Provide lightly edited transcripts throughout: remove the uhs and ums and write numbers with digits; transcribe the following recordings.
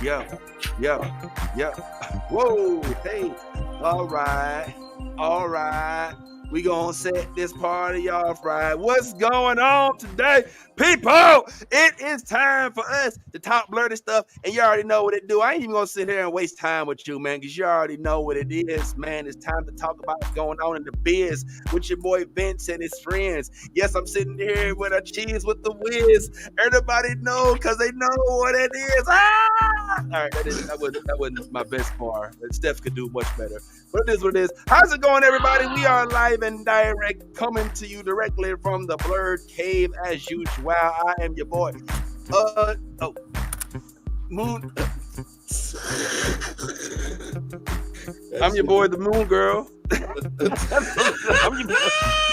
Yeah, yeah, yeah. Whoa, hey, all right, all right. We gonna set this party off right. What's going on today, people? It is time for us to talk blurty stuff, and you already know what it do. I ain't even gonna sit here and waste time with you, man, because you already know what it is, man. It's time to talk about what's going on in the biz with your boy Vince and his friends. Yes, I'm sitting here with a cheese with the whiz. Everybody know because they know what it is. Ah! All right, that wasn't my best bar. Steph could do much better. But it is what it is. How's it going, everybody? We are live and direct, coming to you directly from the Blurred Cave as usual. I am your boy. Oh, Moon. I'm your boy, the Moon Girl.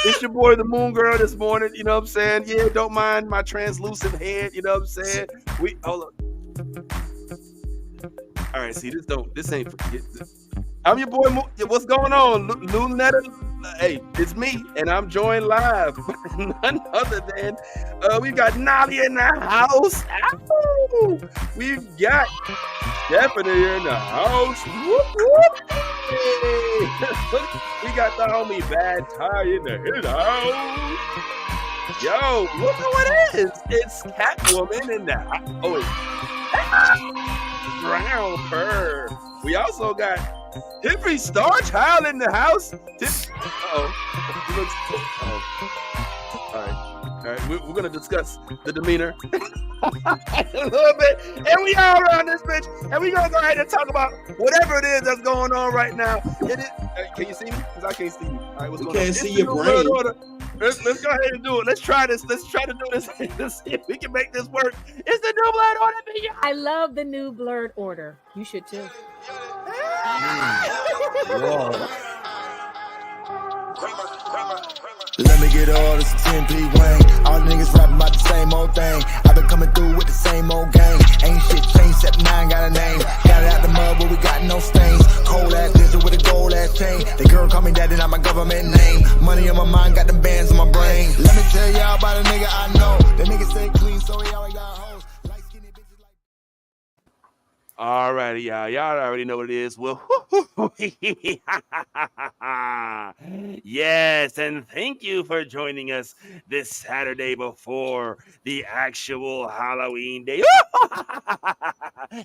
It's your boy, the Moon Girl, this morning. You know what I'm saying? Yeah, don't mind my translucent head. You know what I'm saying? We hold up. All right, see, this ain't. I'm your boy. What's going on, Lunetta? Hey, it's me, and I'm joined live by none other than we've got Nolly in the house. Ow! We've got Stephanie in the house. Whoop, whoop. Hey. We got the homie Bad Tie in the house. Yo, look who it is. It's Catwoman in the house. Oh, wait. Brown Purr. We also got Tiffy Starchild in the house. He looks cool. All right. We're gonna discuss the demeanor a little bit, and we all around this bitch, and we gonna go ahead and talk about whatever it is that's going on right now. It is. Can you see me? Because I can't see you. All right, what's going on? Can't see your brain. Let's go ahead and do it. Let's try this. Let's try to do this. Let's see if we can make this work. It's the new blurred order. I love the new blurred order. You should too. Let me get all this 10p Wayne. All the niggas rapping about the same old thing. I been coming through with the same old gang. Ain't shit changed except 9 got a name. Got it out the mud but we got no stains. Cold ass ninja with a gold ass chain. The girl call me daddy, not my government name. Money on my mind, got them bands on my brain. Let me tell y'all about a nigga I know. That nigga stay clean so he always got hoes. Light skinny bitches like. Alrighty, y'all. Y'all already know what it is. Well, yes, and thank you for joining us this Saturday before the actual Halloween day.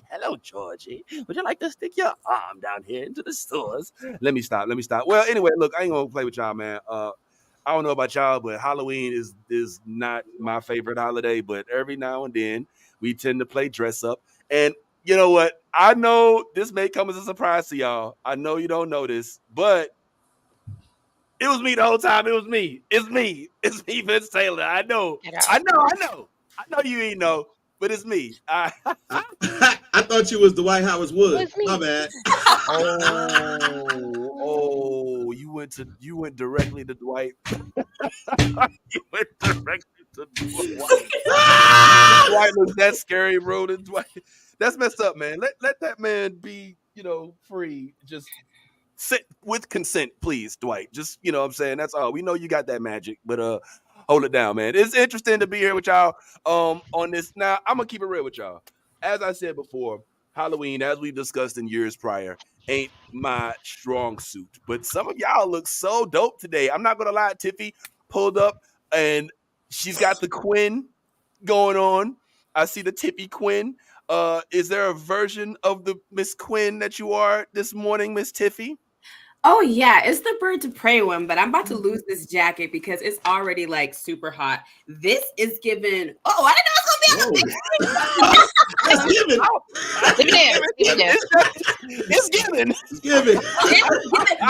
Hello, Georgie. Would you like to stick your arm down here into the stores? Let me stop. Well, anyway, look, I ain't gonna play with y'all, man. I don't know about y'all, but Halloween is not my favorite holiday. But every now and then we tend to play dress up. And you know what? I know this may come as a surprise to y'all. I know you don't know this, but it was me the whole time. It was me. It's me, Vince Taylor. I know you ain't know, but it's me. I thought you was Dwight Howard Wood. My bad. You went directly to Dwight. You went directly to Dwight. Dwight looks that scary, bro. Dwight. That's messed up, man. Let that man be, free. Just sit with consent, please, Dwight. Just, what I'm saying? That's all. We know you got that magic, but hold it down, man. It's interesting to be here with y'all on this. Now, I'm gonna keep it real with y'all. As I said before, Halloween, as we've discussed in years prior, ain't my strong suit. But some of y'all look so dope today. I'm not gonna lie, Tiffy pulled up and she's got the Quinn going on. I see the Tippy Quinn. Is there a version of the Miss Quinn that you are this morning, Miss Tiffy? Oh yeah, it's the Bird to Prey one, but I'm about to lose this jacket because it's already like super hot. This is given. Oh, I didn't know it was gonna be It's given.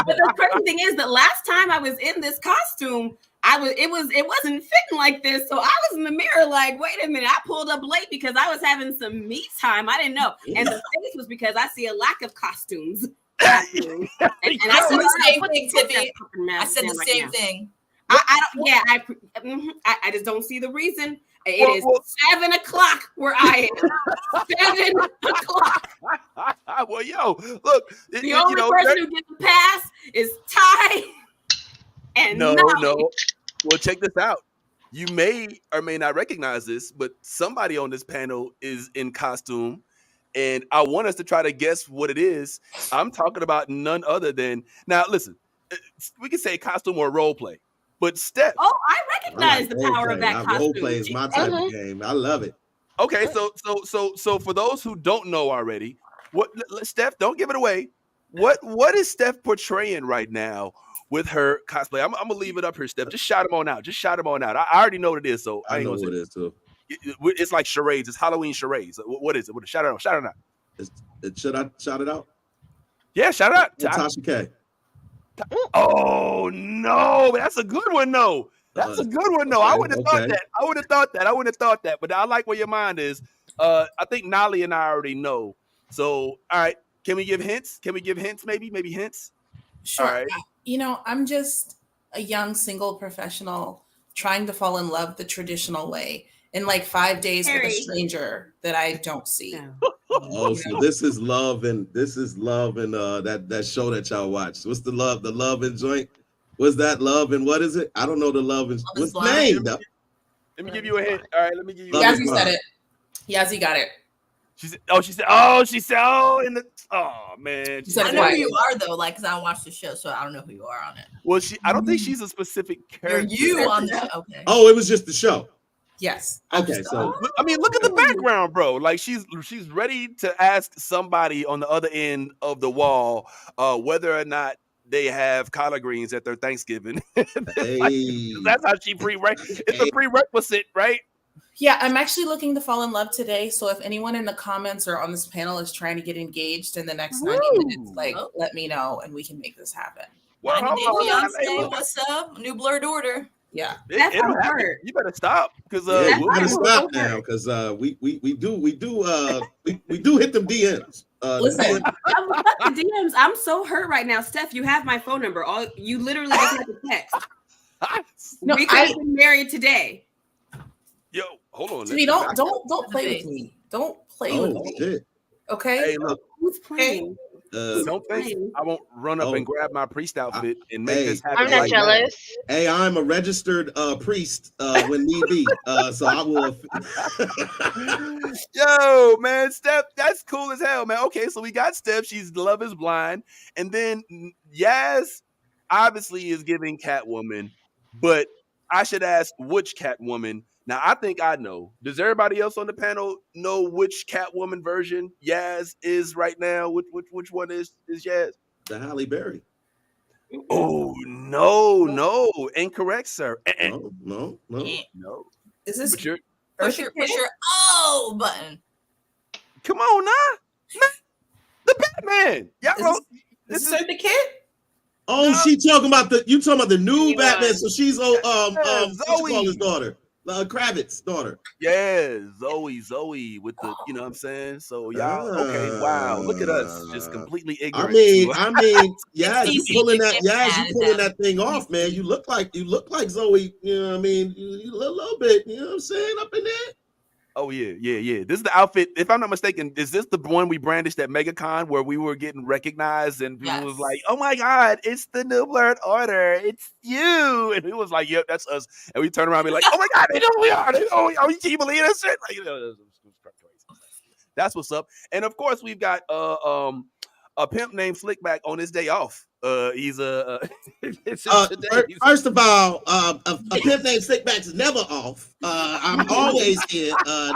But the crazy thing is that last time I was in this costume, it wasn't fitting like this. So I was in the mirror like, wait a minute, I pulled up late because I was having some me time. I didn't know. And the face was because I see a lack of costumes. And I said the same thing, Tiffy. I said the same thing. I just don't see the reason. It is 7 o'clock where I am. 7 o'clock. Well, yo, look. The only person who gets a pass is Ty. And no. Well, check this out. You may or may not recognize this, but somebody on this panel is in costume and I want us to try to guess what it is. I'm talking about none other than now. Listen, we can say costume or role play, but Steph. Oh, I recognize the power of that costume. Role play is my type of game. I love it. Okay, so for those who don't know already, Steph, don't give it away. What is Steph portraying right now with her cosplay? I'm gonna leave it up here, Steph. Just shout them on out. I already know what it is, so I ain't know gonna what it is too. It's like charades. It's Halloween charades. What is it? Shout it out. Shout it out. Should I shout it out? Yeah, shout it out. Tasha K. Oh no, that's a good one though. That's a good one though. I wouldn't have thought that. I wouldn't have thought that. But I like where your mind is. I think Nolly and I already know. So all right, can we give hints? Maybe hints? Sure. All right. You know, I'm just a young single professional trying to fall in love the traditional way in like 5 days with a stranger that I don't see. Oh, so this is love and that show that y'all watched. What's the love and joint? What's that love and what is it? I don't know the love and what's the name? Let me give you a hint. All right, let me give you. Yazzie said it. Yazzie got it. She said, in the man. I know who you are though, like because I watched the show, so I don't know who you are on it. Well, I don't think she's a specific character. You on the show? Okay. Oh, it was just the show. Yes. Okay, so I mean, look at the background, bro. Like she's ready to ask somebody on the other end of the wall whether or not they have collard greens at their Thanksgiving. Hey. That's how she it's a prerequisite, right? Yeah, I'm actually looking to fall in love today. So if anyone in the comments or on this panel is trying to get engaged in the next 90 minutes, let me know and we can make this happen. Well, what's up? New blurred order. Yeah, it'll happen. You better stop because we better stop now because we do hit them DMs. Listen, the DMs. I'm so hurt right now, Steph. You have my phone number. You literally just have to text. No, we could have been married today. Yo, hold on. Timmy, don't play with me. Don't play with me. Shit. Okay. Hey, look. Who's playing? Don't think I won't run up and grab my priest outfit and make this happen. I'm not jealous. Now. Hey, I'm a registered priest when need be. So I will. Yo, man, Steph, that's cool as hell, man. Okay, so we got Steph. She's Love is Blind. And then Yaz obviously is giving Catwoman, but I should ask which Catwoman. Now, I think I know. Does everybody else on the panel know which Catwoman version Yaz is right now? Which one is Yaz? The Halle Berry. Oh, no. Incorrect, sir. No. Is this push your button? Come on now. The Batman. Y'all this is the kid? Oh, she talking about you talking about the new Batman. So she's what you call his daughter? Kravitz's daughter. Yeah, Zoe with the, you know what I'm saying? So y'all, okay, wow. Look at us, just completely ignorant. I mean, you pulling that thing off, man. You look like Zoe, you know what I mean? You a little bit, you know what I'm saying, up in there. Oh, yeah. This is the outfit. If I'm not mistaken, is this the one we brandished at MegaCon where we were getting recognized and people was like, oh my God, it's the New Blurred Order. It's you. And it was like, yep, that's us. And we turn around and be like, oh my God, they know who we are. They know, can you believe this shit? Like, that's what's up. And of course, we've got a pimp named Slickback on his day off. He's first of all, a pimp named Slickback is never off. I'm always here.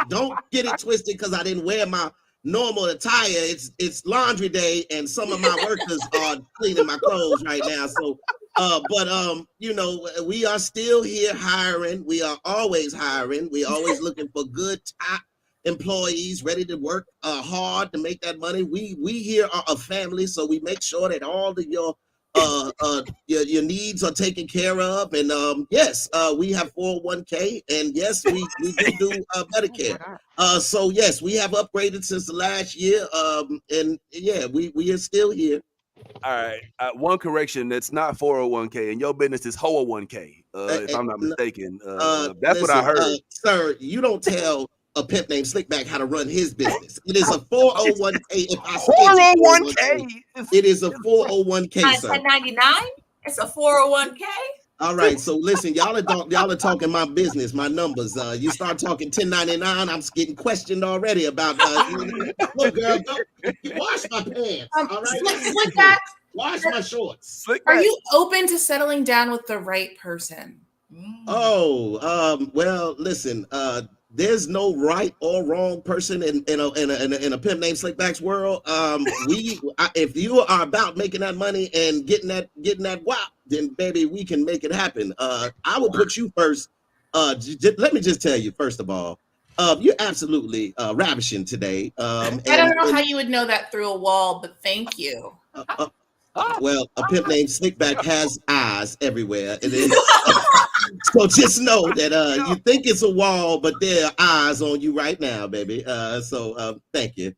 Don't get it twisted because I didn't wear my normal attire. It's laundry day, and some of my workers are cleaning my clothes right now. So, you know, we are still here hiring. We are always hiring. We always looking for good top employees ready to work hard to make that money. We here are a family, so we make sure that all of your needs are taken care of. And yes, we have 401k, and yes, we do Medicare. So yes, we have upgraded since the last year. And yeah, we are still here. All right. One correction. That's not 401k, and your business is 1k. If I'm not mistaken. That's what I heard. Sir, you don't tell a pimp named Slickback how to run his business. It is a 401k. If I 401k. It is a 401k. It's 1099. It's a 401k. All right, so listen, y'all are talking my business, my numbers. You start talking 1099, I'm getting questioned already about. Look, girl, wash my pants. All right, Slick back. Wash my shorts. Are you open to settling down with the right person? Oh, well, listen. There's no right or wrong person in a pimp named Slickback's world. If you are about making that money and getting that guap, then baby, we can make it happen. I will put you first. Let me just tell you, first of all, you're absolutely ravishing today. I don't know how you would know that through a wall, but thank you. Well, a pimp named Slickback has eyes everywhere. So just know that you think it's a wall, but there are eyes on you right now, baby. So thank you.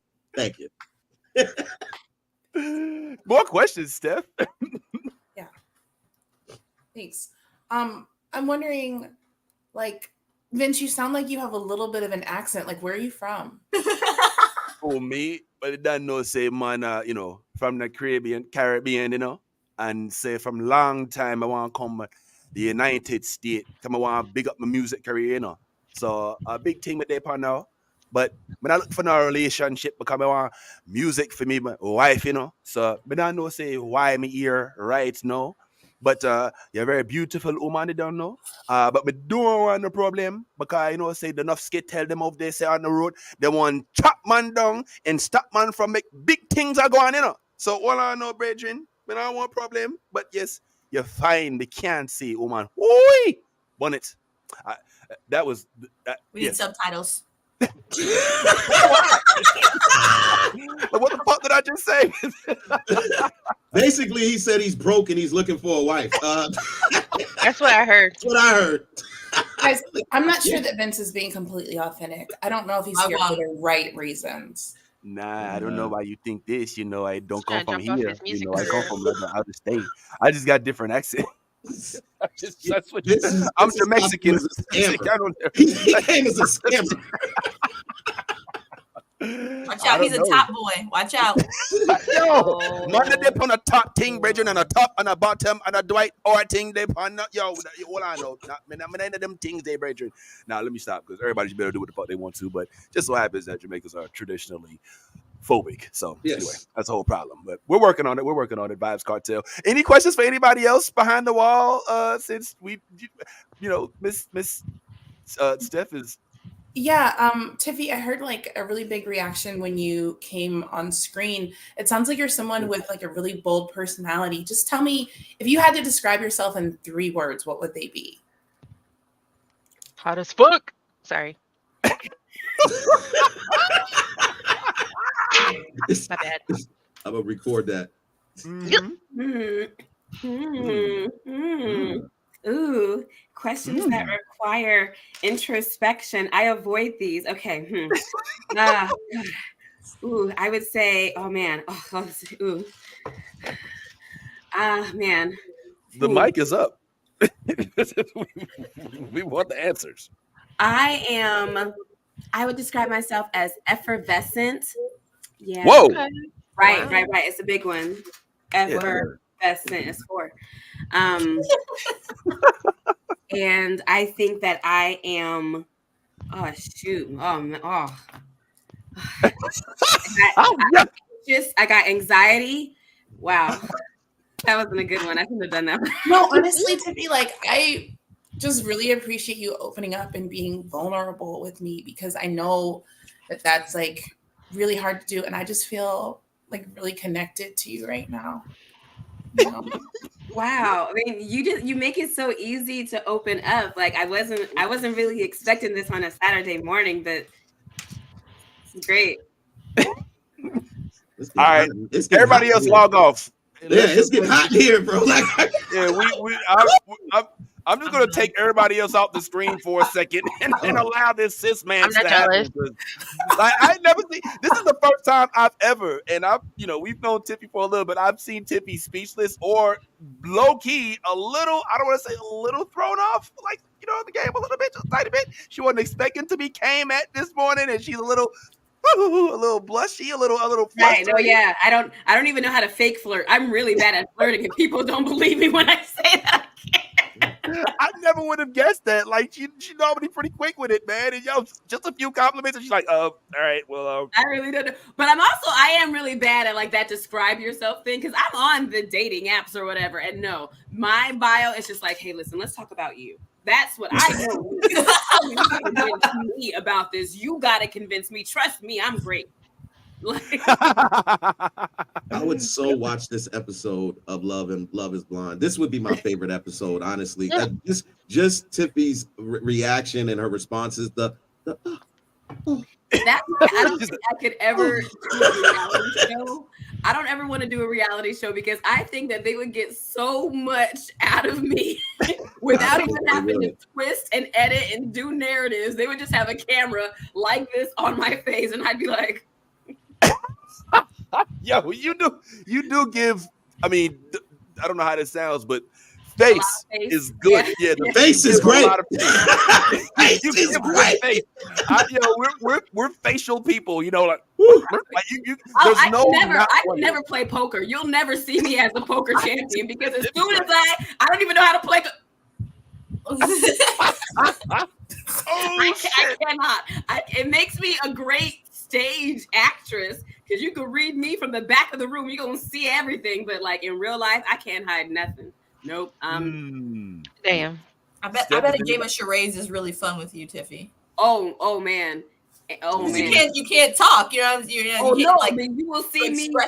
More questions, Steph. Yeah. Thanks. I'm wondering, like, Vince, you sound like you have a little bit of an accent. Like, where are you from? For me, but it doesn't know say man, from the Caribbean, and say from long time I want to come the United States, come I want to big up my music career, So a big thing with that now. But when I look for no relationship because I want music for me, my wife, So I don't know say why me here right now. But you're a very beautiful woman, you don't know. But me don't want no problem because say the enough skit tell them off they say on the road, they want chop man down and stop man from make big things are going, So all I know, brethren, me don't want problem. But yes, you're fine. They can't see, woman. Oi! Bonnet. That was We need subtitles. What the fuck did I just say? Basically, he said he's broke and he's looking for a wife. That's what I heard. That's what I heard. Guys, I'm not sure that Vince is being completely authentic. I don't know if he's here for the right reasons. Nah, I don't know why you think this. I don't come from jump off here. his music I come career. from out of state. I just got different accent. That's what I'm this Mexican. is a scammer. He came as a scammer. Watch out, he's a top boy. Watch out. Yo, man, they on a top thing, brethren, and a top and a bottom and a Dwight or thing. They on all I know. None of them things, they brethren. Now let me stop because everybody's better do what the fuck they want to. But just so happens that Jamaicans are traditionally phobic. So anyway, that's the whole problem. But we're working on it. Vibes Cartel. Any questions for anybody else behind the wall? Since we, Miss Steph is. Yeah, Tiffy, I heard like a really big reaction when you came on screen. It sounds like you're someone with like a really bold personality. Just tell me, if you had to describe yourself in 3 words, what would they be? Hot as fuck. Sorry. My bad. I'm gonna record that. Ooh, questions that require introspection. I avoid these. Okay. I would say, man. Man. The mic is up. We want the answers. I would describe myself as effervescent. Yeah. Whoa. Okay. Right. It's a big one. Effervescent is 4. And I think that I am. Oh shoot! I got anxiety. Wow, that wasn't a good one. I couldn't have done that. No, honestly, Tiffy, like I just really appreciate you opening up and being vulnerable with me because I know that that's like really hard to do, and I just feel like really connected to you right now. Wow. I mean, you make it so easy to open up. Like I wasn't really expecting this on a Saturday morning, but it's great. All right. Everybody else log off. Yeah, it's getting hot here, bro. I'm just gonna take everybody else off the screen for a second and allow this cis man to happen. I never see. This is the first time I've ever, and we've known Tiffy for a little bit. I've seen Tiffy speechless or low key a little. I don't want to say a little thrown off, like the game a little bit, just a tiny bit. She wasn't expecting to be came at this morning, and she's a little blushy, a little right. No, yeah. I don't even know how to fake flirt. I'm really bad at flirting, and people don't believe me when I say that. I never would have guessed that. Like she normally pretty quick with it, man. And just a few compliments, and she's like, all right, well, I really don't know. But I am really bad at like that describe yourself thing because I'm on the dating apps or whatever. And no, my bio is just like, hey, listen, let's talk about you. That's what I know. You convince me about this. You got to convince me. Trust me, I'm great. I would so watch this episode of Love is Blind. This would be my favorite episode, honestly. Just Tiffy's reaction and her responses. That's why I don't think I could ever do a reality show. I don't ever want to do a reality show because I think that they would get so much out of me without even having to twist and edit and do narratives. They would just have a camera like this on my face, and I'd be like, yo, you do give. I mean, I don't know how this sounds, but face is good. Yeah, the face is great. Face is great. Face. We're facial people. You know, like I can never play poker. You'll never see me as a poker champion because as soon as I don't even know how to play. I cannot. It makes me a great stage actress because you can read me from the back of the room. You're gonna see everything, but like in real life, I can't hide nothing. Nope. Damn. I bet a game of charades is really fun with you, Tiffy. Oh man. Oh man. You can't talk. You know. You will see me. My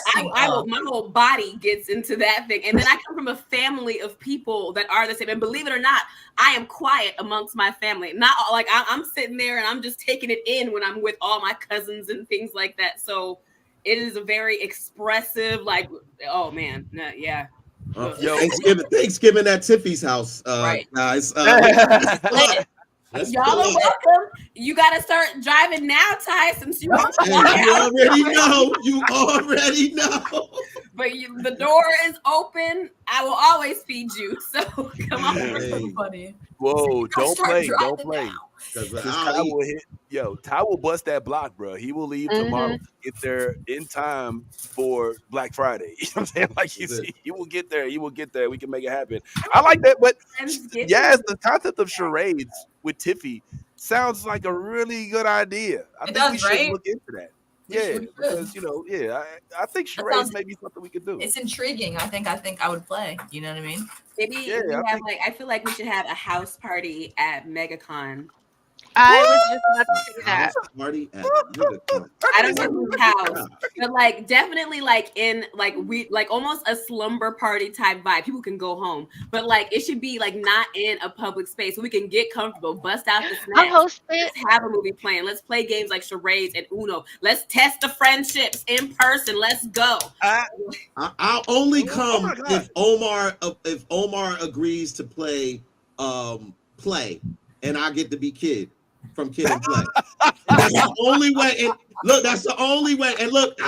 whole body gets into that thing, and then I come from a family of people that are the same. And believe it or not, I am quiet amongst my family. Not like I'm sitting there and I'm just taking it in when I'm with all my cousins and things like that. So it is a very expressive. Like, oh man, yeah. Thanksgiving at Tiffy's house, right. Guys. Y'all are welcome. You got to start driving now, Ty, since you already know. You already know. But the door is open. I will always feed you. So come on. Hey. Funny. Whoa, don't play. Ty will bust that block, bro. He will leave tomorrow to get there in time for Black Friday. You know what I'm saying? Like he will get there. He will get there. We can make it happen. I like that. But yes, the concept of charades with Tiffy sounds like a really good idea. I think we should look into that. Yeah, because I think charades may be something we could do. It's intriguing. I think I would play. You know what I mean? Maybe I feel like we should have a house party at MegaCon. I was just about to say that. Party at MegaCon. I don't know whose house, but like definitely like in like almost a slumber party type vibe. People can go home, but like it should be like not in a public space so we can get comfortable, bust out the snacks. I'll host it. Let's have a movie playing. Let's play games like charades and Uno. Let's test the friendships in person. Let's go. I'll only come if Omar agrees to play and I get to be Kid from Kid and Play. That's the only way. And look, that's the only way. And look,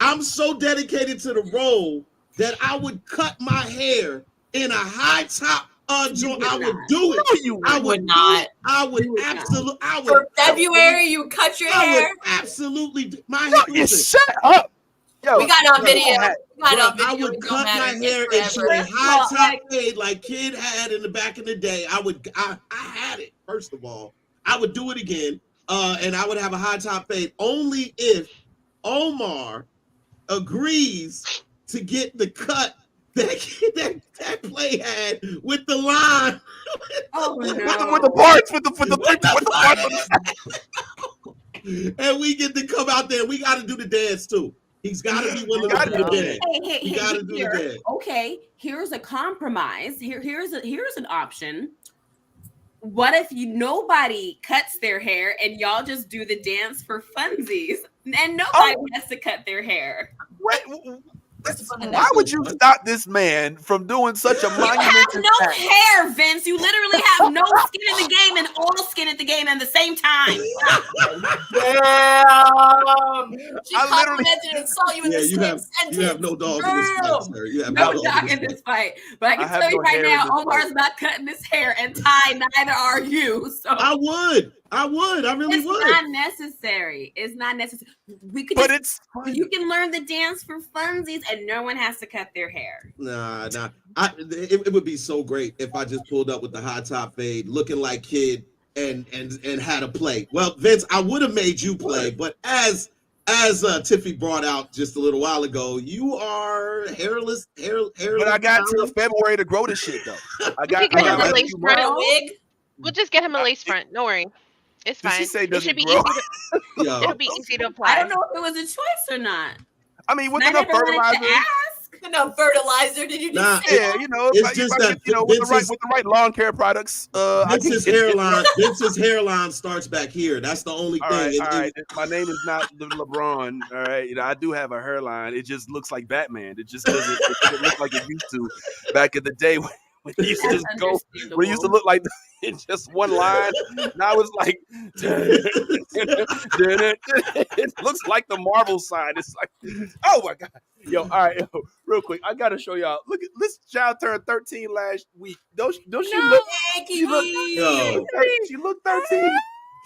I'm so dedicated to the role that I would cut my hair in a high top joint. I would do it. No, I would not. I would absolutely. For February, you cut your hair. Absolutely. My hair. Shut up. Yo, we got on video. I would cut my hair into a high top fade like Kid had in the back in the day. I had it, first of all. I would do it again. And I would have a high top fade only if Omar agrees to get the cut that Play had with the line. With the parts. And we get to come out there. We got to do the dance too. He's got to be willing to do the dance. He got to do the dance. Okay, here's a compromise. Here's an option. What if nobody cuts their hair and y'all just do the dance for funsies and nobody has to cut their hair? Why would you stop this man from doing such a monumental You have no hair, Vince. You literally have no skin in the game and all skin at the game at the same time. She complimented and saw you in the same sentence. You have no dog in this fight, sir. You have no dog in this fight. But I can tell you right now, Omar's not cutting his hair, and Ty, neither are you. So I would. I would. I really It's would. not necessary. It's not necessary. We could But just, it's fun. you can learn the dance for funsies, and no one has to cut their hair. Nah. It would be so great if I just pulled up with the high top fade, looking like Kid, and had a play. Well, Vince, I would have made you play, but as Tiffy brought out just a little while ago, you are hairless. But I got till February to grow this shit though. I got get him a like lace 2 front. months. wig. We'll just get him a lace front. Don't worry. It's Did fine. she say It does should it be grow? easy to, it'll be easy to apply. I don't know if it was a choice or not. I mean, with I enough never wanted fertilizer. to ask. No fertilizer. Did you just Nah, say Yeah, that? you know, It's if just I that get, you know, with the Vince's- right lawn care products, I can Vince's get it. hairline. Vince's hairline starts back here. That's the only All thing. right, all right. My name is not the LeBron. All right, you know, I do have a hairline. It just looks like Batman. It just doesn't look like it used to back in the day when it used to just go. When it used to look like in just one line. Now it's like it looks like the Marvel sign. It's like, oh my god, yo! All right, yo, real quick, I gotta show y'all. Look at this child turned 13 last week. Don't she look? She look. Yo, She looked 13.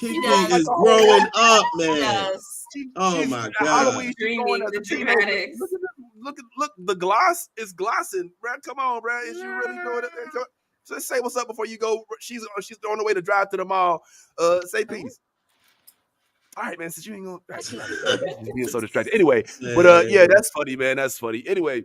Kiki does. is growing up, man. Yes. Oh She's- my at God. Halloween, she's Dreaming going as the a teenager. dramatics. Look, the gloss is glossing, bruh. Come on, bruh. Is you really doing it? So say what's up before you go. She's on the way to drive to the mall. Say peace. All right, man. Since you ain't gonna just being so distracted. Anyway, but yeah, that's funny, man. That's funny. Anyway,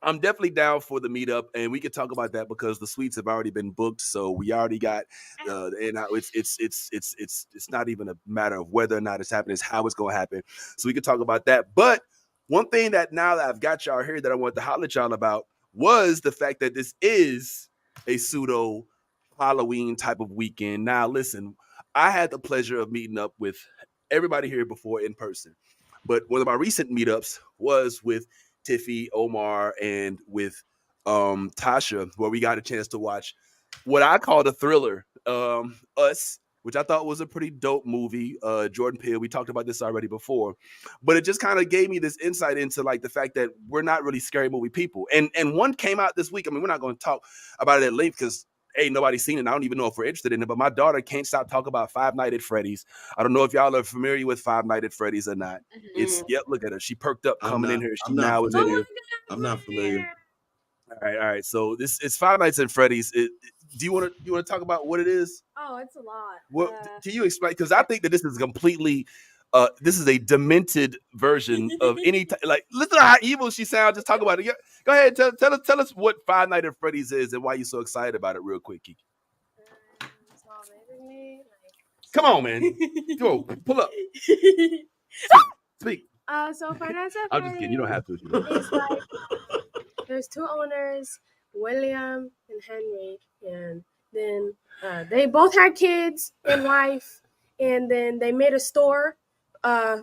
I'm definitely down for the meetup, and we could talk about that because the suites have already been booked. So we already got, and now it's not even a matter of whether or not it's happening; it's how it's going to happen. So we could talk about that. But one thing that now that I've got y'all here that I want to holler at y'all about was the fact that this is a pseudo Halloween type of weekend. Now, listen, I had the pleasure of meeting up with everybody here before in person, but one of my recent meetups was with Tiffy, Omar, and with Tasha, where we got a chance to watch what I call the thriller, Us, which I thought was a pretty dope movie. Jordan Peele, we talked about this already before, but it just kind of gave me this insight into like the fact that we're not really scary movie people. And one came out this week. I mean, we're not going to talk about it at length because ain't nobody seen it. I don't even know if we're interested in it, but my daughter can't stop talking about Five Nights at Freddy's. I don't know if y'all are familiar with Five Nights at Freddy's or not. It's, yep, look at her. She perked up coming in here. She now is in here. I'm not familiar. All right. So this is Five Nights at Freddy's. Do you want to talk about what it is? Oh, it's a lot. What can you explain? Because I think that this is completely, this is a demented version of any like. Listen to how evil she sounds. Just talk about it. Yeah, go ahead. Tell us what Five Nights at Freddy's is and why you're so excited about it, real quick, Kiki. Come on, man. Go pull up. Speak. So Five Nights at I'm just kidding. You don't have to. If you don't. It's like there's two owners, William and Henry, and then they both had kids and wife, and then they made a store,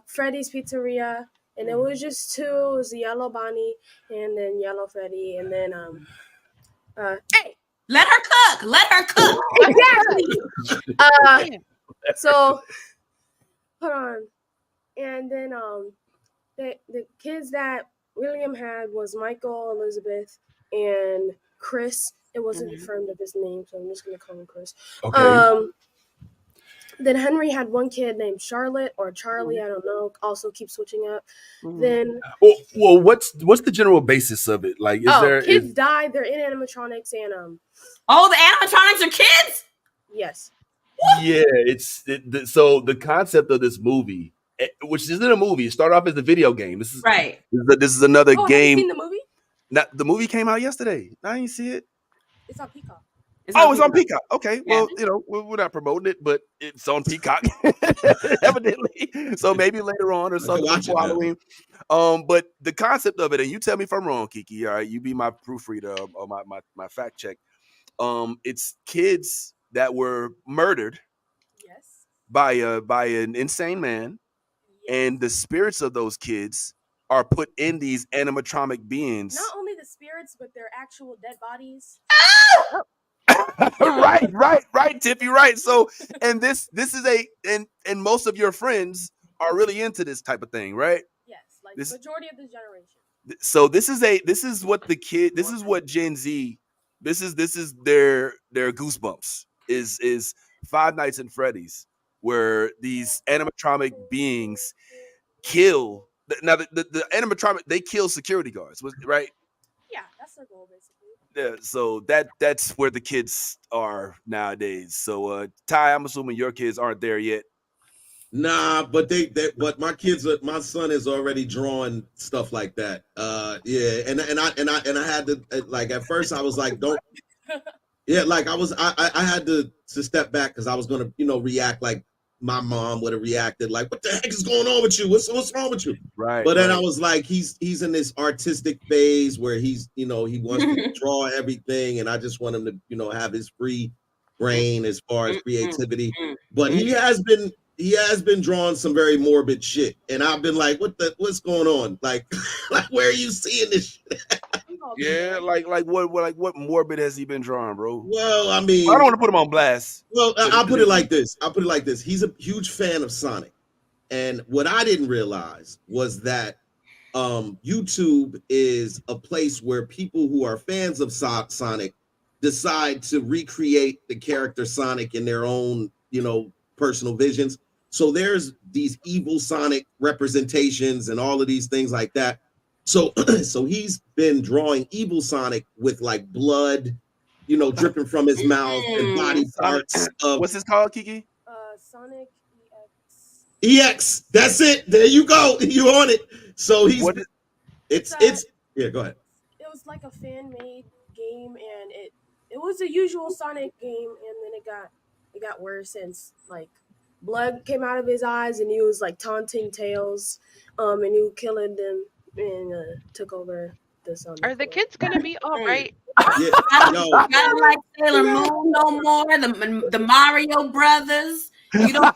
Freddy's Pizzeria, and it was just two. It was Yellow Bonnie and then Yellow Freddy, and then hey, Let her cook. Let her cook. exactly. So hold on, and then the kids that William had was Michael, Elizabeth, and Chris. It wasn't confirmed of his name, so I'm just gonna call him Chris. Okay. Then Henry had one kid named Charlotte or Charlie, I don't know. Also keep switching up. Then Well, what's the general basis of it? Like, kids died. They're in animatronics and Oh, the animatronics are kids. yes. Yeah, so the concept of this movie, which isn't a movie, it started off as a video game. This is Right. This is another Oh, game. have you seen the movie? Now, the movie came out yesterday. I didn't see it. It's on Peacock. It's on Peacock. Okay, well, you know, we're not promoting it, but it's on Peacock, evidently. So maybe later on or something before Halloween. But the concept of it, and you tell me if I'm wrong, Kiki. All right, you be my proofreader or my fact check. It's kids that were murdered, yes, by an insane man, and the spirits of those kids are put in these animatronic beings. Not only the spirits, but their actual dead bodies. right, Tiffy, right. So, and this is and most of your friends are really into this type of thing, right? Yes, like the majority of this generation. So this is what Gen Z, this is their goosebumps is Five Nights at Freddy's. where these animatronic beings kill. Now the animatronic, they kill security guards, right? Yeah, that's their goal basically. Yeah, so that's where the kids are nowadays. So Ty, I'm assuming your kids aren't there yet. Nah, but but my son is already drawing stuff like that. Yeah, and I had to like at first I was like, don't. Yeah, like I had to step back because I was gonna react like my mom would have reacted, like, what the heck is going on with you? What's wrong with you? Right. But then I was like, he's in this artistic phase where he wants to draw everything, and I just want him to have his free brain as far as creativity. But he has been drawing some very morbid shit, and I've been like, what's going on? Like, like where are you seeing this shit? Yeah, like what morbid has he been drawing, bro? Well, I mean, I don't want to put him on blast. Well, I'll put it like this. He's a huge fan of Sonic. And what I didn't realize was that YouTube is a place where people who are fans of Sonic decide to recreate the character Sonic in their own, personal visions. So there's these evil Sonic representations and all of these things like that. So so he's been drawing evil Sonic with like blood, dripping from his mouth and body parts. What's this called, Kiki? Sonic EX. That's it. There you go. You on it. So it's yeah. Go ahead. It was like a fan made game, and it was a usual Sonic game, and then it got worse since like blood came out of his eyes, and he was like taunting Tails, and he was killing them, and took over the Sonic. Are the kids gonna be all right? Yeah, I don't like Sailor Moon no more. The Mario Brothers. You don't like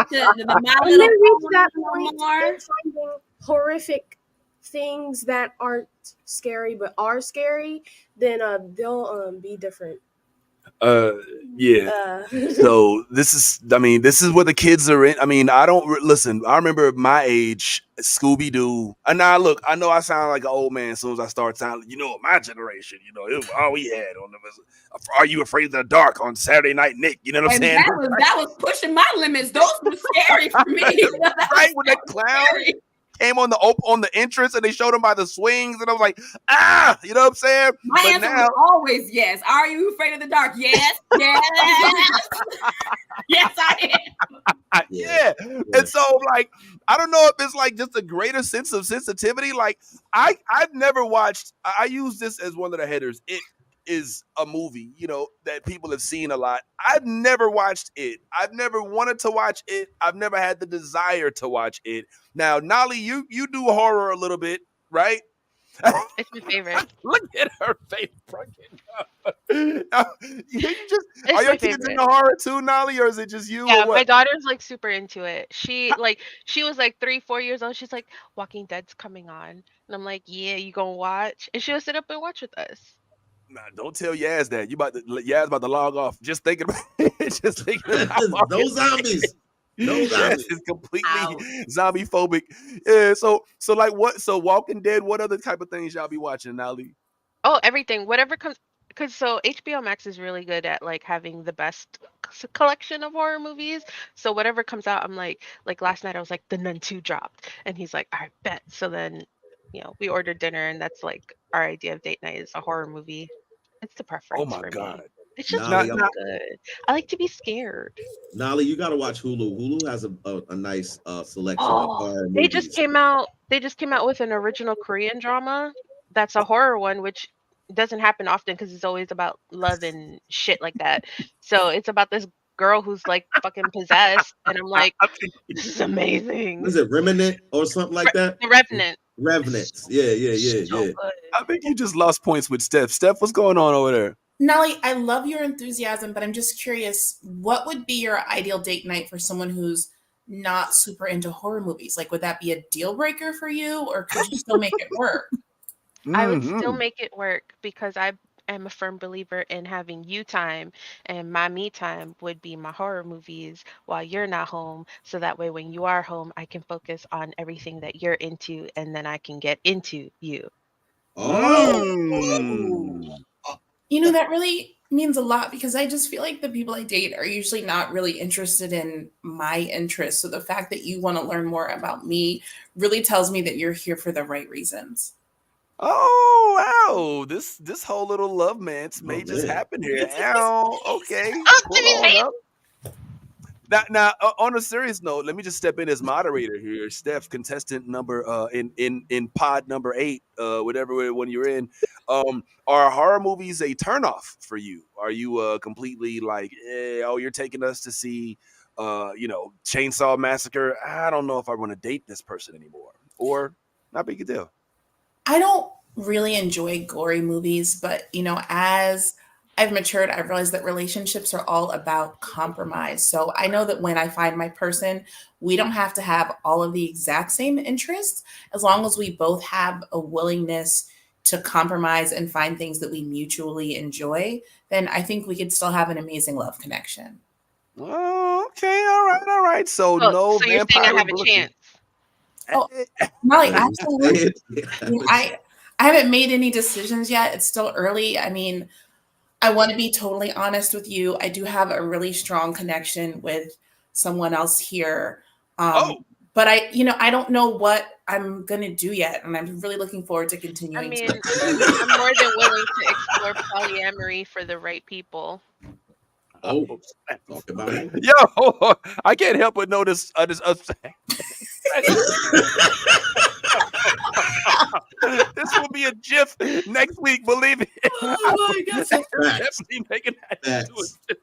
the My Little Pony no more. Finding horrific things that aren't scary but are scary, then they'll be different. Yeah. So this is what the kids are in. I mean, listen. I remember my age, Scooby Doo. And now look, I know I sound like an old man as soon as I start sounding. My generation. It was all we had on the. Are You Afraid of the Dark on Saturday Night Nick? You know what I'm saying? That was pushing my limits. Those were scary for me. Right, when that clown came on the entrance and they showed him by the swings, and I was like, you know what I'm saying? My answer was always yes. Are you afraid of the dark? Yes, yes, yes, I am. Yeah. And so, like, I don't know if it's like just a greater sense of sensitivity. Like, I've never watched. I use this as one of the headers. It is a movie, that people have seen a lot. I've never watched it. I've never wanted to watch it. I've never had the desire to watch it. Now, Nolly, you do horror a little bit, right? It's my favorite. Look at her face. Are your kids into horror too, Nolly, or is it just you? Yeah, my daughter's like super into it. She was like 3-4 years old. She's like, Walking Dead's coming on. And I'm like, yeah, you gonna watch? And she'll sit up and watch with us. Nah, don't tell Yaz that. Yaz about to log off. Just thinking about it. Just thinking about no zombies. No zombies. It's completely zombie phobic. Yeah. So like what? So Walking Dead. What other type of things y'all be watching, Nolly? Oh, everything. Whatever comes. Because HBO Max is really good at like having the best collection of horror movies. So whatever comes out, I'm like last night I was like The Nun 2 dropped, and he's like, I bet. So then, we ordered dinner, and that's like our idea of date night is a horror movie. It's the preference. Oh my God. Me. It's just not good. I like to be scared. Nolly, you got to watch Hulu. Hulu has a nice selection of horror movies. They just came out with an original Korean drama that's a horror one, which doesn't happen often because it's always about love and shit like that. So it's about this girl who's like fucking possessed, and I'm like, this is amazing. Is it Remnant or something like that? The Revenant. Revenants. Yeah. So I think you just lost points with Steph. Steph, what's going on over there? Nolly, I love your enthusiasm, but I'm just curious, what would be your ideal date night for someone who's not super into horror movies? Like, would that be a deal breaker for you, or could you still make it work? I would still make it work because I am a firm believer in having you time, and my me time would be my horror movies while you're not home. So that way, when you are home, I can focus on everything that you're into, and then I can get into you. Oh. That really means a lot because I just feel like the people I date are usually not really interested in my interests. So the fact that you want to learn more about me really tells me that you're here for the right reasons. Oh wow! This whole little love mance Oh may just man. happen here. Ow, okay, Oh, pull Timmy on made up. Now, on a serious note, let me just step in as moderator here. Steph, contestant number in pod number 8, whatever one you're in. Are horror movies a turnoff for you? Are you completely like, oh, you're taking us to see, Chainsaw Massacre? I don't know if I want to date this person anymore, or not big a deal. I don't really enjoy gory movies, but as I've matured, I've realized that relationships are all about compromise. So I know that when I find my person, we don't have to have all of the exact same interests as long as we both have a willingness to compromise and find things that we mutually enjoy, then I think we could still have an amazing love connection. Oh, okay, all right. So Oh, no so you're saying I vampire have a bullshit. chance? Oh, Molly, Let him absolutely. say it. I mean, I haven't made any decisions yet. It's still early. I mean, I want to be totally honest with you. I do have a really strong connection with someone else here. Oh, But I don't know what I'm going to do yet. And I'm really looking forward to I continuing mean, to. I'm more than willing to explore polyamory for the right people. Oh, snap. talk about it. Yo, I can't help but notice this will be a GIF next week. Believe it. Oh my God. Facts. Definitely making that into a Facts. GIF.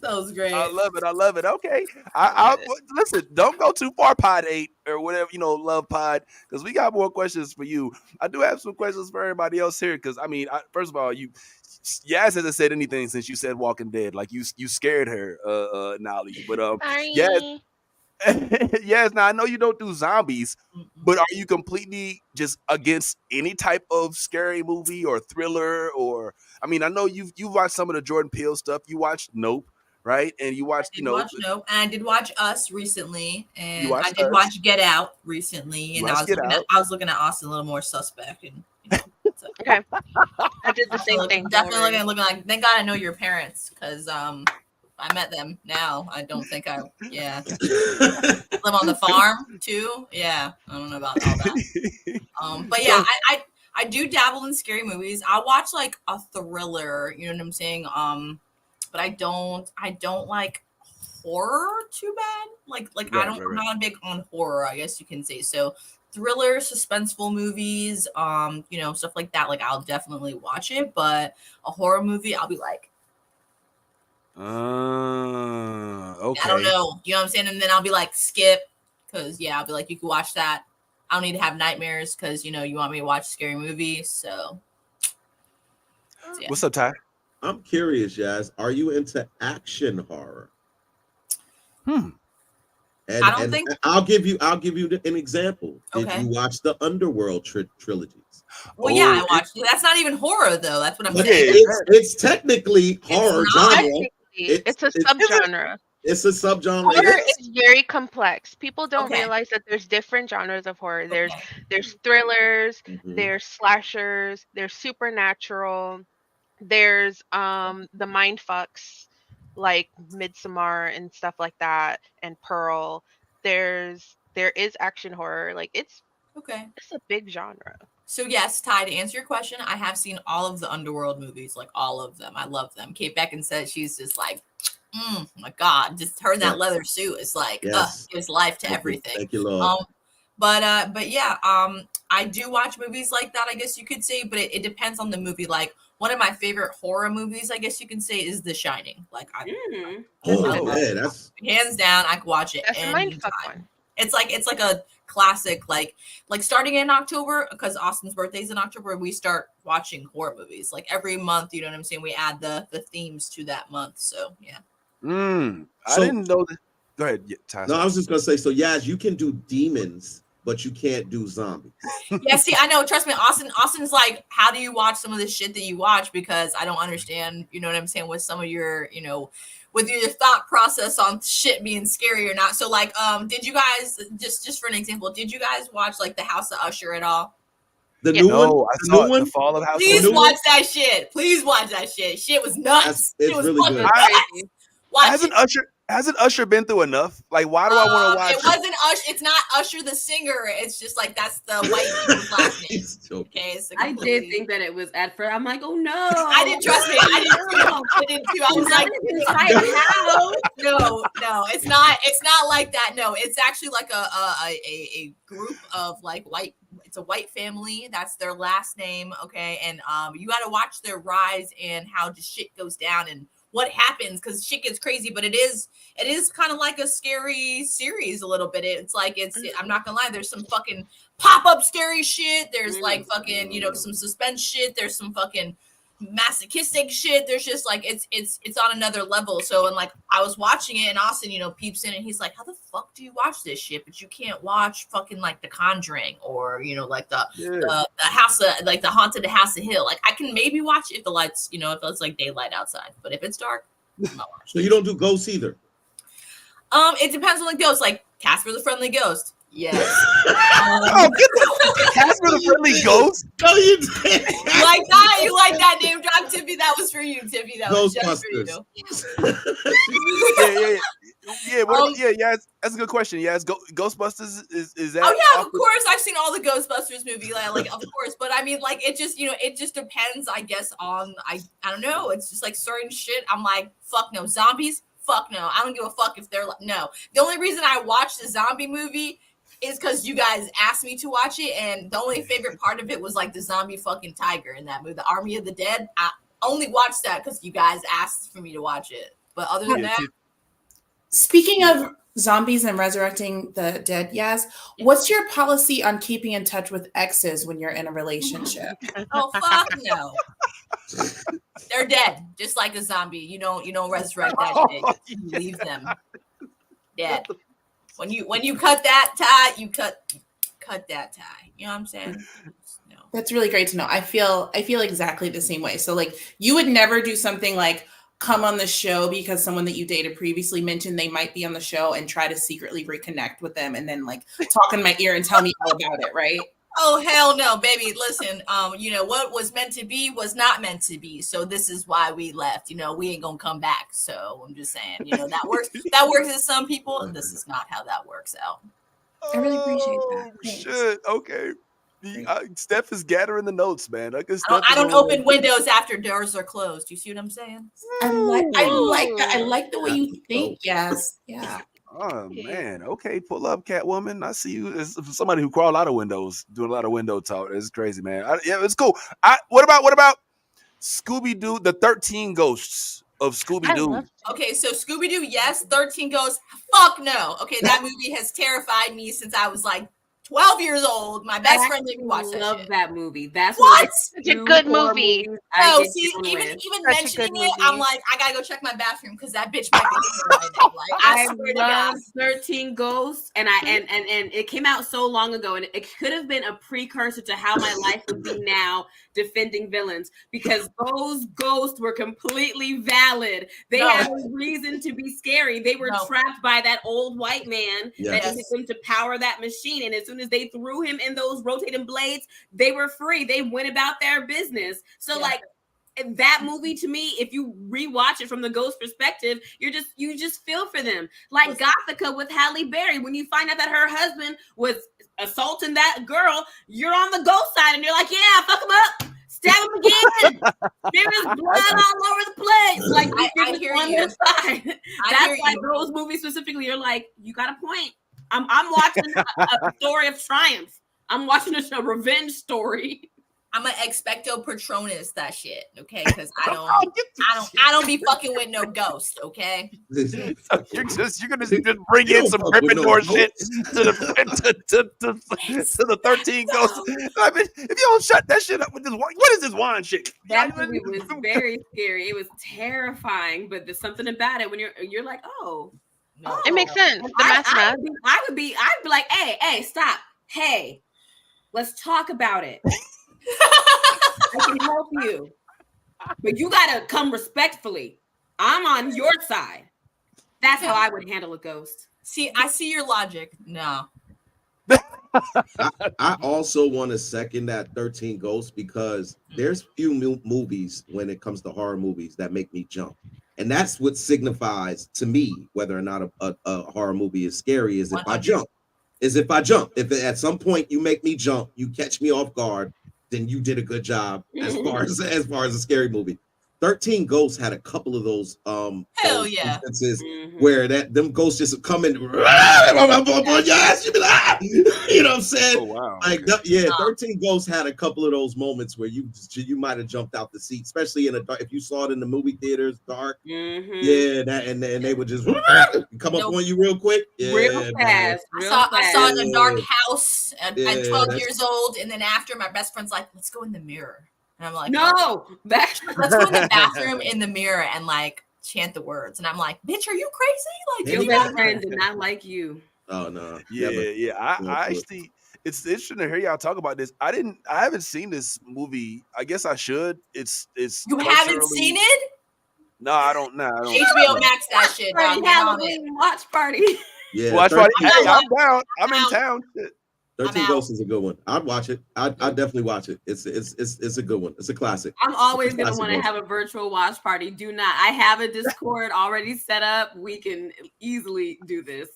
That was great. I love it. Okay, I listen. Don't go too far, Pod 8 or whatever love Pod, because we got more questions for you. I do have some questions for everybody else here, because I mean, first of all, Yaz hasn't said anything since you said Walking Dead. Like you scared her, Nolly. But Yaz, Sorry. yes. Now I know you don't do zombies, but are you completely just against any type of scary movie or thriller? Or I mean, I know you've watched some of the Jordan Peele stuff. You watched Nope, right? And you watched, did watch Nope, and I did watch Us recently, you and I watched did Us. watch Get Out recently, You and I watched was Get looking at Out. I was looking at Austin a little more suspect, and so Okay. I did the same thing. Don't definitely worry. looking like. Thank God I know your parents, because I met them now. I don't think I live on the farm too. Yeah, I don't know about all that. But yeah, So, I do dabble in scary movies. I watch like a thriller, you know what I'm saying? But I don't like horror too bad. Like right, I'm right. not big on horror, I guess you can say. So thriller, suspenseful movies, stuff like that. Like I'll definitely watch it, but a horror movie, I'll be like, I don't Okay. know. You know what I'm saying? And then I'll be like, skip. Cause I'll be like, you can watch that. I don't need to have nightmares because you want me to watch a scary movie. So yeah. What's up, Ty? I'm curious, Yaz. Are you into action horror? Hmm. And, I don't think. I'll give you an example. Did Okay. you watch the Underworld trilogies? Well, yeah, I Oh, watched it. That's not even horror though. That's what I'm But saying. it's technically horror not. genre. Technically, it's a subgenre. It's a subgenre. Horror It is. is very complex. People don't Okay. realize that there's different genres of horror. There's Okay. thrillers, Mhm. there's slashers, there's supernatural, there's the mind fucks like Midsommar and stuff like that, and Pearl. There is action horror. Like it's Okay. a big genre. So yes, Ty, to answer your question, I have seen all of the Underworld movies, like all of them. I love them. Kate Beckinsale said she's just like, my God, just her in that leather suit is like, Yes. gives life to Thank you. everything. Thank you, Lord. But yeah, I do watch movies like that, I guess you could say, but it depends on the movie. Like one of my favorite horror movies, I guess you can say, is The Shining. Like Man, that's hands down, I could watch it That's a mind fuck anytime. one. It's like a classic, like starting in October, because Austin's birthday's in October, we start watching horror movies. Like every month, you know what I'm saying? We add the themes to that month. So yeah. I So- didn't know that. Go ahead, Ty. no. I was just gonna say. So, Yaz, you can do demons, but you can't do zombies. Yeah, see, I know. Trust me, Austin's like, how do you watch some of the shit that you watch? Because I don't understand, you know what I'm saying, with some of your, with your thought process on shit being scary or not. So, like, did you guys just for an example? Did you guys watch like The House of Usher at all? The Yeah. new one. No, I The saw new it. one. The Fall of House. Please new watch that shit. Please watch that shit. Shit was nuts. It's It was really fucking good. nuts. Watch Hasn't it. Usher been through enough? Like, why do I want to watch It wasn't Usher. It's not Usher the singer. It's just like that's the white people's last name. He's joking. Okay, it's a I did completely- think that it was at first. I'm like, oh no. I didn't trust me. I didn't too. I was like, how? no, it's not. It's not like that. No, it's actually like a group of like white. It's a white family. That's their last name. Okay, and you got to watch their rise and how the shit goes down and what happens because shit gets crazy. But it is kind of like a scary series a little bit. It's like I'm not gonna lie. There's some fucking pop up scary shit. There's like fucking some suspense shit. There's some fucking masochistic shit. There's just like it's on another level. So and like I was watching it and Austin peeps in and he's like, how the fuck do you watch this shit but you can't watch fucking like The Conjuring or like the house of, like the Haunted House of Hill. Like I can maybe watch it if the lights if it's like daylight outside, but if it's dark I'm not watching. So you don't do ghosts either. It depends on the ghost. Like Casper the Friendly Ghost. Yes. Oh, get the Casper the Friendly Ghost. No, you did. You like that? You like that name drop, Tippy? That was for you, Tippy. That was just for you. Yeah. That's a good question. Yeah, Ghostbusters is that? Oh yeah, of course. I've seen all the Ghostbusters movie, like of course. But I mean, like it just it just depends, I guess, on I don't know. It's just like certain shit. I'm like, fuck no, zombies. Fuck no. I don't give a fuck if they're like no. The only reason I watched the zombie movie is because you guys asked me to watch it, and the only favorite part of it was like the zombie fucking tiger in that movie, the Army of the Dead. I only watched that because you guys asked for me to watch it. But other than that, speaking of zombies and resurrecting the dead, Yaz, what's your policy on keeping in touch with exes when you're in a relationship? oh fuck no. They're dead, just like a zombie. You don't resurrect that shit. You leave them dead. When you cut that tie, you cut that tie. You know what I'm saying? No. That's really great to know. I feel exactly the same way. So like you would never do something like come on the show because someone that you dated previously mentioned they might be on the show and try to secretly reconnect with them and then like talk in my ear and tell me all about it, right? Oh hell no, baby. Listen, what was meant to be was not meant to be. So this is why we left. We ain't gonna come back. So I'm just saying, that works. That works with some people. And this is not how that works out. I really appreciate that. Thanks. Shit. Okay. Steph is gathering the notes, man. I don't open windows after doors are closed. You see what I'm saying? I like that. I like the way you think. Yes. Yeah. Oh man, okay, pull up, Catwoman. I see you as somebody who crawled out of windows, doing a lot of window talk. It's crazy, man. Yeah, it's cool. What about Scooby Doo? The 13 Ghosts of Scooby Doo. Okay, so Scooby Doo, yes. 13 Ghosts, fuck no. Okay, that movie has terrified me since I was like 12 years old. My best friend didn't watch that. Love that movie. That's what? Such a good movie. Oh, see, even mentioning it, I'm like, I gotta go check my bathroom because that bitch might be right now. Like, I swear to God. 13 Ghosts, and it came out so long ago, and it could have been a precursor to how my life would be now defending villains because those ghosts were completely valid. They had a reason to be scary. They were trapped by that old white man that needed them to power that machine, and as soon as they threw him in those rotating blades, they were free. They went about their business. So like that movie, to me, if you rewatch it from the ghost perspective, you just feel for them. Like Gothica with Halle Berry, when you find out that her husband was assaulting that girl, you're on the ghost side and you're like, yeah, fuck him up, stab him again. There is blood all over the place. Like I hear on their side. That's why those movies specifically, you're like, you got a point. I'm watching a story of triumph. I'm watching a revenge story. I'm an expecto patronus that shit, okay? Because I don't be fucking with no ghost, okay? So you're gonna just bring in some Gryffindor shit to the 13 ghosts. I mean, if you don't shut that shit up with this, what is this wand shit? That movie was very scary. It was terrifying, but there's something about it when you're like, oh, it makes sense. The I'd be like, hey, stop. Hey, let's talk about it. I can help you, but you gotta come respectfully. I'm on your side. That's how I would handle a ghost. See, I see your logic. No, I also want to second that 13 Ghosts because there's few movies when it comes to horror movies that make me jump. And that's what signifies to me whether or not a horror movie is scary is if I 100. jump. Is if I jump. If at some point you make me jump, you catch me off guard, then you did a good job as far as a scary movie. 13 Ghosts had a couple of those Hell yeah. instances where them ghosts just come in yes, you be like, ah! You know what I'm saying? Oh wow. Like Okay. yeah, 13 Ghosts had a couple of those moments where you might have jumped out the seat, especially in a dark, if you saw it in the movie theaters, dark. Yeah, that and they would just come up on you real quick. Yeah, real man. fast. I Real saw fast. it in a dark house at Yeah, 12 that's- years old, and then after my best friend's like, let's go in the mirror. And I'm like, No, that let's go in the bathroom in the mirror and like chant the words. And I'm like, bitch, are you crazy? Like, your you best know- friend did not like you. Oh no. Yeah, never. yeah. I actually, it's interesting to hear y'all talk about this. I haven't seen this movie. I guess I should. It's You haven't culturally- seen it? No, I don't. Nah, I don't. HBO Max that shit. Dog, Party, get on it. Halloween watch party. Yeah, Watch 13, party. Hey, I'm down. I'm I'm in out. town. Shit. 13 I'm Ghosts is a good one. I'd watch it. I'd definitely watch it. It's a good one. It's a classic. I'm always gonna Classic want to one. have a virtual watch party. Do not. I have a Discord already set up. We can easily do this.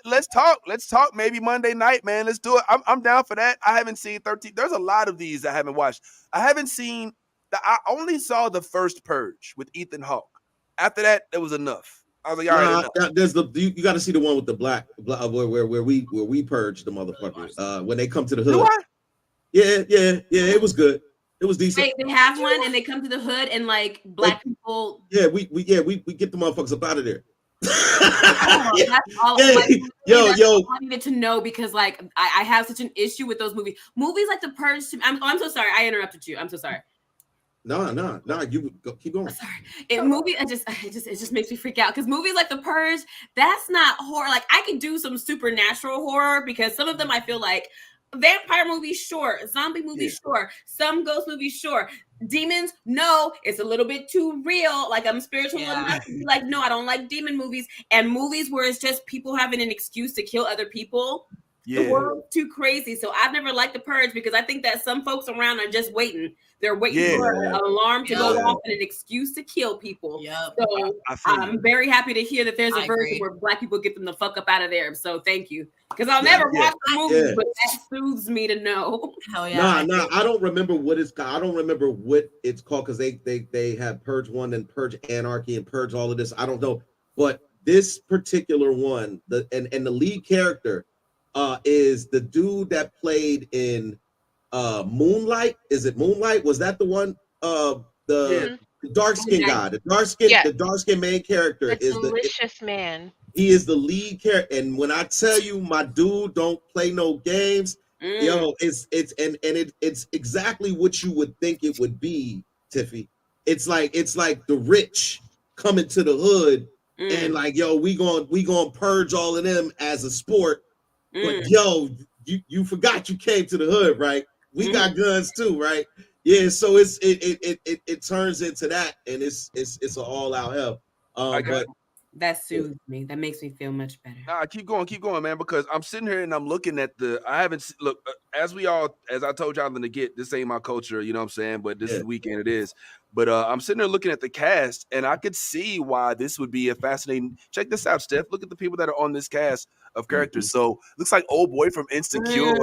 Let's talk. Let's talk. Maybe Monday night, man. Let's do it. I'm down for that. I haven't seen 13. There's a lot of these I haven't watched. I haven't seen. I only saw the first Purge with Ethan Hawke. After that, it was enough. I was like, all right, enough. There's you got to see the one with the black where we purge the motherfuckers when they come to the Do hood. I? Yeah. It was good. It was decent. They have one, and they come to the hood, and like black people. Yeah, we get the motherfuckers up out of there. That's all. Yeah, Like, yo. all I needed to know because like I have such an issue with those movies. Movies like The Purge. I'm so sorry. I interrupted you. I'm so sorry. No, you go, keep going. Sorry. It just makes me freak out because movies like The Purge, that's not horror. Like I could do some supernatural horror because some of them I feel like vampire movies, sure. Zombie movies, sure. Some ghost movies, sure. Demons, no, it's a little bit too real. Like I'm spiritual enough to be like, no, I don't like demon movies. And movies where it's just people having an excuse to kill other people. Yeah. The world's too crazy. So I've never liked The Purge because I think that some folks around are just waiting. They're waiting for an alarm to go off and an excuse to kill people. So I'm very happy to hear that there's a version where black people get them the fuck up out of there. So thank you. Because I'll never watch the movie, but that soothes me to know. Hell yeah. Nah, I don't remember what it's called. I don't remember what it's called because they have Purge 1 and Purge Anarchy and Purge all of this. I don't know. But this particular one, the lead character is the dude that played in Moonlight. Is it Moonlight? Was that the one? The dark skin guy, the dark skin main character The delicious man. He is the lead character, and when I tell you, my dude don't play no games. Yo, it's exactly what you would think it would be, Tiffy. It's like the rich coming to the hood and like, yo, we going purge all of them as a sport. But yo, you forgot you came to the hood, right? We got guns too, right? Yeah, so it turns into that, and it's an all out hell. But that soothes me. That makes me feel much better. Nah, keep going, man. Because I'm sitting here and I'm looking at as I told y'all in the get, this ain't my culture, you know what I'm saying? But this is weekend, it is. But I'm sitting there looking at the cast, and I could see why this would be a fascinating. Check this out, Steph. Look at the people that are on this cast of characters. So looks like old boy from Insecure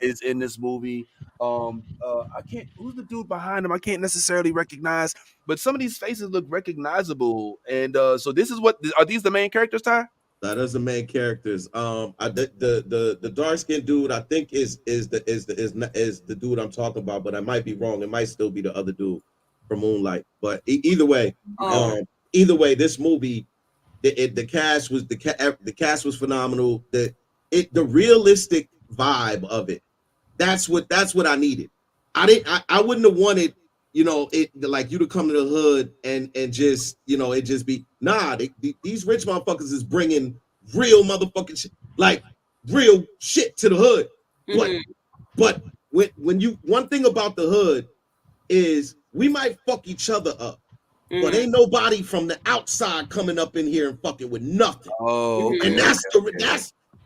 is in this movie. I can't. Who's the dude behind him? I can't necessarily recognize, but some of these faces look recognizable. And so this is are these the main characters, Ty? That is the main characters. The dark skinned dude I think is the dude I'm talking about, but I might be wrong. It might still be the other dude from Moonlight. But either way, this movie, the cast was phenomenal. The realistic vibe of it. That's what I needed. I wouldn't have wanted, it like you to come to the hood and just, it just be these rich motherfuckers is bringing real motherfucking shit, like real shit to the hood. But when you, one thing about the hood is we might fuck each other up, but ain't nobody from the outside coming up in here and fucking with nothing. Oh, and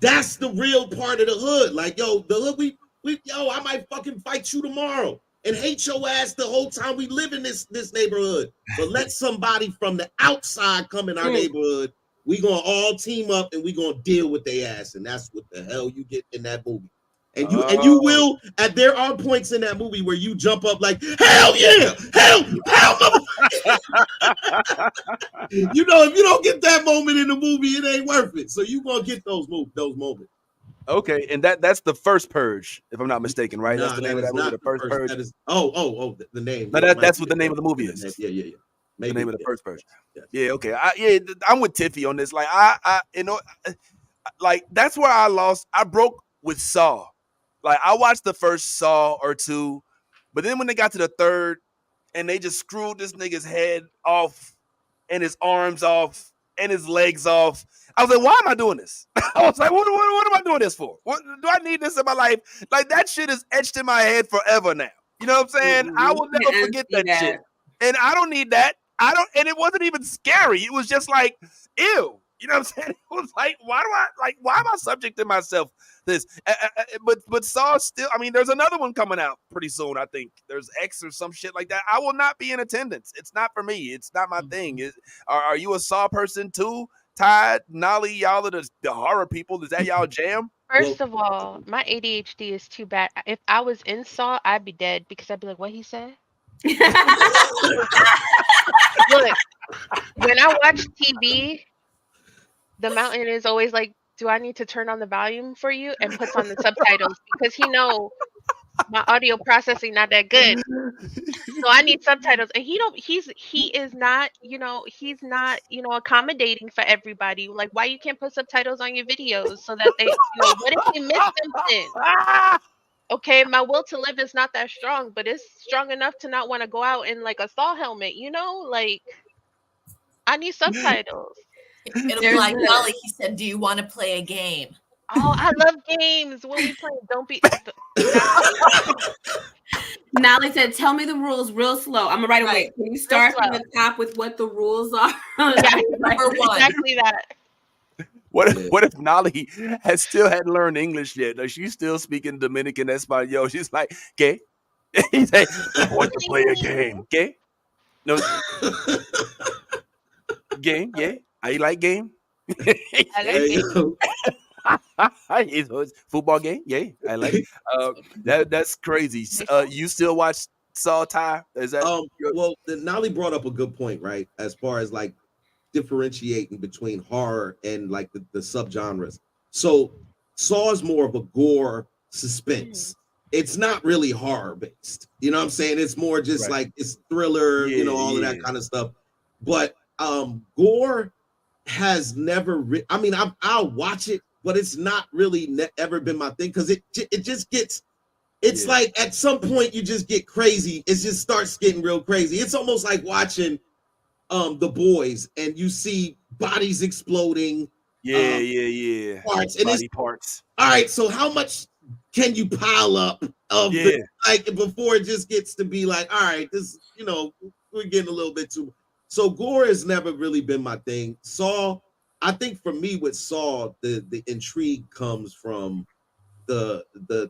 That's the real part of the hood. Like, yo, the hood, yo, I might fucking fight you tomorrow and hate your ass the whole time we live in this neighborhood. But let somebody from the outside come in our neighborhood. We gonna all team up and we gonna deal with their ass. And that's what the hell you get in that movie. And you will, and there are points in that movie where you jump up like, hell yeah, hell, you know, if you don't get that moment in the movie, it ain't worth it. So you gonna get those moments. Okay, and that's the first Purge, if I'm not mistaken, right? That's the name of that movie, the first Purge. That is, the name. No, that's what the name of the movie is. Yeah. Maybe, the name of the first Purge. Yes. Yeah, okay. I'm with Tiffy on this. Like, I you know, like that's where I broke with Saw. Like, I watched the first Saw or two, but then when they got to the third and they just screwed this nigga's head off and his arms off and his legs off, I was like, why am I doing this? I was like, what am I doing this for? What do I need this in my life? Like, that shit is etched in my head forever now. You know what I'm saying? I will never forget that shit. And I don't need that. And it wasn't even scary. It was just like, ew. You know what I'm saying? It was like, why am I subjecting myself to this? But Saw still, I mean, there's another one coming out pretty soon, I think. There's X or some shit like that. I will not be in attendance. It's not for me. It's not my thing. Are you a Saw person too? Tide, Nolly, y'all are the horror people. Is that y'all jam? First of all, my ADHD is too bad. If I was in Saw, I'd be dead because I'd be like, what he said? Look, when I watch TV, the mountain is always like, do I need to turn on the volume for you? And puts on the subtitles because he know my audio processing not that good. So I need subtitles. And he is not, he's not, accommodating for everybody. Like, why you can't put subtitles on your videos so that they, what if you miss something? Okay, my will to live is not that strong, but it's strong enough to not want to go out in like a Saw helmet, like I need subtitles. It'll be like Molly. He said, "Do you want to play a game?" Oh, I love games. What we playing? Don't be. Nolly said, "Tell me the rules real slow." I'm gonna write away. Can you start from the top with what the rules are? Yeah, number one. Exactly that. What if Nolly hadn't learned English yet? Like, she's still speaking Dominican Espanol. She's like, "Okay," he's like, "I want to play a game." Okay, no. Game, yeah. I like game. I like game. Football game, yeah. I like it. That's crazy. You still watch Saw, Ty? Is that well, Nolly brought up a good point, right? As far as like differentiating between horror and like the subgenres. So Saw is more of a gore suspense. It's not really horror based. You know what I'm saying? It's more just like it's thriller, all of that kind of stuff. But gore has never I mean, I'll watch it, but it's not really ever been my thing because it just gets, it's like at some point you just get crazy. It just starts getting real crazy. It's almost like watching The Boys and you see bodies exploding. Parts and body parts. All right, so how much can you pile up of before it just gets to be like, all right, this, we're getting a little bit too. So gore has never really been my thing. Saw, I think for me with Saw, the intrigue comes from the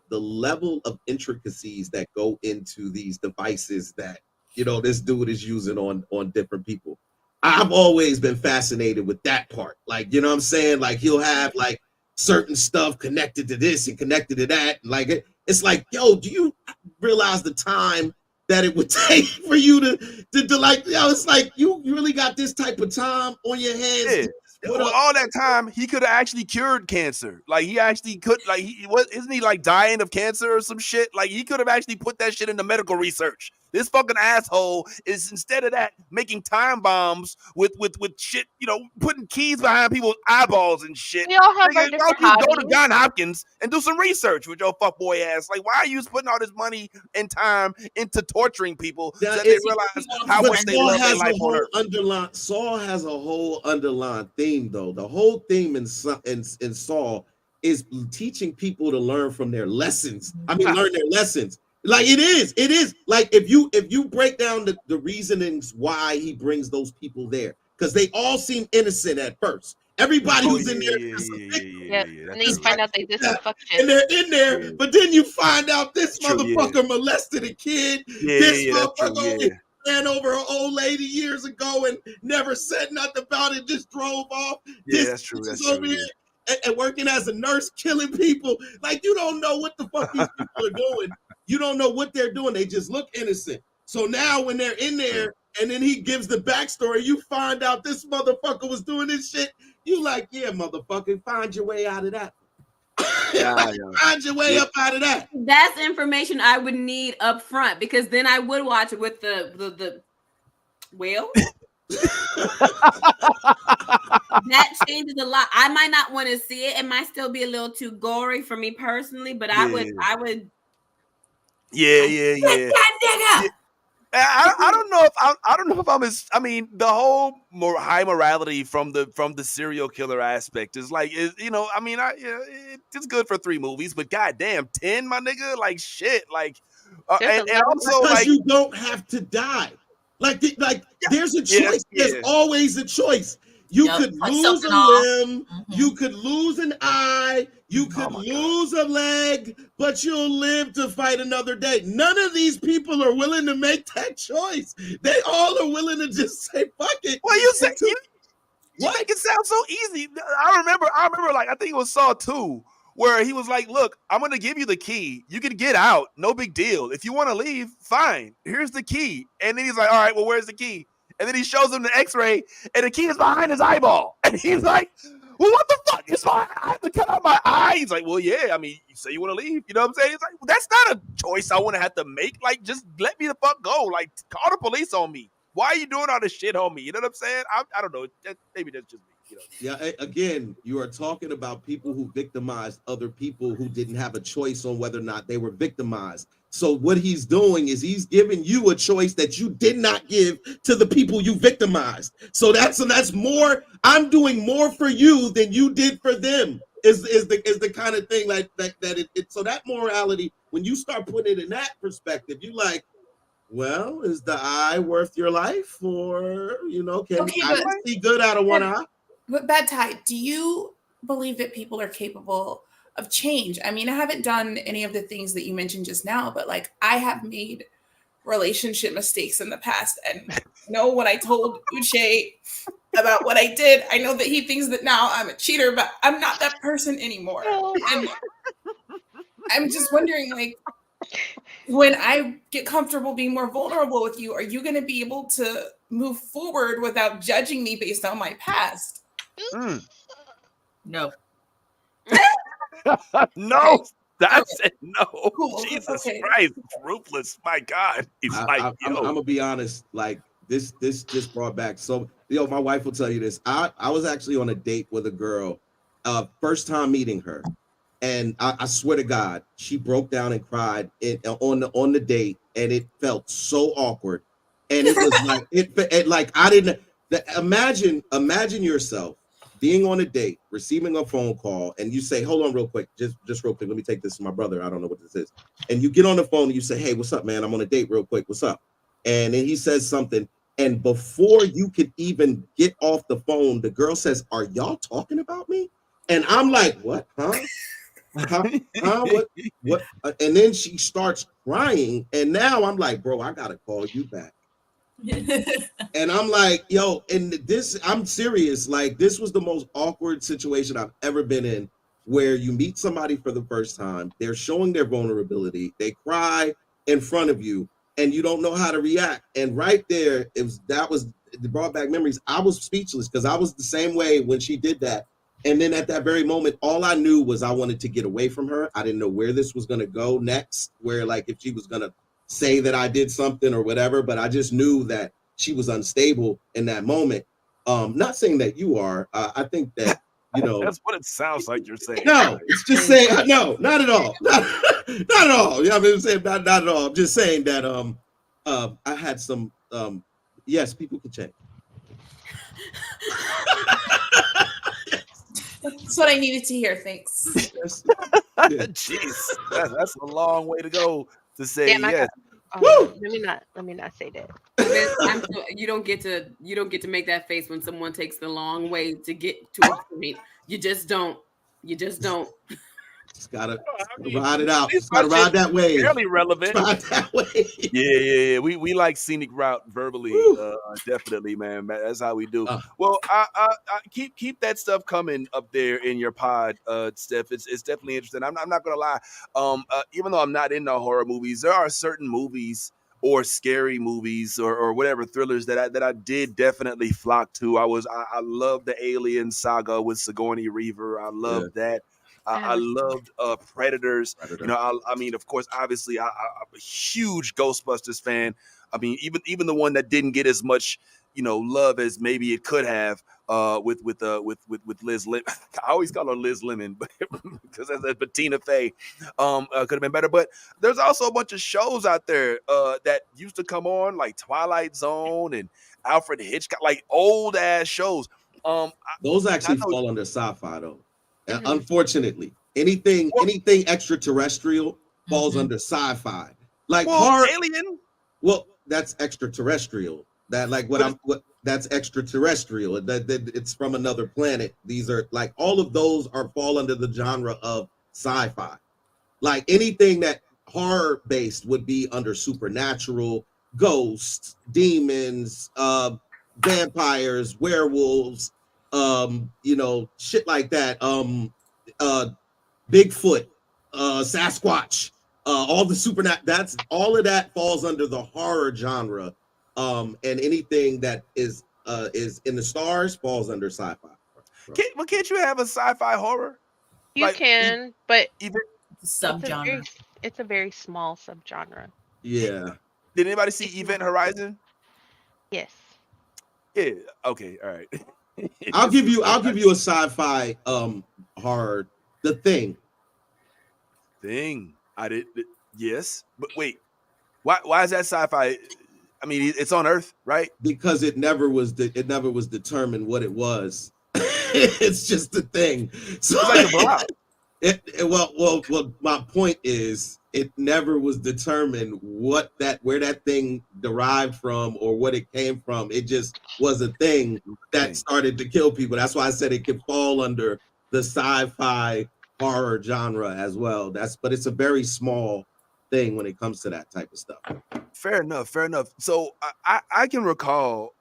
level of intricacies that go into these devices that this dude is using on different people. I've always been fascinated with that part. Like, you know what I'm saying? Like, he'll have like certain stuff connected to this and connected to that. Like, it's like, yo, do you realize the time that it would take for you to like, it's like you really got this type of time on your hands. All that time, he could have actually cured cancer. Like, he actually could, like, isn't he like dying of cancer or some shit? Like, he could have actually put that shit into medical research. This fucking asshole is, instead of that, making time bombs with shit, putting keys behind people's eyeballs and shit. We all have our different hobbies. Go to Johns Hopkins and do some research with your fuckboy ass. Like, why are you putting all this money and time into torturing people so that they realize how much they love their life on Earth? Saw has a whole underlying theme, though. The whole theme in Saw is teaching people to learn from their lessons. I mean, learn their lessons. Like, it is like if you break down the reasonings why he brings those people there, because they all seem innocent at first. Everybody Oh who's yeah, in there yeah, is a yeah, victim. yeah, Yep. yeah. And That's then you true. find out they did some fuck And shit. they're in there, Yeah. but then you find out this True, yeah. motherfucker molested a kid. Yeah, This yeah, that's true. motherfucker Yeah. over here ran over an old lady years ago and never said nothing about it, just drove off. Yeah, This that's true. bitch That's is true. over Yeah. here and working as a nurse, killing people. Like, you don't know what the fuck these people are doing. You don't know what they're doing. They just look innocent. So now when they're in there and then he gives the backstory, you find out this motherfucker was doing this shit. You like, yeah, motherfucker, find your way out of that. Yeah, Find your way up out of that. That's information I would need up front because then I would watch it with the well. That changes a lot. I might not want to see it. It might still be a little too gory for me personally, but I would Yeah. that nigga. I don't know if I don't know if I'm as I mean the whole high morality from the serial killer aspect is like you know I mean it's good for 3 movies but goddamn 10 my nigga like shit like and also because like you don't have to die like there's a choice. There's always a choice. You could lose a limb, you could lose an eye, you could lose a leg, but you'll live to fight another day. None of these people are willing to make that choice. They all are willing to just say, fuck it. Well, you make it sound so easy. I remember like I think it was Saw 2 where he was like, look, I'm going to give you the key. You can get out. No big deal. If you want to leave, fine. Here's the key. And then he's like, all right, well, where's the key? And then he shows him the x-ray and the key is behind his eyeball. And he's like, well, what the fuck? I have to cut out my eye. He's like, well, yeah, I mean, you say you want to leave. You know what I'm saying? He's like, well, that's not a choice I want to have to make. Like, just let me the fuck go. Like, call the police on me. Why are you doing all this shit, homie? You know what I'm saying? I don't know. Maybe that's just me. You know? Yeah, again, you are talking about people who victimized other people who didn't have a choice on whether or not they were victimized. So what he's doing is he's giving you a choice that you did not give to the people you victimized. So that's more. I'm doing more for you than you did for them. Is the kind of thing like that so that morality, when you start putting it in that perspective, you like, well, is the eye worth your life, or can I see good out of one eye? But Bad Tie, do you believe that people are capable of change? I mean, I haven't done any of the things that you mentioned just now, but like I have made relationship mistakes in the past, and know what I told Uche about what I did. I know that he thinks that now I'm a cheater, but I'm not that person anymore. And I'm just wondering, like, when I get comfortable being more vulnerable with you, are you going to be able to move forward without judging me based on my past? No. No, that's it. No. Cool. Jesus Christ, ruthless. My God. He's I'm gonna be honest. Like this just brought back my wife will tell you this. I was actually on a date with a girl, first time meeting her, and I swear to God, she broke down and cried on the date, and it felt so awkward, and it was like it like I didn't imagine yourself being on a date, receiving a phone call, and you say, hold on real quick, just real quick, let me take this to my brother, I don't know what this is. And you get on the phone and you say, hey, what's up, man? I'm on a date real quick, what's up? And then he says something, and before you could even get off the phone, the girl says, are y'all talking about me? And I'm like, what? Huh? What? And then she starts crying, and now I'm like, bro, I gotta call you back. And I'm like, yo, and this, I'm serious. Like, this was the most awkward situation I've ever been in, where you meet somebody for the first time, they're showing their vulnerability, they cry in front of you, and you don't know how to react. And right there, it brought back memories. I was speechless because I was the same way when she did that. And then at that very moment, all I knew was I wanted to get away from her. I didn't know where this was going to go next, where like if she was going to say that I did something or whatever, but I just knew that she was unstable in that moment. Not saying that you are. I think that, that's what it sounds like you're saying. No, it's just saying, no, not at all. Not at all. Yeah, I'm saying not at all. I'm just saying that I had some yes, people can change. That's what I needed to hear. Thanks. Jeez, that's a long way to go to say Damn, yes. let me not say that. You don't get to make that face when someone takes the long way to get to a point. You just don't. Just gotta I mean, ride it out. at least Just my gotta shit ride that wave. fairly relevant. Ride that wave. Yeah. We like scenic route verbally, Woo. definitely, man. That's how we do. Uh, Well, I keep that stuff coming up there in your pod, Steph. It's definitely interesting. I'm not gonna lie. Even though I'm not into horror movies, there are certain movies or scary movies or whatever thrillers that I did definitely flock to. I love the Alien saga with Sigourney Weaver. I yeah, loved that. I I haven't seen loved Predators. You Predator. know, I mean, of course, obviously, I'm a huge Ghostbusters fan. I mean, even the one that didn't get as much, love as maybe it could have, with Liz Lemon. I always call her Liz Lemon, but because that's Bettina Fey, could have been better. But there's also a bunch of shows out there that used to come on, like Twilight Zone and Alfred Hitchcock, like old ass shows. Those I actually know. fall under sci-fi though. Mhm. Unfortunately, Well, anything extraterrestrial falls Mhm. under sci-fi. Like well, horror. Alien. Well, that's extraterrestrial. That like But it's, what that's extraterrestrial. That it's from another planet. These are like all of those are fall under the genre of sci-fi. Like anything that horror based would be under supernatural, ghosts, demons, vampires, werewolves, shit like that. Uh, Bigfoot, Sasquatch, all the supernat. That's all of that falls under the horror genre. And anything that is in the stars falls under sci-fi. can't you have a sci-fi horror? You Like can, but even it's a very Subgenre. it's a very small subgenre. Yeah. did anybody see It's Event not. Horizon? Yes. Yeah. Okay. All right. I'll Just give was you like I'll give you a sci-fi horror. The Thing, thing. I did. Yes, but wait. Why is that sci-fi? I mean, it's on Earth, right? because it never was determined what it was. It's just the thing. So It's like the Blob. well, my point is it never was determined where that thing derived from or what it came from. It just was a thing that Thing. started to kill people. That's why I said it could fall under the sci-fi horror genre as well. But it's a very small thing when it comes to that type of stuff. Fair enough. Fair enough. So I can recall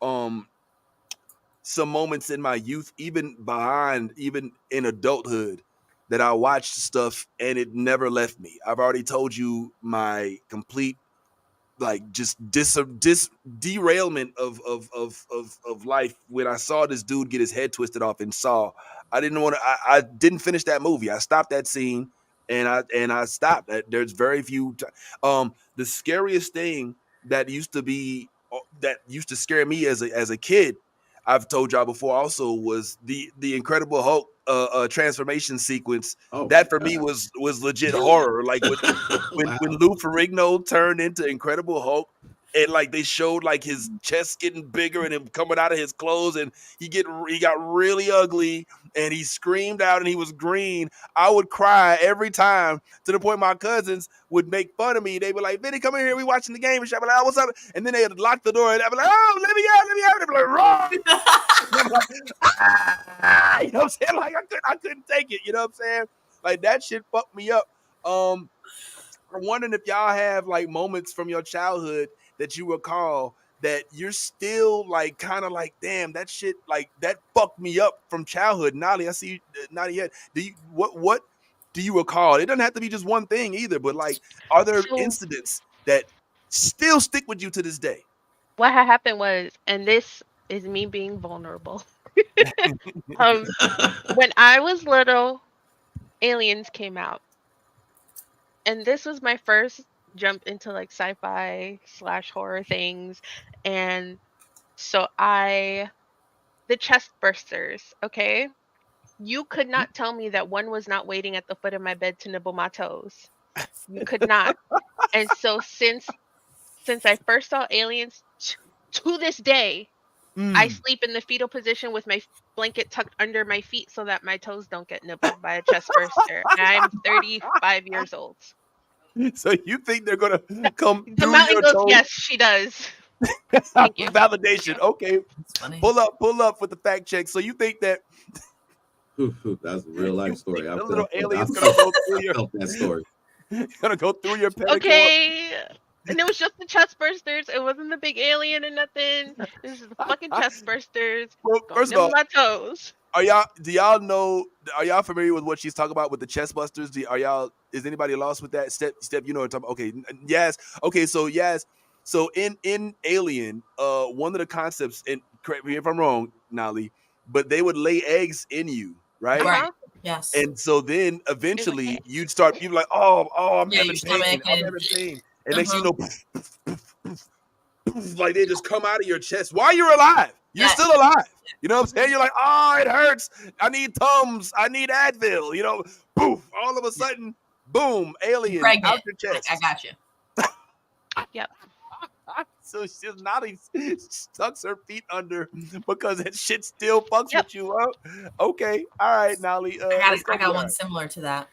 some moments in my youth, even in adulthood, that I watched stuff and it never left me. I've already told you my complete like just derailment of life when I saw this dude get his head twisted off in Saw. I didn't finish that movie. I stopped that scene and I stopped. There's very few the scariest thing that used to scare me as a kid, I've told y'all before also, was the Incredible Hulk transformation sequence. Oh my That for me god. was legit horror. Like when Wow. Lou Ferrigno turned into Incredible Hulk, and like they showed like his chest getting bigger and him coming out of his clothes, and he got really ugly, and he screamed out and he was green. I would cry every time, to the point my cousins would make fun of me. They were like, "Vinny, come in here. We watching the game." And shit. I'd be like, "Oh, what's up?" And then they'd lock the door, and I'd be like, "Oh, let me out, let me out." And they'd be like, "Run!" And I'm like, "Ah!" You know what I'm saying? Like I couldn't take it. You know what I'm saying? Like that shit fucked me up. I'm wondering if y'all have like moments from your childhood that you recall that you're still like kind of like, damn, that shit like that fucked me up from childhood. Nolly, I see you, Nolly. Yet, do you what do you recall? It doesn't have to be just one thing either, but like, are there So incidents that still stick with you to this day? what had happened was, and this is me being vulnerable. Um, when I was little, Aliens came out, and this was my first jump into like sci-fi slash horror things, and so the chest bursters, okay? You could not tell me that one was not waiting at the foot of my bed to nibble my toes. You could not. And so since I first saw Aliens to this day, I Mm. sleep in the fetal position with my blanket tucked under my feet so that my toes don't get nibbled by a chest burster. And I'm 35 years old. So you think they're gonna come The through mountain your goes, toes? yes, she does. Thank you. Validation. Okay. It's funny. Pull up with the fact check. So you think that That's a real life story. the I little felt, alien's gonna go through your that story. gonna go through your pedicure? Okay. And it was just the chest bursters. It wasn't the big alien or nothing. This is the fucking chest bursters. Well, Going first of in all, my toes. are y'all familiar with what she's talking about with the chest busters? Is anybody lost with that? Step, you know what I'm talking about. Okay, yes. Okay, so yes. So in Alien, one of the concepts, and correct me if I'm wrong, Nolly, but they would lay eggs in you, right? Right. Uh-huh. Yes. And so then eventually eggs. you'd be like, oh, I'm Yeah, having your stomach pain. I'm and- having pain. And next thing Uh-huh. you know, like they just come out of your chest while you're alive. You're Yes. still alive. You know what I'm saying? You're like, oh, it hurts. I need Tums. I need Advil. You know, poof. All of a sudden, boom, alien Pregnant. out your chest. I got you. Yep. So she's not tucks her feet under because that shit still fucks Yep. with you. Okay. All right, Nolly. I got one similar to that.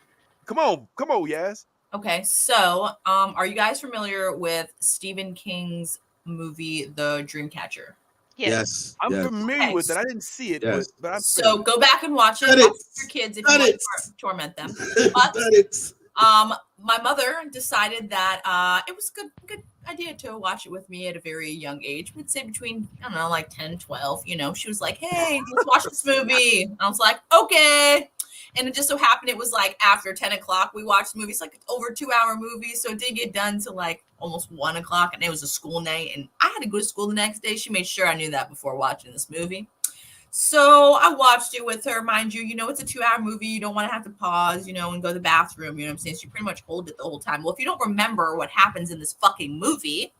Come on, yes. Okay, so are you guys familiar with Stephen King's movie The Dreamcatcher? Yes. I'm yes. familiar with it. I didn't see it, Yes. but I'm So go back and watch it. Cut Watch it. it with your kids if Cut you want it. to torment them. But That is- my mother decided that it was a good idea to watch it with me at a very young age. We'd say between, I don't know, like 10, 12. You know, she was like, hey, let's watch this movie. And I was like, okay. And it just so happened it was like after 10 o'clock, we watched the movie. It's like over 2-hour movie. So it did get done to like almost 1 o'clock. And it was a school night. And I had to go to school the next day. She made sure I knew that before watching this movie. So I watched it with her. Mind you, it's a 2-hour movie. You don't want to have to pause, and go to the bathroom. You know what I'm saying? So you pretty much hold it the whole time. Well, if you don't remember what happens in this fucking movie,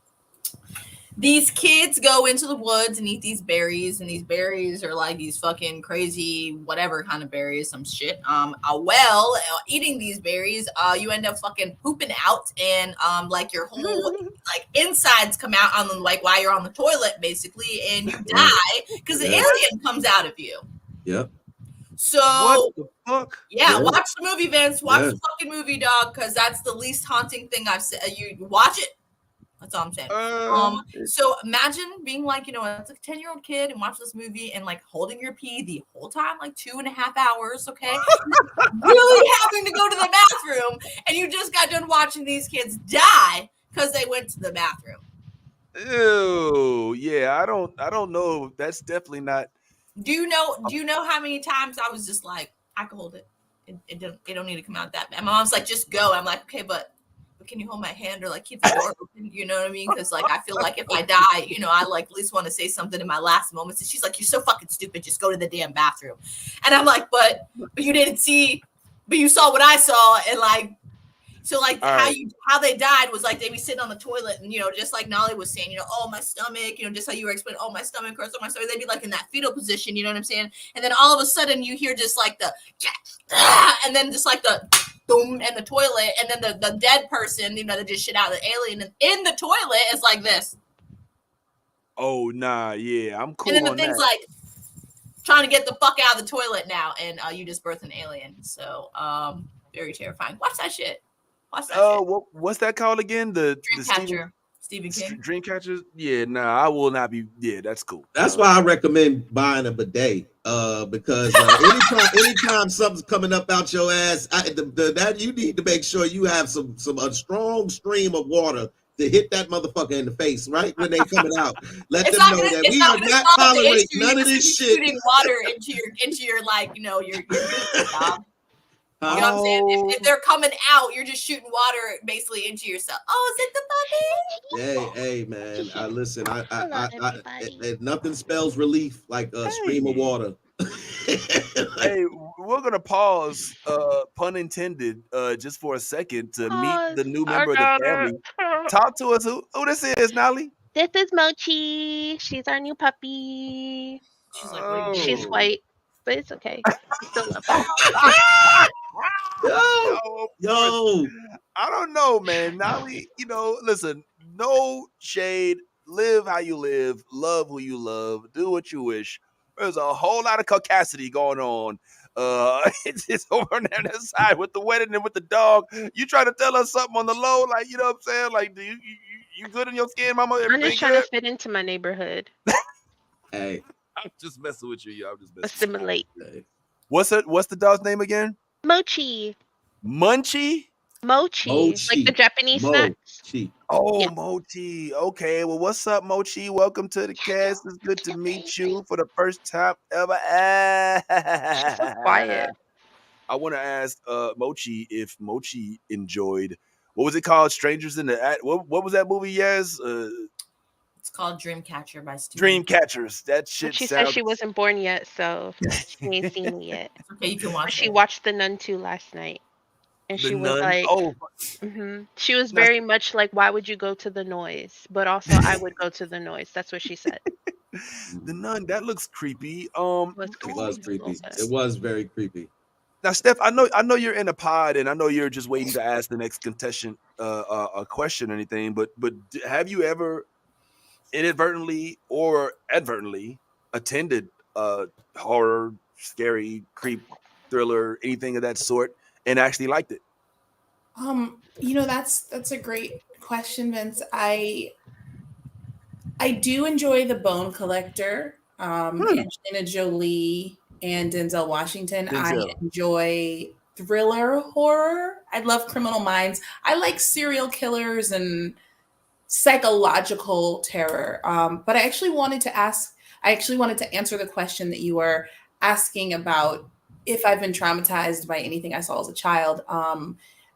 these kids go into the woods and eat these berries, and these berries are like these fucking crazy whatever kind of berries, some shit. Eating these berries, you end up fucking pooping out, and like your whole like insides come out on the like while you're on the toilet basically, and you die because the alien comes out of you. Yep. So What the fuck? yeah, Yeah. watch the movie, Vince. Watch Yeah. the fucking movie, dog, because that's the least haunting thing I've said. You watch it. That's all I'm saying. So imagine being like, it's like a 10-year-old kid and watch this movie and like holding your pee the whole time, like 2.5 hours, okay? Really having to go to the bathroom, and you just got done watching these kids die because they went to the bathroom. Ew, yeah, I don't know. That's definitely not. Do you know how many times I was just like, I can hold it. It don't need to come out that bad. My mom's like, just go. I'm like, okay, but can you hold my hand or like keep the door open? You know what I mean? Because like I feel like if I die, I like at least want to say something in my last moments. And she's like, you're so fucking stupid. Just go to the damn bathroom. And I'm like, but you didn't see, but you saw what I saw, and like. So like how they died was like they'd be sitting on the toilet and just like Nolly was saying, oh my stomach, just how you were explaining, oh my stomach hurts, oh my stomach. They'd be like in that fetal position, you know what I'm saying? And then all of a sudden you hear just like the and then just like the boom and the toilet, and then the dead person, that just shit out of the alien and in the toilet is like this. Oh nah, yeah, I'm cool. And then the on thing's that. like trying to get the fuck out of the toilet now, and you just birth an alien. So very terrifying. Watch that shit. What's that called again? The Dreamcatcher. Stephen King. Dreamcatcher? Yeah, nah, I will not be. Yeah, that's cool. That's why I recommend buying a bidet. Because anytime something's coming up out your ass, that you need to make sure you have a strong stream of water to hit that motherfucker in the face right when they coming out. Let them know that we are not tolerate none of this shit. Shooting water into your like your dog. You know what I'm saying? If they're coming out, you're just shooting water basically into yourself. Oh, is it the puppy? Hey, man. Listen. I nothing spells relief like a stream of water. Hey, we're gonna pause, pun intended, just for a second to meet the new member of the family. Talk to us. Who this is, Nolly? This is Mochi. She's our new puppy. She's like, she's white, but it's okay. We still love her. Yo, I don't know, man. Nolly, listen, no shade. Live how you live. Love who you love. Do what you wish. There's a whole lot of caucasity going on. It's over on that side with the wedding and with the dog. You trying to tell us something on the low, like you know what I'm saying? Like, do you good in your skin, mama? I'm Everything just trying good? to fit into my neighborhood. Hey, I'm just messing with you. I'm just messing. Assimilate. hey. What's the dog's name again? Mochi. Munchie. Mochi. Like the Japanese snacks. Mochi. Oh, Yeah. Mochi. Okay. Well, what's up, Mochi? Welcome to the cast. It's good to meet you for the first time ever. She's so quiet. I want to ask Mochi if Mochi enjoyed, what was it called? Strangers in the what was that movie? Yes, It's called Dreamcatcher by Stu. Dreamcatchers. That But shit she said sounds. she wasn't born yet, so she ain't seen it yet. It's okay, you can But watch she it. watched The Nun 2 last night. And The she was Nun. like, Oh, she was Now- very much like, why would you go to the noise? But also, I would go to the noise. That's what she said. The Nun. That looks creepy. Was It was creepy. creepy. It was very creepy. Now, Steph, I know you're in a pod, and I know you're just waiting to ask the next contestant a question or anything. But have you ever inadvertently or advertently attended a horror, scary, creep, thriller, anything of that sort, and actually liked it? That's a great question, Vince. I do enjoy The Bone Collector, Angelina Jolie and Denzel Washington. I Denzel. enjoy thriller horror. I love Criminal Minds. I like serial killers and psychological terror. But I actually wanted to answer the question that you were asking about if I've been traumatized by anything I saw as a child.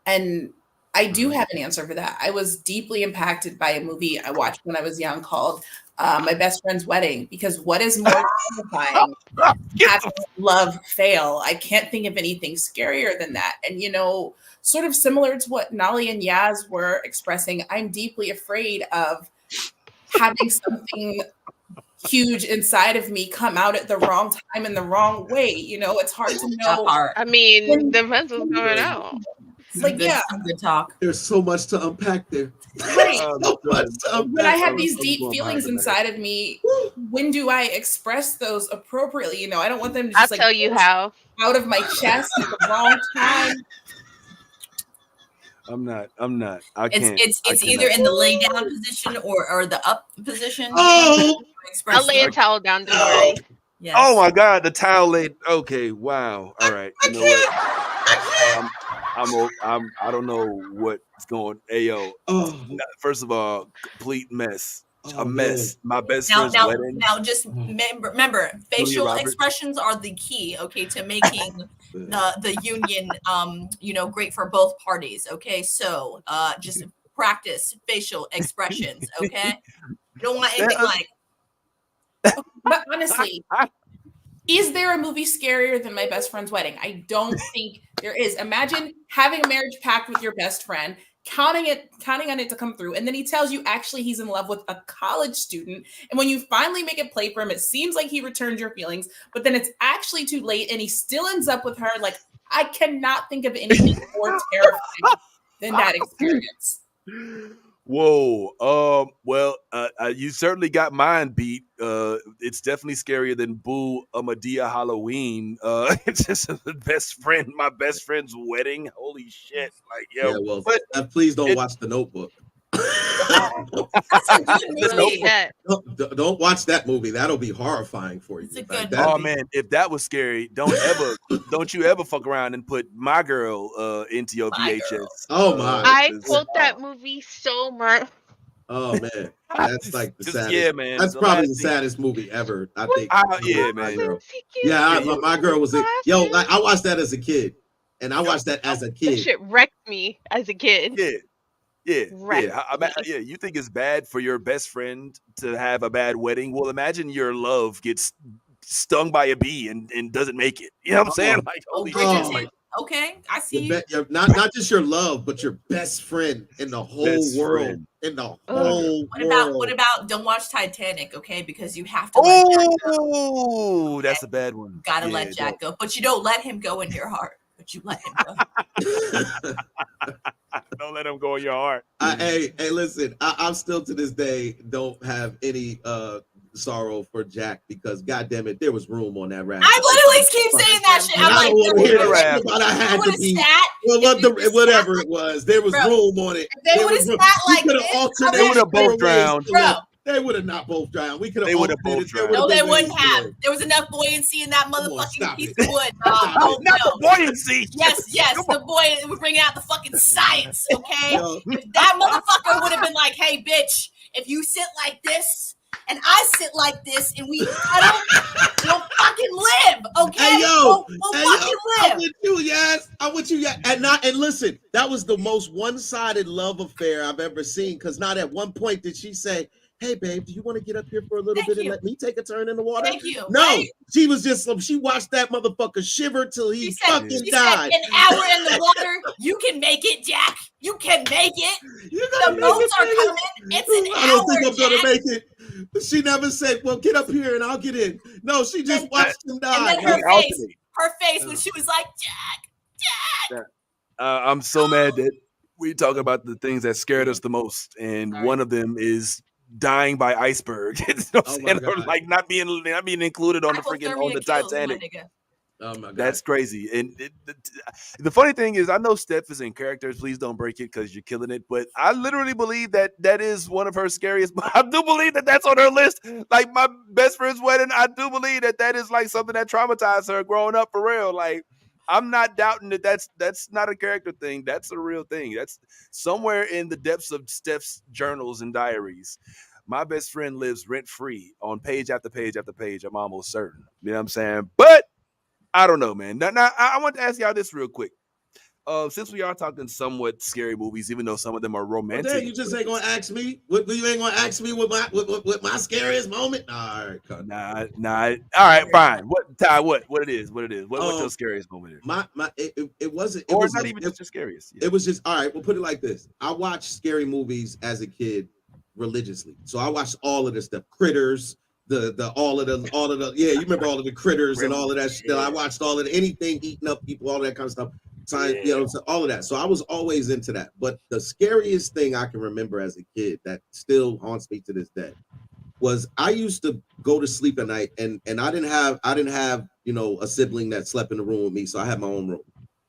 And I do have an answer for that. I was deeply impacted by a movie I watched when I was young called My Best Friend's Wedding, because what is more terrifying than having love fail? I can't think of anything scarier than that. And, sort of similar to what Nali and Yaz were expressing, I'm deeply afraid of having something huge inside of me come out at the wrong time in the wrong way. It's hard to That know. part. I mean, depends what's going out. Like, yeah. Some good talk. There's so much to unpack there. Right. So much to unpack. When I have these deep feelings inside of me, when do I express those appropriately? I don't want them to I'll just tell you how. out of my chest at the wrong time. I'm not. I can't. It's either in the lay down position or the up position. Oh, I'll lay a towel down, don't worry. Yes. Oh my God, the towel laid. Okay, wow. All right. You know what? I don't know what's going. Ayo. First of all, complete mess. A mess. My best friend's wedding. Now, just remember, facial expressions are the key, okay, to making the union, great for both parties. Okay, so just practice facial expressions. Okay, you don't want anything like. But honestly, is there a movie scarier than My Best Friend's Wedding? I don't think there is. Imagine having a marriage pact with your best friend, counting on it to come through, and then he tells you actually he's in love with a college student, and when you finally make it play for him, it seems like he returned your feelings, but then it's actually too late and he still ends up with her. Like, I cannot think of anything more terrifying than that experience. Whoa. Well, you certainly got mine beat. It's definitely scarier than Boo a Medea Halloween. It's just my best friend's wedding. Holy shit! Like, yo. Yeah, well, please don't watch The Notebook. That's a good movie. Don't watch that movie. That'll be horrifying for you. It's a good That- Oh man, if that was scary, don't you ever fuck around and put My Girl into your My VHS. Girl. Oh my! I quote that movie so much. Oh man, that's like the Just- saddest. yeah, man. That's The probably last the thing- saddest movie ever. I think. yeah, My man. Girl. Yeah, My Girl was it. Yo, I watched that as a kid, and I watched that as a That kid. shit wrecked me as a kid. Yeah. Right. Yeah. You think it's bad for your best friend to have a bad wedding? Well, imagine your love gets stung by a bee and doesn't make it. You know what I'm saying? Like, holy Bridgerton. shit. Okay, I see you. Your not just your love, but your best friend in the whole Best world. friend. In the whole What about don't watch Titanic, okay? Because you have to let Jack go. Oh, that's a bad one. Gotta Yeah, let Jack go. But you don't let him go in your heart. But you let him go. Don't let him go in your heart. Hey, listen, I'm still to this day don't have any sorrow for Jack because, goddamn it, there was room on that raft. I literally keep saying that shit. I'm I like, don't want to hear the that raft. shit about I had would to have be. sat. Well, whatever it was, there was Bro, room on it. if they There would was have room. sat We like could this, have alternated. They would have both drowned. bro. They would have not both drowned. We could have They would have alternated. both drowned. No, they been wouldn't ways have. to go. There was enough buoyancy in that Come on, motherfucking stop piece it. of wood. Stop Not the buoyancy. Yes, the boy, we're bringing out the fucking science, okay? Yo. If that motherfucker would have been like, hey, bitch, if you sit like this and I sit like this and we cuddle, we'll fucking live, okay? Hey, yo. We'll Hey, fucking I'm live. with you, yes. I'm with you, yeah. And listen, that was the most one-sided love affair I've ever seen. Because not at one point did she say, hey, babe, do you want to get up here for a little bit and let me take a turn in the water? Thank you. No, Right? she was just, she watched that motherfucker shiver till he fucking She died. said, an hour in the water, you can make it, Jack. You can make it. The boats are coming. It's an I don't think hour, I'm gonna Jack. make it. She never said, well, get up here and I'll get in. No, she just watched him die. And then her face when she was like, Jack. I'm so mad that we talk about the things that scared us the most, and one of them is dying by iceberg. You know what I'm saying? Or like not being included on the freaking on the Titanic. Oh my God. That's crazy. And the funny thing is, I know Steph is in characters. Please don't break it because you're killing it. But I literally believe that is one of her scariest. I do believe that that's on her list. Like my best friend's wedding, I do believe that is like something that traumatized her growing up for real. Like I'm not doubting that that's not a character thing. That's a real thing. That's somewhere in the depths of Steph's journals and diaries. My best friend lives rent free on page after page after page. I'm almost certain. You know what I'm saying? But I don't know, man. Now I want to ask y'all this real quick. Since we are talking somewhat scary movies, even though some of them are romantic. Well, you just ain't gonna ask me. You ain't gonna ask me what my scariest moment. All right, cut. Nah. All right, fine. What Ty? What it is? What your scariest moment is? It wasn't. Or not even just your scariest. Yeah. It was just all right. We'll put it like this. I watched scary movies as a kid religiously, so I watched all of this stuff. Critters. All of the you remember all of the critters and all of that shit. I watched all of anything eating up people, all that kind of stuff. Science, all of that. So I was always into that. But the scariest thing I can remember as a kid that still haunts me to this day was I used to go to sleep at night and I didn't have a sibling that slept in the room with me, so I had my own room.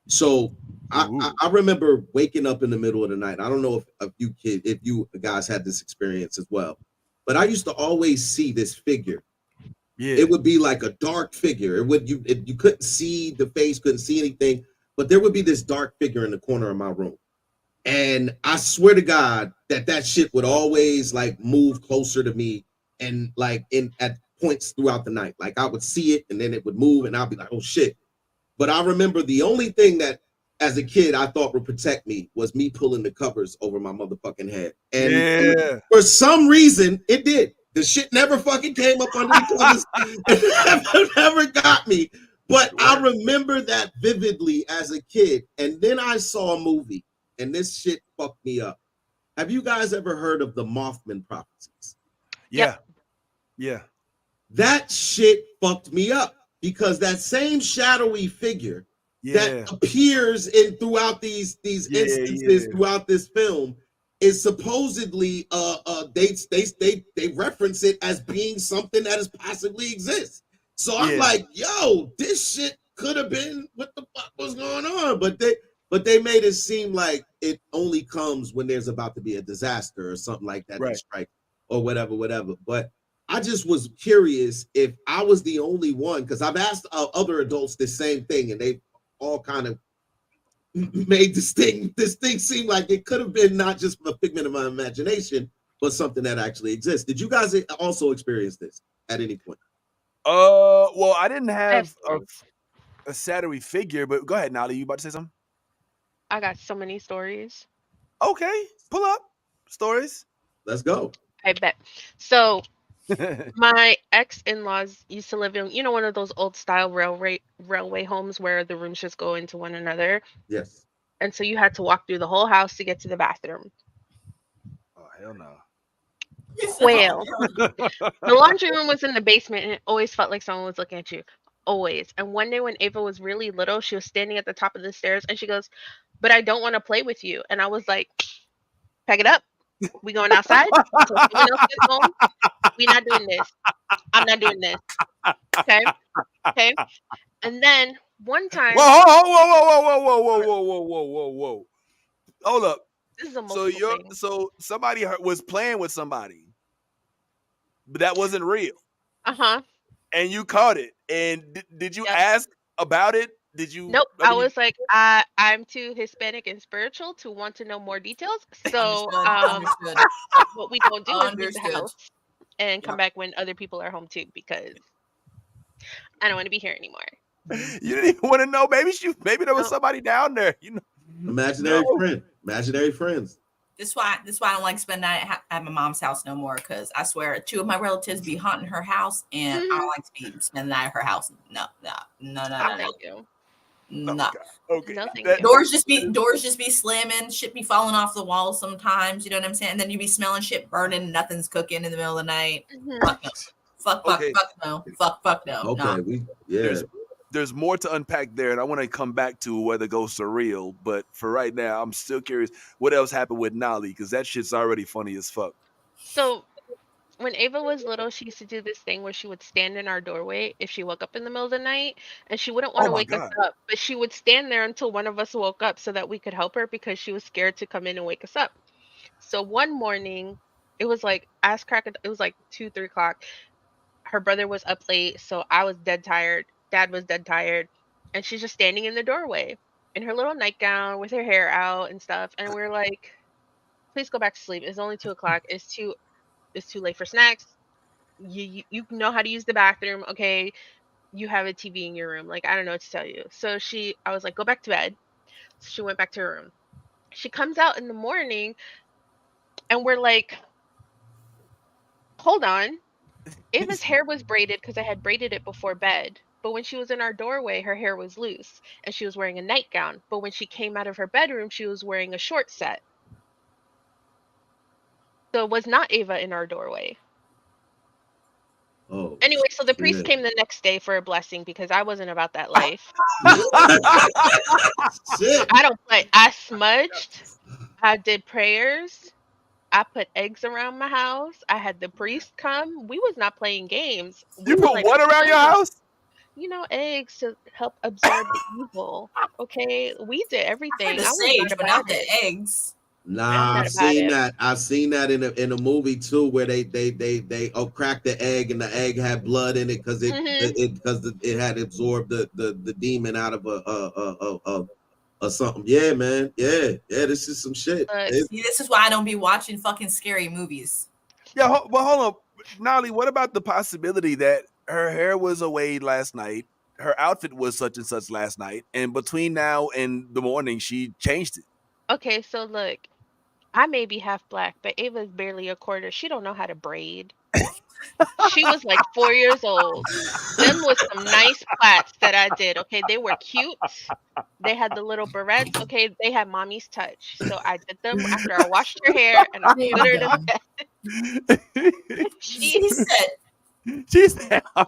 So I remember waking up in the middle of the night. I don't know if you guys had this experience as well. But I used to always see this figure. Yeah. It would be like a dark figure. You couldn't see the face, couldn't see anything, but there would be this dark figure in the corner of my room. And I swear to God that shit would always like move closer to me and like at points throughout the night. Like I would see it and then it would move and I'd be like, oh shit. But I remember the only thing that as a kid I thought would protect me was me pulling the covers over my motherfucking head. And for some reason, it did. The shit never fucking came up under the covers. It never got me. But I remember that vividly as a kid. And then I saw a movie, and this shit fucked me up. Have you guys ever heard of the Mothman prophecies? Yeah. Yeah. That shit fucked me up because that same shadowy figure that appears throughout these instances throughout this film is supposedly they reference it as being something that is possibly exists. So I'm like, yo, this shit could have been what the fuck was going on, but they made it seem like it only comes when there's about to be a disaster or something like that, strike or whatever. But I just was curious if I was the only one, because I've asked other adults the same thing, and they all kind of made this thing seem like it could have been not just a figment of my imagination, but something that actually exists. Did you guys also experience this at any point? Well, I didn't have a shadowy figure, but go ahead, Nolly. You about to say something? I got so many stories. Okay, pull up stories. Let's go. I bet. So my ex-in-laws used to live in, one of those old style railway homes where the rooms just go into one another. Yes. And so you had to walk through the whole house to get to the bathroom. Oh, hell no. Well, the laundry room was in the basement, and it always felt like someone was looking at you. Always. And one day when Ava was really little, she was standing at the top of the stairs, and she goes, "But I don't want to play with you." And I was like, "Pack it up. We going outside until someone else gets home." We not doing this. I'm not doing this. Okay. Okay. And then one time, Whoa, whoa. Hold up. this is a So multiple thing. somebody was playing with somebody, but that wasn't real, Uh-huh. and you caught it. And did you Yep. ask about it? Did you? Nope. I I mean, was like, I'm too Hispanic and spiritual to want to know more details. So, Understood. what we don't do is leave the Understood. house and come Yep. back when other people are home too, because I don't want to be here anymore. you didn't even want to know. Maybe there was No. somebody down there. You know, Imaginary No. friend. Imaginary friends. This why I don't like spending night at my mom's house no more, because I swear 2 of my relatives be haunting her house, and I don't like to be spending the night at her house. No. Thank you. No. God. Okay. No, thank That- you. Doors just be slamming, shit be falling off the walls sometimes, you know what I'm saying? And then you be smelling shit burning, nothing's cooking in the middle of the night. Mhm. Fuck no. Fuck Okay. no. Fuck no. Okay, No. There's more to unpack there, and I want to come back to whether ghosts are real. But for right now, I'm still curious what else happened with Nolly, because that shit's already funny as fuck. So when Ava was little, she used to do this thing where she would stand in our doorway if she woke up in the middle of the night, and she wouldn't want Oh to my wake us God. up, but she would stand there until one of us woke up so that we could help her, because she was scared to come in and wake us up. So one morning, it was like it was like 2, 3 o'clock. Her brother was up late, so I was dead tired. Dad was dead tired, and she's just standing in the doorway in her little nightgown with her hair out and stuff. And we're like, "Please go back to sleep. It's only 2 o'clock. It's too late for snacks. You know how to use the bathroom, okay? You have a TV in your room. Like, I don't know what to tell you." So I was like, "Go back to bed." So she went back to her room. She comes out in the morning, and we're like, "Hold on." Ava's hair was braided because I had braided it before bed. But when she was in our doorway, her hair was loose and she was wearing a nightgown. But when she came out of her bedroom, she was wearing a short set. So it was not Ava in our doorway. Oh. Anyway, so the priest shit. came the next day for a blessing because I wasn't about that life. Shit. I don't play. I smudged. I did prayers. I put eggs around my house. I had the priest come. We was not playing games. We You were put like, what around your house? you know, eggs to help absorb the evil. Okay, we did I everything. heard the I was sage, not but about not the it. eggs. Nah, not I've about seen it. that. I've seen that in a movie too, where they cracked the egg and the egg had blood in it because it had absorbed the demon out of something. Yeah, man. Yeah. This is some shit. But See, this is why I don't be watching fucking scary movies. Yeah, but hold on, Nolly. What about the possibility that her hair was away last night, her outfit was such and such last night, and between now and the morning, she changed it? okay, so look, I may be half black, but Ava's barely a quarter. She don't know how to braid. She was like 4 years old. Them was some nice plaits that I did. Okay, they were cute. They had the little barrettes. Okay, they had mommy's touch. So I did them after I washed her hair and I Damn put her to dumb. bed. She said, She said, "I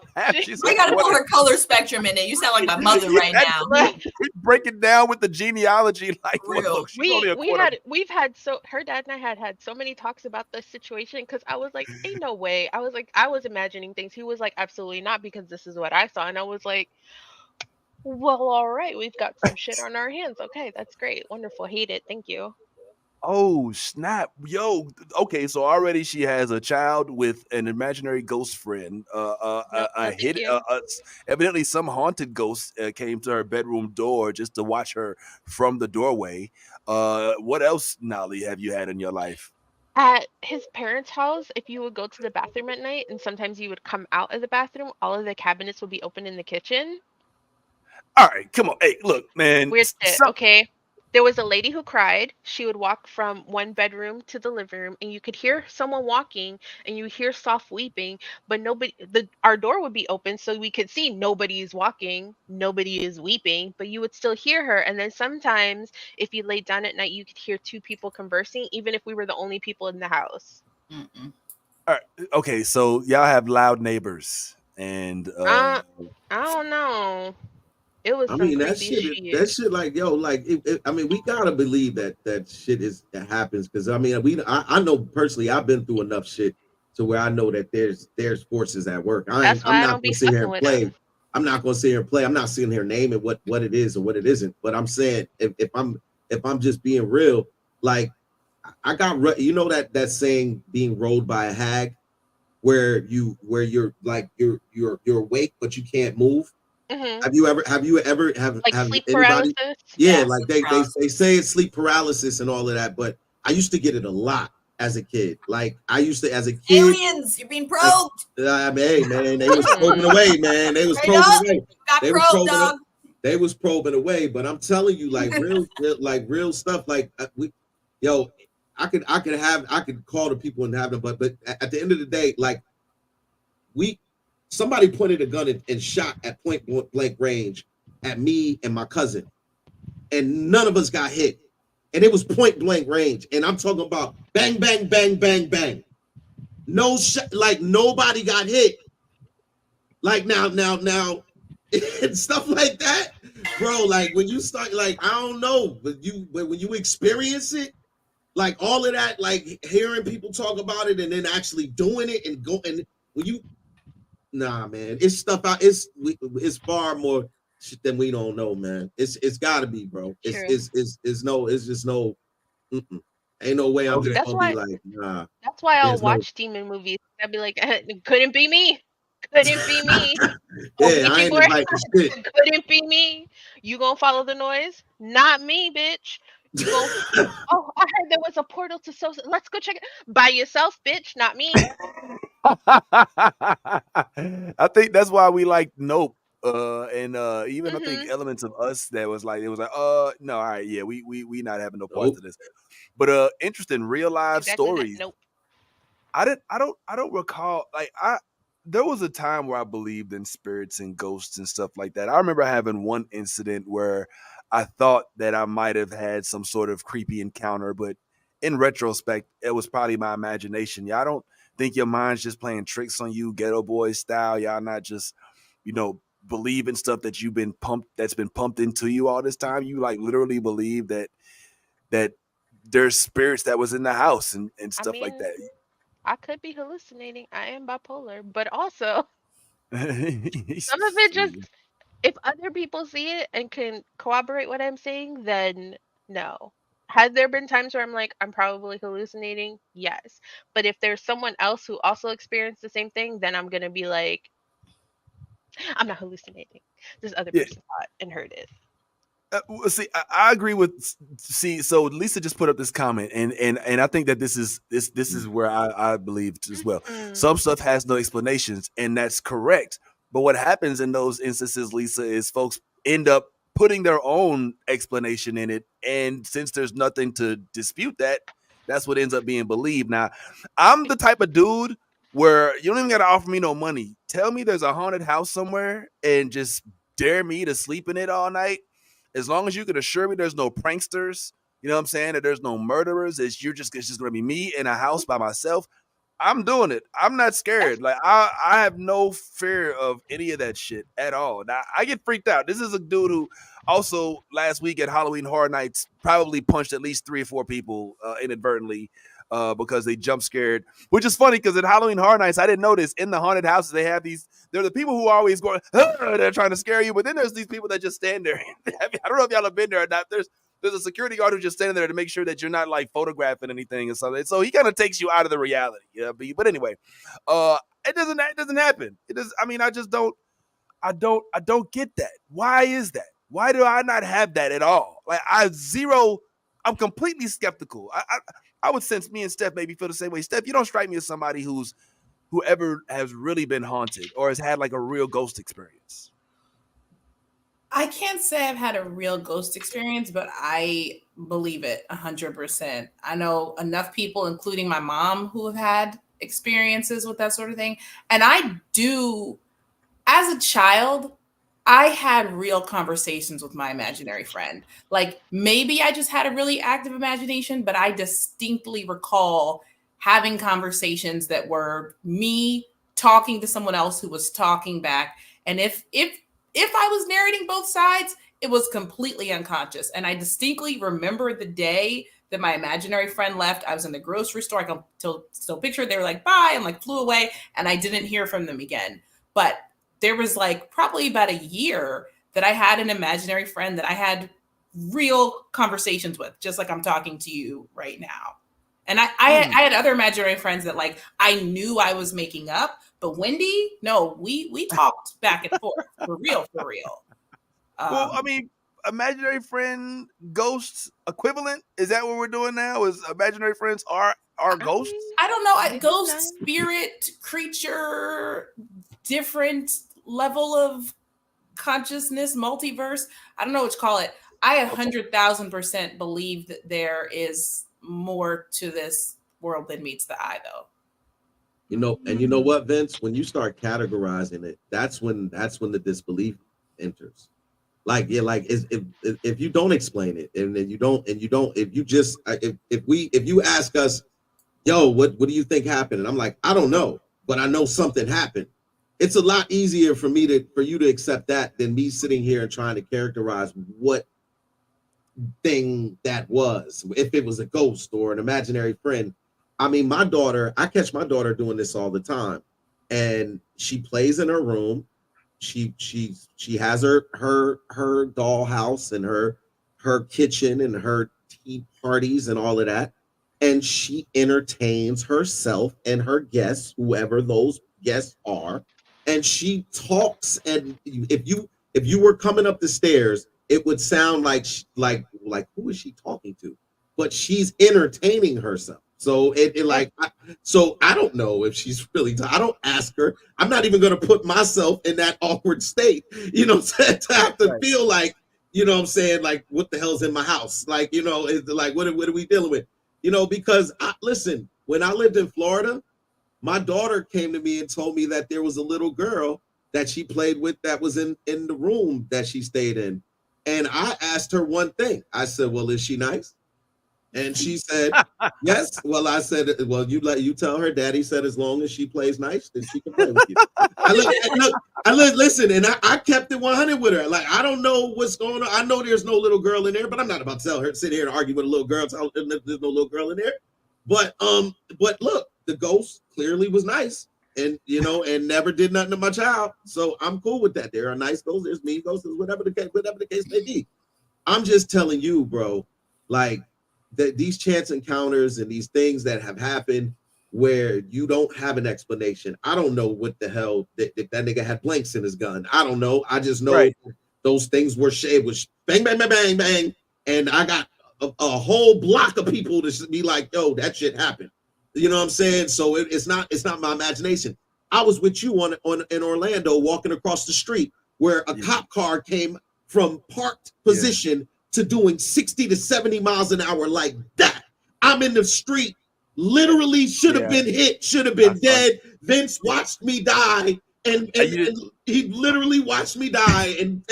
gotta put her color spectrum in it." You sound like my mother right now. Break it down with the genealogy, like Real. look, she's only a quarter. We've had her dad and I had so many talks about this situation because I was like, ain't no way. I was like, I was imagining things. He was like, absolutely not, because this is what I saw. And I was like, well, all right, we've got some shit on our hands. Okay, that's great. Wonderful. Hate it. Thank you. Oh snap, yo! Okay, so already she has a child with an imaginary ghost friend. Yep, no, thank you. Evidently some haunted ghost came to her bedroom door just to watch her from the doorway. What else, Nolly, have you had in your life? At his parents' house, if you would go to the bathroom at night and sometimes you would come out of the bathroom, all of the cabinets would be open in the kitchen. All right, come on. Hey, look, man. Weird shit. Okay. There was a lady who cried. She would walk from one bedroom to the living room, and you could hear someone walking, and you hear soft weeping, but our door would be open, so we could see nobody is walking, nobody is weeping, but you would still hear her. And then sometimes, if you laid down at night, you could hear two people conversing, even if we were the only people in the house. Mm-mm. All right, okay, so y'all have loud neighbors, and I don't know. It was some creepy shit. that shit, like, yo, like, I mean, we gotta believe that shit that happens, because I mean, I know personally, I've been through enough shit to where I know that there's forces at work. That's I'm why I not don't gonna be sit here fucking and with play. him. I'm not gonna sit here and play. I'm not sitting here naming what it is or what it isn't. But I'm saying if I'm just being real, like I got you know that saying being rode by a hag, where you're like you're awake but you can't move. Hmm. Have you ever Like have sleep anybody? paralysis. Yeah, Yeah, like sleep they paralysis. say it's sleep paralysis and all of that, but I used to get it a lot as a kid. Like I used to as a kid. Aliens, you're being probed. I mean, hey man, they was probing Mm. away, man. They was Straight probing up, away. you got They was probed, probing dog. they was probing away. But I'm telling you, like real stuff. Like yo, I could call the people and have them, but at the end of the day, like somebody pointed a gun and shot at point blank range at me and my cousin, and none of us got hit, and it was point blank range, and I'm talking about bang bang bang bang bang, no shot, like nobody got hit, like now and stuff like that, bro. Like when you start, like I don't know, but when you experience it, like all of that, like hearing people talk about it and then actually doing it and go and when you nah, man, it's stuff out. It's far more shit than we don't know, man. It's got to be, bro. It's True. it's it's it's no. It's just no. Mm-mm. Ain't no way I'm Okay. just That's gonna be why. like, nah. That's why I'll There's no. watch demon movies. I'd be like, couldn't be me. Couldn't be me. Yeah, Only I ain't people inviting shit. couldn't be me. You gonna follow the noise? Not me, bitch. You gonna oh, I heard there was a portal to so let's go check it by yourself, bitch, not me. I think that's why we like Nope. And even I think Hmm. elements of Us that was like it was like no, all right, yeah, we not having no parts Nope. of this. But interesting real life Exactly that. stories. Nope. I don't recall like there was a time where I believed in spirits and ghosts and stuff like that. I remember having one incident where I thought that I might have had some sort of creepy encounter, but in retrospect, it was probably my imagination. Yeah, I don't think your mind's just playing tricks on you, ghetto boy style. Y'all not just, believing stuff that's been pumped into you all this time. You like literally believe that there's spirits that was in the house and I stuff like mean, that. I could be hallucinating. I am bipolar, but also some of it just See, if other people see it and can corroborate what I'm saying, then no. Has there been times where I'm like, I'm probably hallucinating? Yes. But if there's someone else who also experienced the same thing, then I'm going to be like, I'm not hallucinating. This other yeah. person saw it and heard it. Well, see, I agree with. See, so Lisa just put up this comment, and I think that this is where I believe as well. Mm. Some stuff has no explanations, and that's correct. But what happens in those instances, Lisa, is folks end up putting their own explanation in it, and since there's nothing to dispute that, that's what ends up being believed. Now, I'm the type of dude where you don't even got to offer me no money. Tell me there's a haunted house somewhere, and just dare me to sleep in it all night. As long as you can assure me there's no pranksters, you know what I'm saying, that there's no murderers, it's just gonna be me in a house by myself. I'm doing it. I'm not scared. Like I have no fear of any of that shit at all. Now I get freaked out. This is a dude who also last week at Halloween Horror Nights probably punched at least 3 or 4 people inadvertently because they jump scared. Which is funny because at Halloween Horror Nights I didn't notice in the haunted houses they have these. They're the people who are always going. They're trying to scare you, but then there's these people that just stand there. I don't know if y'all have been there or not. There's a security guard who's just standing there to make sure that you're not like photographing anything or something. So he kind of takes you out of the reality. Yeah, but anyway, it doesn't happen. It does. I mean, I just don't. I don't get that. Why is that? Why do I not have that at all? Like I'm completely skeptical. I would sense me and Steph maybe feel the same way. Steph, you don't strike me as somebody whoever has really been haunted or has had like a real ghost experience. I can't say I've had a real ghost experience, but I believe it 100%. I know enough people, including my mom, who have had experiences with that sort of thing. And I do, as a child, I had real conversations with my imaginary friend. Like maybe I just had a really active imagination, but I distinctly recall having conversations that were me talking to someone else who was talking back. And if I was narrating both sides, it was completely unconscious. And I distinctly remember the day Then my imaginary friend left. I was in the grocery store. I can still picture it. They were like, bye, and like flew away. And I didn't hear from them again. But there was like probably about a year that I had an imaginary friend that I had real conversations with, just like I'm talking to you right now. And I had other imaginary friends that like I knew I was making up, but Wendy, no, we talked back and forth for real. Well, I mean, imaginary friend ghosts equivalent? Is that what we're doing now? Is imaginary friends are ghosts? I don't know. Ghost, spirit, creature, different level of consciousness, multiverse. I don't know what you call it. I 100,000% believe that there is more to this world than meets the eye, though. And you know what, Vince? When you start categorizing it, that's when the disbelief enters. Like, yeah, like if you don't explain it, and then if you ask us, yo, what do you think happened? And I'm like, I don't know, but I know something happened. It's a lot easier for you to accept that than me sitting here and trying to characterize what thing that was, if it was a ghost or an imaginary friend. I mean, I catch my daughter doing this all the time, and she plays in her room. She has her dollhouse and her kitchen and her tea parties and all of that, and she entertains herself and her guests, whoever those guests are, and she talks. And if you were coming up the stairs, it would sound like who is she talking to? But she's entertaining herself. So so I don't know if she's really. I don't ask her. I'm not even going to put myself in that awkward state, to have to feel like, what I'm saying, like, what the hell's in my house? Like, it's like, what are we dealing with? Because listen, when I lived in Florida, my daughter came to me and told me that there was a little girl that she played with that was in the room that she stayed in. And I asked her one thing. I said, well, is she nice? And she said, yes. Well, I said, well, you tell her daddy said as long as she plays nice, then she can play with you. Listen, and I kept it 100 with her. Like, I don't know what's going on. I know there's no little girl in there, but I'm not about to tell her, sit here and argue with a little girl. There's no little girl in there. But look, the ghost clearly was nice, and and never did nothing to my child. So I'm cool with that. There are nice ghosts, there's mean ghosts, whatever the case may be. I'm just telling you, bro, like, that these chance encounters and these things that have happened where you don't have an explanation. I don't know what the hell that nigga had blanks in his gun. I don't know. I just know those things were it was bang, bang, bang, bang, bang. And I got a whole block of people to be like, yo, that shit happened. You know what I'm saying? So it's not my imagination. I was with you in Orlando walking across the street where a cop car came from parked position to doing 60 to 70 miles an hour like that. I'm in the street, literally should have been hit, should have been dead. Vince watched me die, and he literally watched me die, and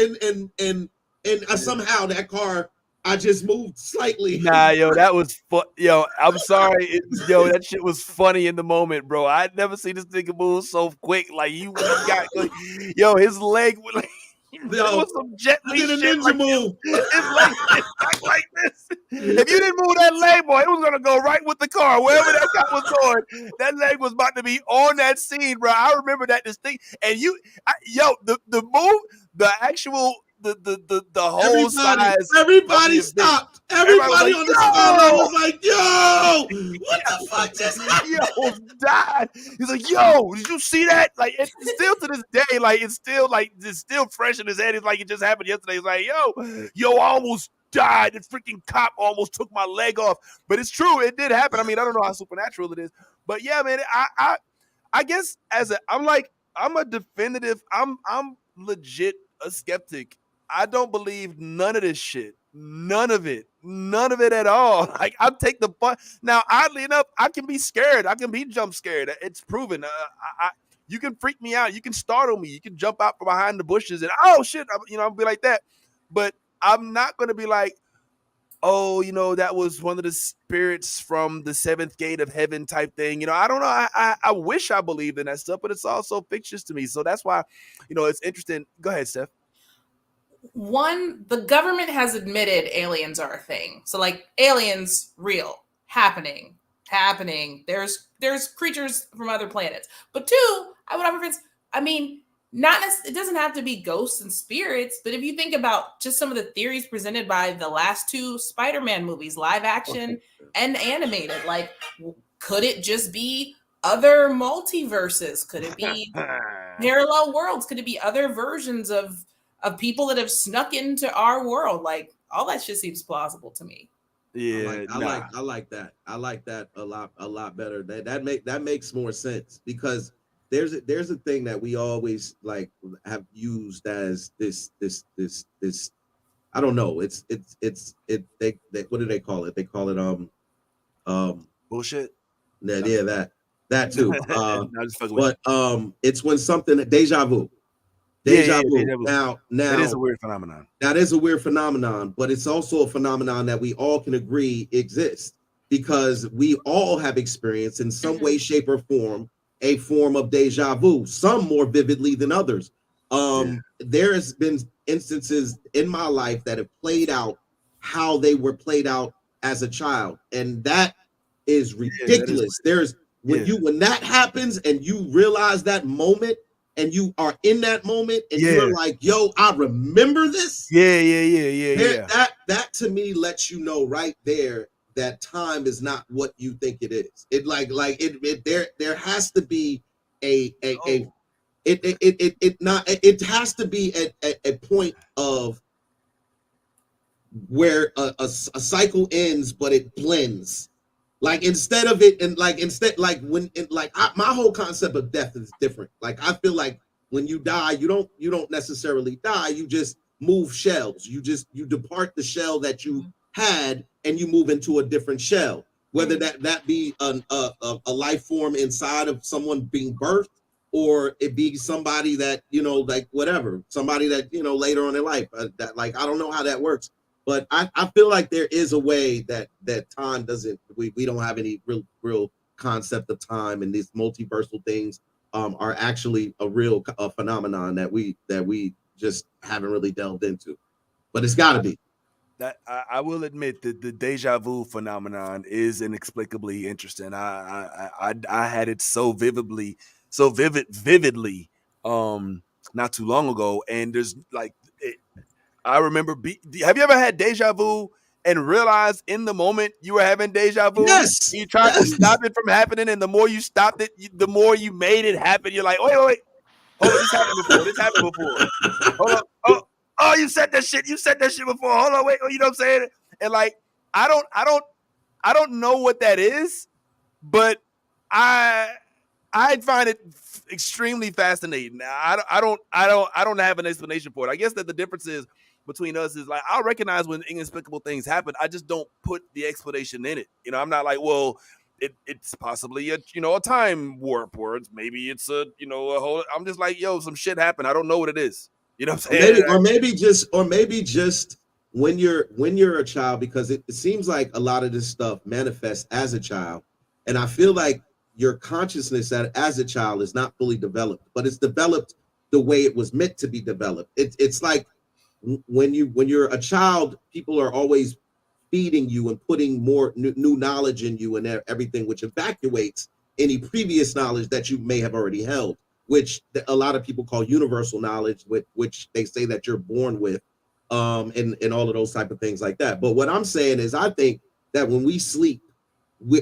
somehow that car, I just moved slightly. Nah, yo, that was yo, I'm sorry. That shit was funny in the moment, bro. I'd never seen this nigga move so quick. Like, you got, his leg was like, there was some jet li shit ninja move. His leg like this. If you didn't move that leg, boy, it was gonna go right with the car. Wherever that guy was going, that leg was about to be on that scene, bro. I remember that distinct. And the move, the actual. The whole size. Everybody stopped. Everybody on the spot was like, yo, what the fuck just happened? Yo, died. He's like, yo, did you see that? Like, it's still to this day, like, it's still fresh in his head. It's like it just happened yesterday. He's like, yo, I almost died. The freaking cop almost took my leg off. But it's true, it did happen. I mean, I don't know how supernatural it is. But yeah, man, I guess I'm legit a skeptic. I don't believe none of this shit. None of it at all. Like, I take the fun. Now, oddly enough, I can be scared. I can be jump scared. It's proven. You can freak me out. You can startle me. You can jump out from behind the bushes and, oh shit, I'll be like that. But I'm not going to be like, oh, that was one of the spirits from the seventh gate of heaven type thing. I don't know. I wish I believed in that stuff, but it's also fictitious to me. So that's why, it's interesting. Go ahead, Steph. one, the government has admitted aliens are a thing. So like aliens, real, happening. There's creatures from other planets. But two, I would have friends. I mean, it doesn't have to be ghosts and spirits, but if you think about just some of the theories presented by the last two Spider-Man movies, live action and animated, like could it just be other multiverses? Could it be parallel worlds? Could it be other versions of people that have snuck into our world? Like all that shit seems plausible to me. Yeah, I like that. I like that a lot better. That makes more sense because there's a thing that we always like have used as this. I don't know. They what do they call it? They call it bullshit. Yeah, that too. No, just fucking with But it's when something deja vu. Deja Vu. vu. Now that is a weird phenomenon. That is a weird phenomenon, but it's also a phenomenon that we all can agree exists because we all have experienced in some way, shape, or form a form of deja vu. Some more vividly than others. There has been instances in my life that have played out how they were played out as a child, and that is ridiculous. When that happens and you realize that moment. And you are in that moment, and you're like, "Yo, I remember this." Yeah. That to me lets you know right there that time is not what you think it is. There has to be it has to be a point of where a cycle ends, but it blends. Like instead of it, and like instead, like when, my whole concept of death is different. Like I feel like when you die, you don't necessarily die. You just move shells. You depart the shell that you had, and you move into a different shell. Whether that be a life form inside of someone being birthed, or it be somebody that like whatever, somebody that later on in life. That like I don't know how that works. But I feel like there is a way that time doesn't. We don't have any real concept of time, and these multiversal things are actually a real phenomenon that we just haven't really delved into. But it's got to be. That I will admit that the deja vu phenomenon is inexplicably interesting. I had it so vividly, not too long ago, and there's like. I remember. Have you ever had deja vu and realized in the moment you were having deja vu? Yes. You tried to stop it from happening, and the more you stopped it, the more you made it happen. You're like, wait, hold on, this happened before. Hold on, oh, you said that shit. You said that shit before. Hold on, wait, you know what I'm saying? And like, I don't know what that is, but I find it extremely fascinating. I don't have an explanation for it. I guess that the difference is between us is like I'll recognize when inexplicable things happen. I just don't put the explanation in it. I'm not like, well, it's possibly a time warp, or maybe it's a whole. I'm just like, yo, some shit happened. I don't know what it is. You know what I'm saying? Or maybe just when you're a child, because it seems like a lot of this stuff manifests as a child, and I feel like your consciousness as a child is not fully developed, but it's developed the way it was meant to be developed. It's like when you're a child, people are always feeding you and putting more new knowledge in you and everything, which evacuates any previous knowledge that you may have already held, which a lot of people call universal knowledge, which they say that you're born with, and all of those type of things like that. But what I'm saying is, I think that when we sleep,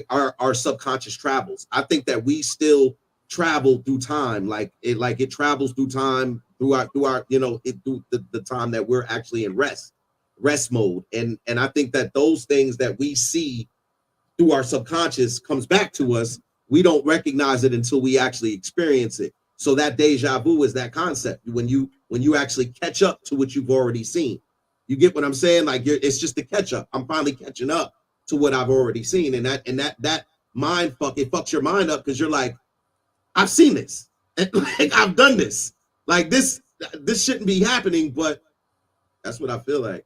our subconscious travels. I think that we still travel through time, like it travels through time through our through the time that we're actually in rest mode, and I think that those things that we see through our subconscious comes back to us. We don't recognize it until we actually experience it. So that deja vu is that concept when you actually catch up to what you've already seen. You get what I'm saying? Like it's just a catch up. I'm finally catching up to what I've already seen, and that mind fuck, it fucks your mind up because you're like, I've seen this, and like I've done this. Like this shouldn't be happening, but that's what I feel like.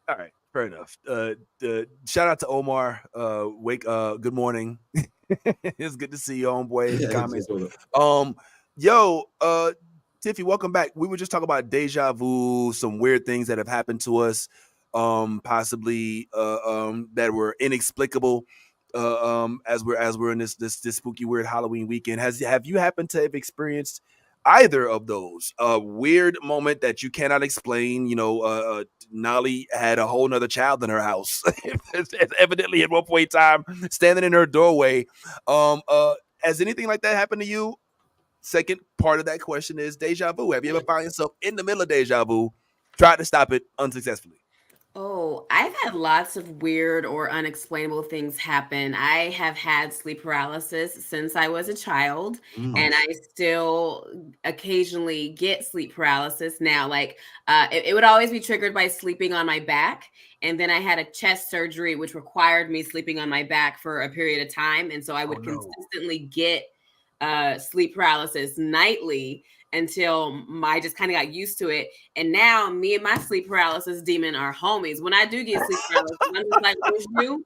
All right, fair enough. Shout out to Omar. Good morning. It's good to see you, homeboy. Yeah, Comments. exactly. Tiffy, welcome back. We were just talking about deja vu, some weird things that have happened to us, possibly that were inexplicable. As we're in this spooky weird Halloween weekend, have you happened to have experienced either of those? A weird moment that you cannot explain. Nolly had a whole nother child in her house, evidently at one point in time, standing in her doorway. Has anything like that happened to you? Second part of that question is deja vu. Have you ever found yourself in the middle of deja vu, tried to stop it unsuccessfully? Oh, I've had lots of weird or unexplainable things happen. I have had sleep paralysis since I was a child, and I still occasionally get sleep paralysis now. Like, it would always be triggered by sleeping on my back. And then I had a chest surgery, which required me sleeping on my back for a period of time. And so I would consistently get sleep paralysis nightly until I just kind of got used to it. And now me and my sleep paralysis demon are homies. When I do get sleep paralysis, I'm just like, who's you?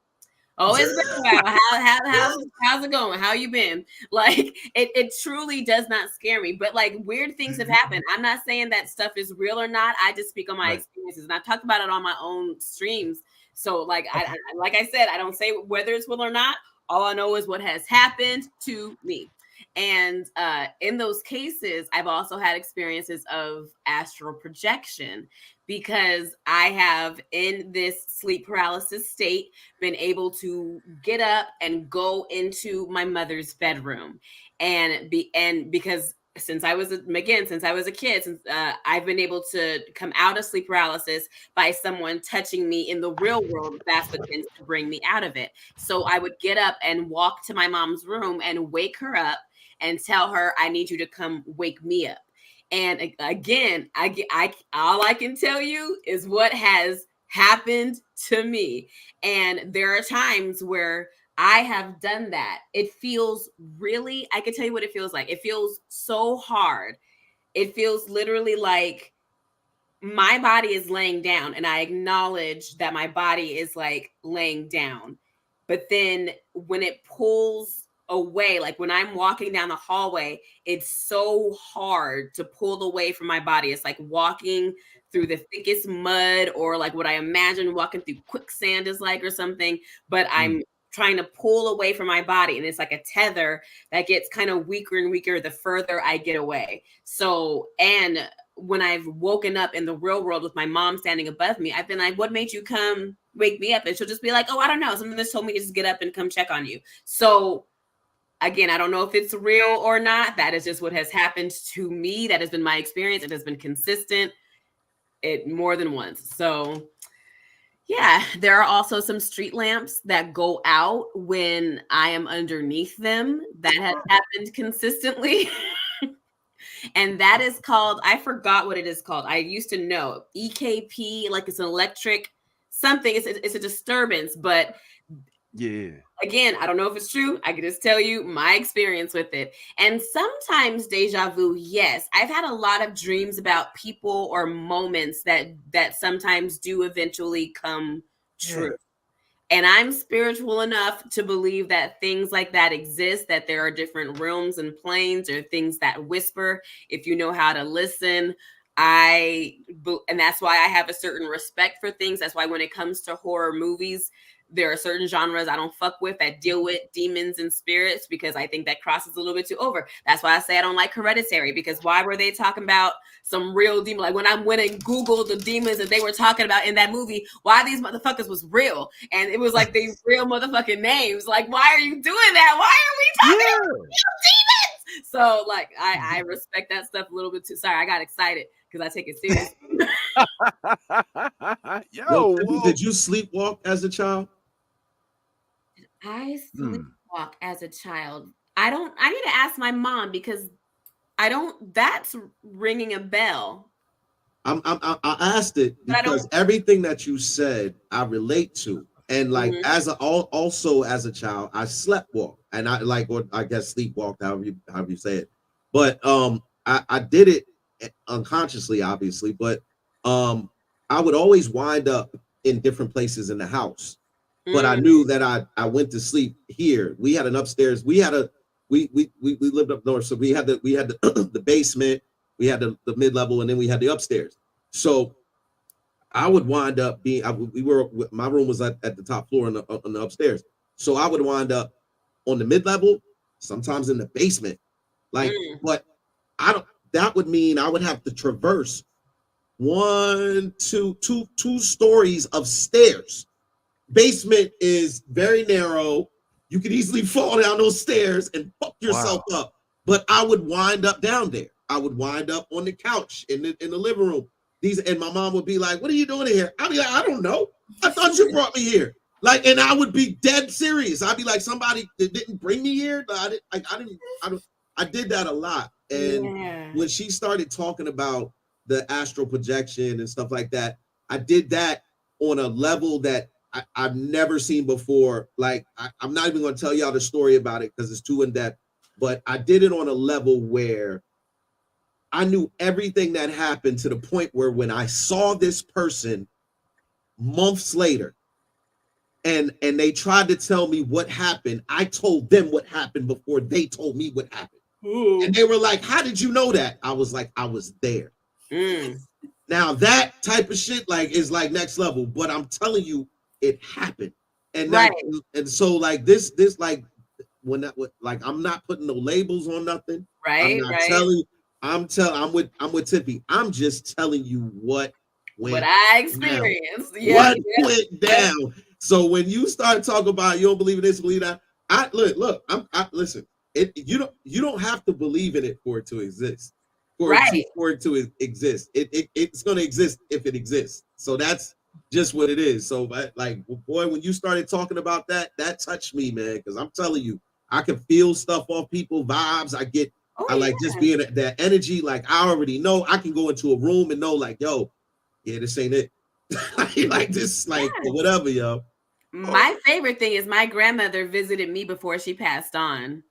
Oh, it's been a while. How's it going? How you been? Like, it truly does not scare me. But like, weird things have happened. I'm not saying that stuff is real or not. I just speak on my experiences, and I've talked about it on my own streams. So like, like I said, I don't say whether it's real or not. All I know is what has happened to me. And in those cases, I've also had experiences of astral projection, because I have, in this sleep paralysis state, been able to get up and go into my mother's bedroom, and because since I was a kid, I've been able to come out of sleep paralysis by someone touching me in the real world. That's what tends to bring me out of it. So I would get up and walk to my mom's room and wake her up and tell her, I need you to come wake me up. And again, all I can tell you is what has happened to me. And there are times where I have done that. It feels really, I can tell you what it feels like. It feels so hard. It feels literally like my body is laying down, and I acknowledge that my body is like laying down. But then when it pulls away, like when I'm walking down the hallway, it's so hard to pull away from my body. It's like walking through the thickest mud, or like what I imagine walking through quicksand is like, or something. But I'm trying to pull away from my body, and it's like a tether that gets kind of weaker and weaker the further I get away. So, and when I've woken up in the real world with my mom standing above me, I've been like, what made you come wake me up? And she'll just be like, oh, I don't know, something just told me to just get up and come check on you. So again, I don't know if it's real or not. That is just what has happened to me. That has been my experience. It has been consistent more than once. So yeah, there are also some street lamps that go out when I am underneath them. That has happened consistently. And that is called, I forgot what it is called. I used to know EKP, like it's an electric something. It's a disturbance, but yeah. Again, I don't know if it's true. I can just tell you my experience with it. And sometimes deja vu, yes. I've had a lot of dreams about people or moments that sometimes do eventually come true. And I'm spiritual enough to believe that things like that exist, that there are different realms and planes, or things that whisper if you know how to listen. And that's why I have a certain respect for things. That's why when it comes to horror movies, there are certain genres I don't fuck with that deal with demons and spirits, because I think that crosses a little bit too over. That's why I say I don't like Hereditary, because why were they talking about some real demon? Like when I went and Googled the demons that they were talking about in that movie, why these motherfuckers was real. And it was like these real motherfucking names. Like, why are you doing that? Why are we talking about real demons? So like, I respect that stuff a little bit too. Sorry, I got excited because I take it seriously. Did you sleepwalk as a child? I sleepwalk as a child. I need to ask my mom, because that's ringing a bell. I asked it because everything that you said, I relate to. And like, also as a child, I sleptwalk, and I like what I guess sleepwalked, however you say it. But I did it unconsciously, obviously, but I would always wind up in different places in the house. But I knew that I went to sleep here. We had an upstairs. We lived up north, so we had the basement, We had the mid-level, and then we had the upstairs. So I would wind up being, my room was at the top floor on the upstairs. So I would wind up on the mid-level, sometimes in the basement. Like, but that would mean I would have to traverse two stories of stairs. Basement is very narrow. You could easily fall down those stairs and fuck yourself up. But I would wind up down there. I would wind up on the couch in the living room. And my mom would be like, "What are you doing here?" I'd be like, "I don't know. I thought you brought me here." Like, and I would be dead serious. I'd be like, "Somebody that didn't bring me here." I did that a lot. And when she started talking about the astral projection and stuff like that, I did that on a level that I've never seen before. Like, I'm not even going to tell y'all the story about it because it's too in depth. But I did it on a level where I knew everything that happened, to the point where when I saw this person months later and they tried to tell me what happened, I told them what happened before they told me what happened. Ooh. And they were like, "How did you know that?" I was like, "I was there." Now that type of shit is like next level, but I'm telling you, it happened. And and so like this like when that like I'm not putting no labels on nothing. I'm not telling you. I'm with Tiffy. I'm just telling you what I experienced. What went down. So when you start talking about you don't believe in this, believe that, listen. You don't have to believe in it for it to exist. For it to exist. It's going to exist if it exists. So that's just what it is. So like, boy, when you started talking about that touched me, man, because I'm telling you, I can feel stuff off people, vibes. I like just being that energy. Like, I already know I can go into a room and know, like, yo, yeah, this ain't it. like this, like, or whatever, yo. My favorite thing is my grandmother visited me before she passed on.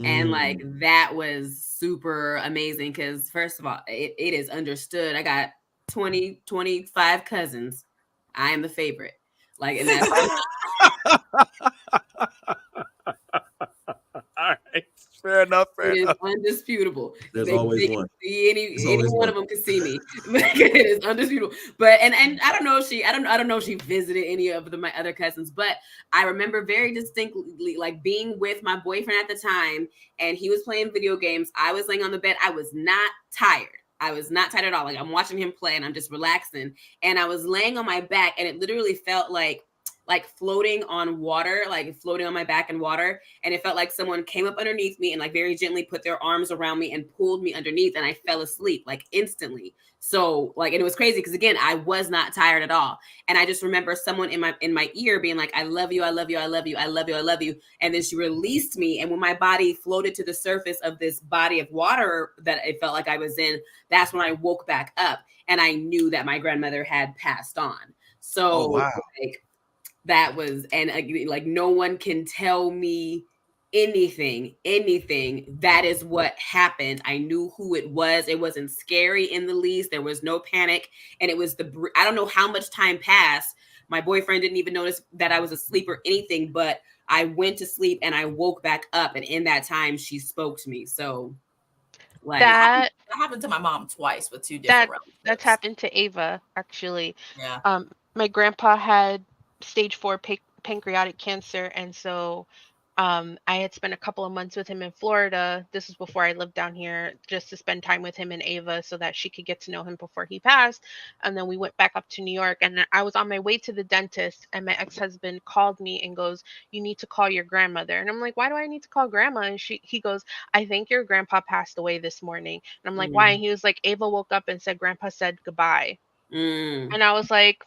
And like, that was super amazing because, first of all, it is understood. I got 25 cousins. I am the favorite. Like, and that's all right. Fair enough. It is undisputable. There's always one. Any one of them can see me. It is undisputable. But and I don't know if she visited any of my other cousins, but I remember very distinctly like being with my boyfriend at the time, and he was playing video games. I was laying on the bed. I was not tired. I was not tired at all. Like, I'm watching him play and I'm just relaxing. And I was laying on my back, and it literally felt like floating on water, like floating on my back in water. And it felt like someone came up underneath me and like very gently put their arms around me and pulled me underneath, and I fell asleep like instantly. So like, and it was crazy because again, I was not tired at all. And I just remember someone in my ear being like, "I love you, I love you, I love you, I love you, I love you." And then she released me. And when my body floated to the surface of this body of water that it felt like I was in, that's when I woke back up and I knew that my grandmother had passed on. So like, that was, and like no one can tell me anything. That is what happened. I knew who it was. It wasn't scary in the least. There was no panic. And it was I don't know how much time passed. My boyfriend didn't even notice that I was asleep or anything, but I went to sleep and I woke back up. And in that time, she spoke to me. So like, that happened to my mom twice with two different relatives. That's happened to Ava, actually. Yeah. My grandpa had stage 4 pancreatic cancer, and so I had spent a couple of months with him in Florida. This was before I lived down here, just to spend time with him and Ava so that she could get to know him before he passed. And then we went back up to New York, and I was on my way to the dentist, and my ex-husband called me and goes, "You need to call your grandmother." And I'm like, "Why do I need to call grandma?" And he goes, "I think your grandpa passed away this morning." And I'm like, "Why?" And he was like, "Ava woke up and said grandpa said goodbye." And I was like,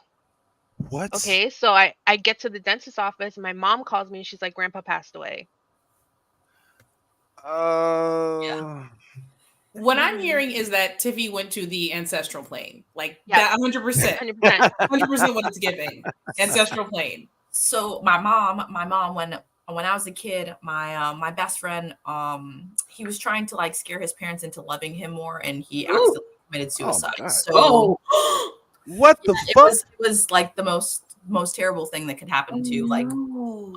what? Okay, so I get to the dentist's office and my mom calls me and she's like, "Grandpa passed away." What I'm hearing is that Tiffy went to the ancestral plane. Like, that 100%. 100% what it's giving. Ancestral plane. So my mom, when I was a kid, my best friend, he was trying to like scare his parents into loving him more, and he accidentally committed suicide. So what the fuck? It was like the most terrible thing that could happen to like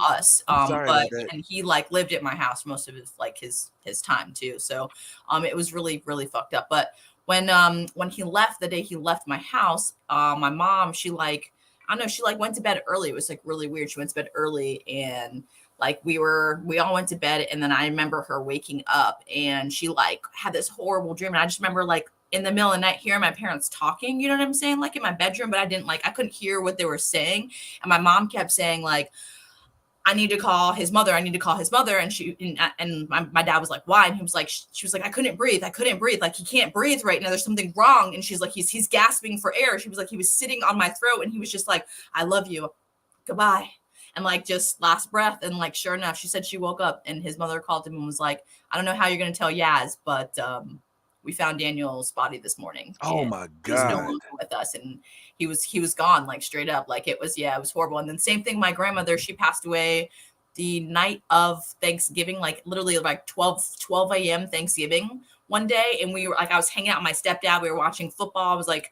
us. And he like lived at my house most of his time too. So it was really, really fucked up. But when he left, the day he left my house, my mom, she like, I don't know, she like went to bed early. It was like really weird. She went to bed early, and like we all went to bed, and then I remember her waking up, and she like had this horrible dream, and I just remember like in the middle of the night hearing my parents talking, you know what I'm saying, like in my bedroom, but I couldn't hear what they were saying, and my mom kept saying like, I need to call his mother. I need to call his mother. And my dad was like, why? And he was like, she was like, I couldn't breathe. Like, he can't breathe right now. There's something wrong. And she's like, he's gasping for air. She was like, he was sitting on my throat, and he was just like, I love you. Goodbye. And like, just last breath. And like, sure enough, she said she woke up, and his mother called him and was like, I don't know how you're going to tell Yaz, but we found Daniel's body this morning. Oh my He's no God. longer with us. And he was gone, like straight up. Like it was horrible. And then same thing, my grandmother, she passed away the night of Thanksgiving, like literally like 12 a.m. Thanksgiving one day. And we were like, I was hanging out with my stepdad. We were watching football. I was like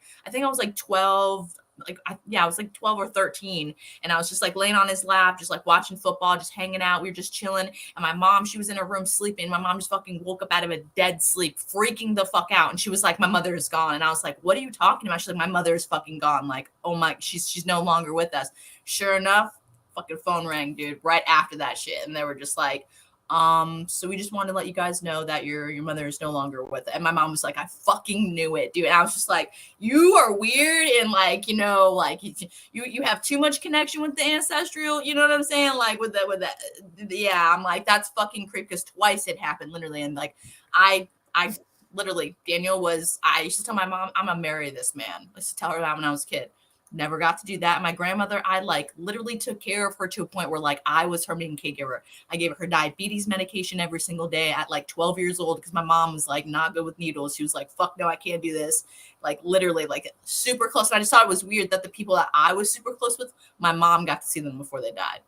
12, I was like 12 or 13. And I was just like laying on his lap, just like watching football, just hanging out. We were just chilling. And my mom, she was in her room sleeping. My mom just fucking woke up out of a dead sleep, freaking the fuck out. And she was like, my mother is gone. And I was like, what are you talking about? She's like, my mother is fucking gone. Like, oh my, she's no longer with us. Sure enough, fucking phone rang, dude, right after that shit. And they were just like, so we just wanted to let you guys know that your mother is no longer with it. And my mom was like, I fucking knew it, dude. And I was just like, you are weird, and like, you know, like you have too much connection with the ancestral, you know what I'm saying? Like with that, yeah, I'm like, that's fucking creepy, because twice it happened literally. And like I literally, Daniel was, I used to tell my mom, I'm gonna marry this man. I used to tell her that when I was a kid. Never got to do that. My grandmother, I like literally took care of her to a point where like I was her main caregiver. I gave her diabetes medication every single day at like 12 years old, because my mom was like not good with needles. She was like, fuck no, I can't do this. Like literally like super close. And I just thought it was weird that the people that I was super close with, my mom got to see them before they died.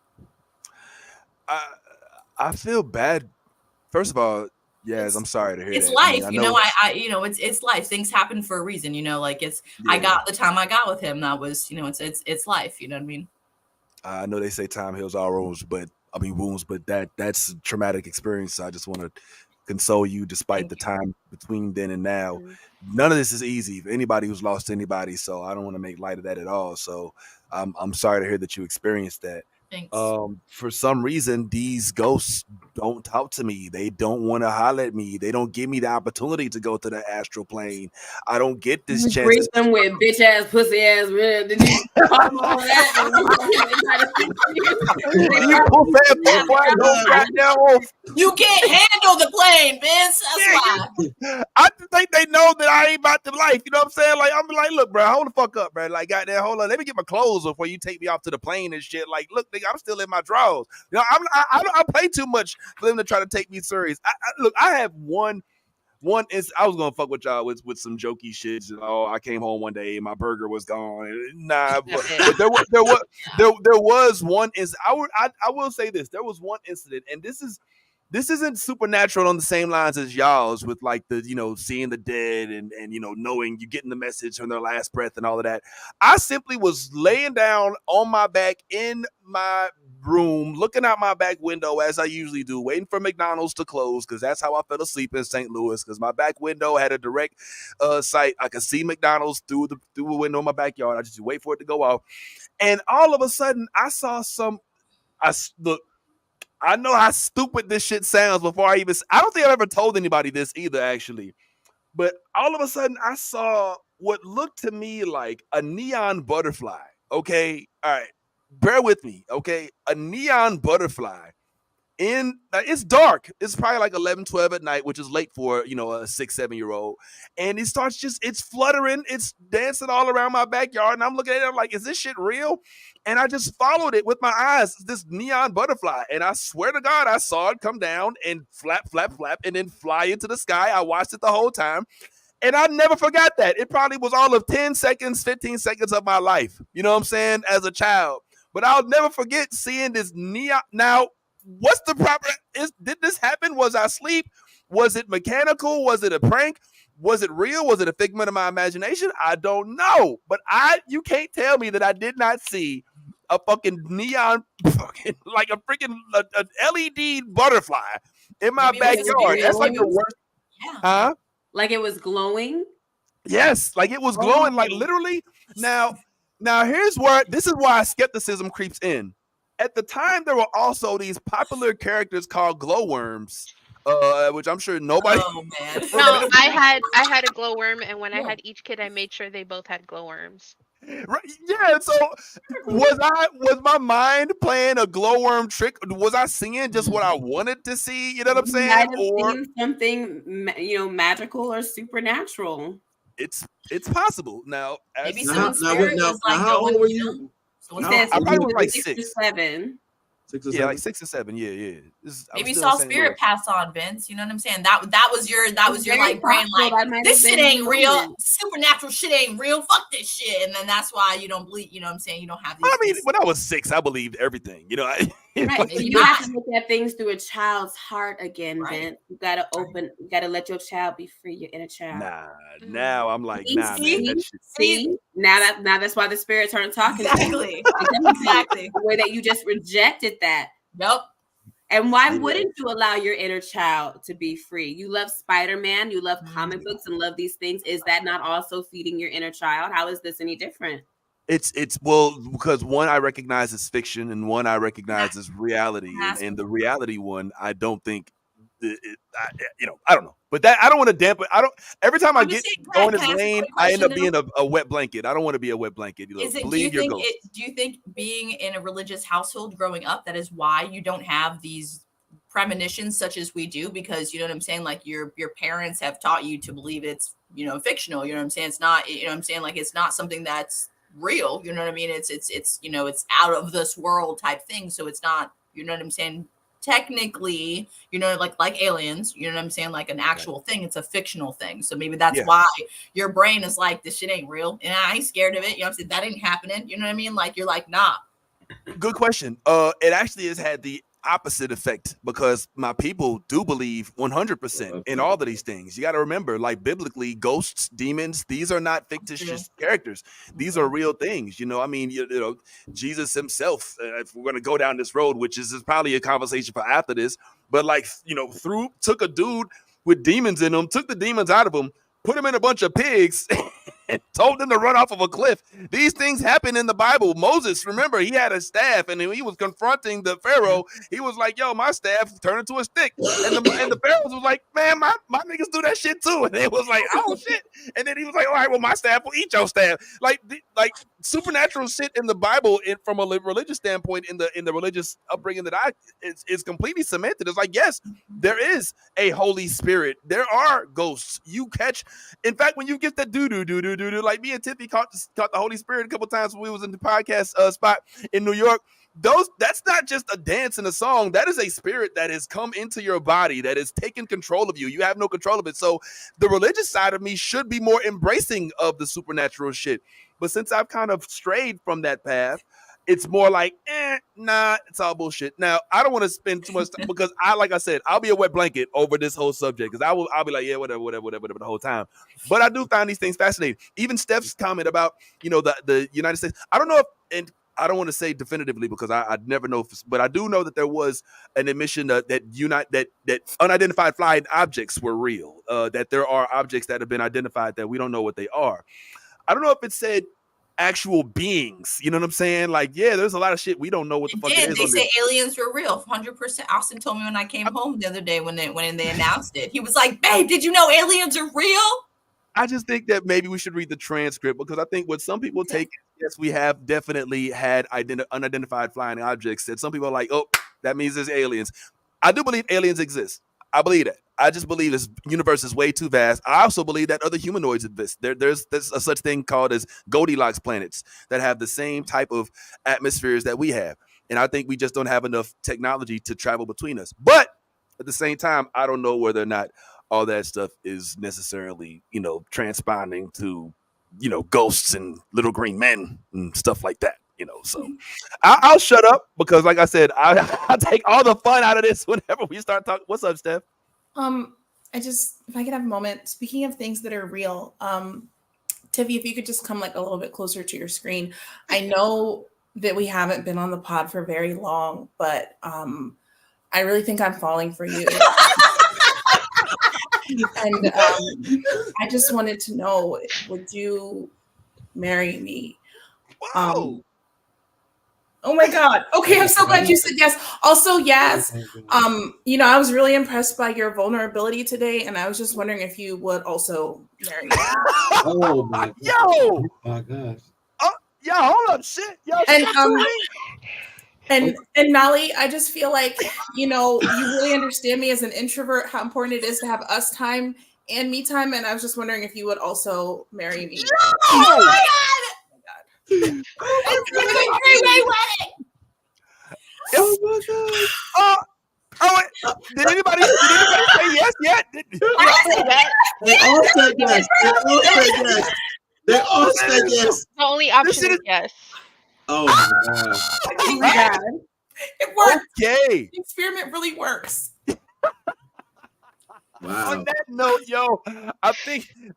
I feel bad. First of all, yes, I'm sorry to hear it's that. life, I you know. I you know, it's life. Things happen for a reason, you know. Like I got the time I got with him. That was, you know, it's life. You know what I mean? I know they say time heals all wounds, but that's a traumatic experience. I just want to console you, despite the time between then and now. None of this is easy for anybody who's lost anybody, so I don't want to make light of that at all. So I'm sorry to hear that you experienced that. Thanks. For some reason, these ghosts don't talk to me. They don't want to holler at me. They don't give me the opportunity to go to the astral plane. I don't get this chance. Greet them with bitch ass, pussy ass. Did you talk about that? You can't handle the plane, bitch. That's why. I think they know that I ain't about the life. You know what I'm saying? Like, I'm like, look, bro, hold the fuck up, bro. Like, goddamn, hold on. Let me get my clothes before you take me off to the plane and shit. Like, look, nigga, I'm still in my drawers. You know, I play too much for them to try to take me serious. Look, I have one is I was gonna fuck with y'all with some jokey shit. Oh, I came home one day and my burger was gone. Nah, but there was one is I will say this. There was one incident, and this isn't supernatural on the same lines as y'all's with like the, you know, seeing the dead and you know, knowing you getting the message from their last breath and all of that. I simply was laying down on my back in my room, looking out my back window as I usually do, waiting for McDonald's to close, because that's how I fell asleep in St. Louis, because my back window had a direct sight. I could see McDonald's through the window in my backyard. I just wait for it to go off. And all of a sudden I saw I know how stupid this shit sounds before I don't think I've ever told anybody this either, actually. But all of a sudden, I saw what looked to me like a neon butterfly. Okay? All right. Bear with me. Okay? A neon butterfly. It's dark. It's probably like 11, 12 at night, which is late for, you know, a 6, 7-year-old. And it's fluttering. It's dancing all around my backyard. And I'm looking at it, I'm like, is this shit real? And I just followed it with my eyes, this neon butterfly. And I swear to God, I saw it come down and flap, flap, flap, and then fly into the sky. I watched it the whole time. And I never forgot that. It probably was all of 10 seconds, 15 seconds of my life. You know what I'm saying? As a child. But I'll never forget seeing this neon. Now, what's the proper? Did this happen? Was I asleep? Was it mechanical? Was it a prank? Was it real? Was it a figment of my imagination? I don't know. But you can't tell me that I did not see a fucking neon, like a freaking a LED butterfly in my backyard. That's like the worst. Yeah. Huh? Like it was glowing? Yes, like it was glowing, like literally. Now here's where this is why skepticism creeps in. At the time, there were also these popular characters called glowworms, which I'm sure nobody. Oh man. No, I had a glowworm, and when I had each kid, I made sure they both had glowworms. Right, yeah. So was my mind playing a glowworm trick? Was I seeing just what I wanted to see? You know what I'm You saying? might have Or seen something, magical or supernatural. it's possible. Now, Maybe as some spirit was like how going, old were you you? know, so He what's said that? I probably was like 6 6. or 7. 6 or Yeah, 7. like 6 or 7. Yeah. I was Maybe you still saw saying spirit pass on, Vince. You know what I'm saying? That was your Very like brain possible like that might this have shit been ain't the real. moment. Supernatural shit ain't real. Fuck this shit. And then that's why you don't believe. You know what I'm saying? You don't have these. I mean, when I was 6, I believed everything. You know, Right. Maybe You not. have to look at things through a child's heart again, Right. Vince. You gotta you gotta let your child be free, your inner child. Nah, now I'm like, See, nah, man, that shit. see? Now that's why the spirits aren't talking to you. Exactly. Exactly. The way that you just rejected that. Nope. And why Yeah. wouldn't you allow your inner child to be free? You love Spider-Man, you love comic books and love these things. Is that not also feeding your inner child? How is this any different? It's well, because one I recognize as fiction and one I recognize as reality, and the reality one I don't think I don't know, but that I don't want to dampen. I don't. Every time I get on this lane, I end up being a wet blanket. I don't want to be a wet blanket. Is it? Believe your ghost. Do you think being in a religious household growing up, that is why you don't have these premonitions such as we do? Because you know what I'm saying, like your parents have taught you to believe it's fictional. You know what I'm saying? It's not. You know what I'm saying? Like it's not something that's real. You know what I mean? It's it's out of this world type thing. So it's not. You know what I'm saying? Technically, like aliens, you know what I'm saying, like an actual thing. It's a fictional thing. So maybe that's why your brain is like, this shit ain't real and I ain't scared of it. You know what I'm saying? That ain't happening. You know what I mean? Like you're like, nah. Good question. It actually has had the opposite effect because my people do believe 100% in all of these things. You got to remember, like biblically, ghosts, demons, these are not fictitious characters. These are real things. I mean, Jesus himself, if we're going to go down this road, which is probably a conversation for after this, but took a dude with demons in him, took the demons out of him, put him in a bunch of pigs and told them to run off of a cliff. These things happen in the Bible. Moses, remember, he had a staff and he was confronting the Pharaoh. He was like, yo, my staff turned into a stick. And the Pharaoh was like, man, my niggas do that shit too. And it was like, oh shit. And then he was like, all right, well, my staff will eat your staff. Like supernatural shit in the Bible, from a religious standpoint, in the religious upbringing that is completely cemented. It's like, yes, there is a Holy Spirit. There are ghosts. You catch. In fact, when you get that do, like me and Tiffy caught the Holy Spirit a couple times when we was in the podcast spot in New York. That's not just a dance and a song. That is a spirit that has come into your body, that has taken control of you. You have no control of it. So the religious side of me should be more embracing of the supernatural shit. But since I've kind of strayed from that path, it's more like, nah, it's all bullshit. Now, I don't want to spend too much time because like I said, I'll be a wet blanket over this whole subject because I'll be like, yeah, whatever, the whole time. But I do find these things fascinating. Even Steph's comment about, the United States. I don't know if, and I don't want to say definitively because I never know, but I do know that there was an admission that unidentified flying objects were real. That there are objects that have been identified that we don't know what they are. I don't know if it said actual beings, you know what I'm saying? Like, yeah, there's a lot of shit we don't know what the fuck it is. They say aliens were real, 100%. Austin told me when I came home the other day when they announced it. He was like, "Babe, did you know aliens are real?" I just think that maybe we should read the transcript because I think what some people take, yes, we have definitely had unidentified flying objects. That some people are like, oh, that means there's aliens. I do believe aliens exist. I believe that. I just believe this universe is way too vast. I also believe that other humanoids exist. There's a such thing called as Goldilocks planets that have the same type of atmospheres that we have. And I think we just don't have enough technology to travel between us. But at the same time, I don't know whether or not all that stuff is necessarily, transponding to, ghosts and little green men and stuff like that. So I'll shut up because, like I said, I'll take all the fun out of this whenever we start talking. What's up, Steph? If I could have a moment, speaking of things that are real, Tiffy, if you could just come like a little bit closer to your screen. I know that we haven't been on the pod for very long, but I really think I'm falling for you. And I just wanted to know, would you marry me? Whoa. Oh my God. Okay, I'm so glad you said yes. Also, yes. I was really impressed by your vulnerability today, and I was just wondering if you would also marry me. Oh my God. Yo. Oh my gosh. Yo, hold up, shit. Yo, And shit to me. and Nali, I just feel like, you really understand me as an introvert, how important it is to have us time and me time. And I was just wondering if you would also marry me. Oh my God. It's gonna be a three-way wedding. Oh my gosh. Wait. Did anybody say yes yet? They all said yes. They all said yes. They all said yes. The only option is yes. Oh my gosh. Oh my God. It works. Okay. The experiment really works. Wow. On that note, yo,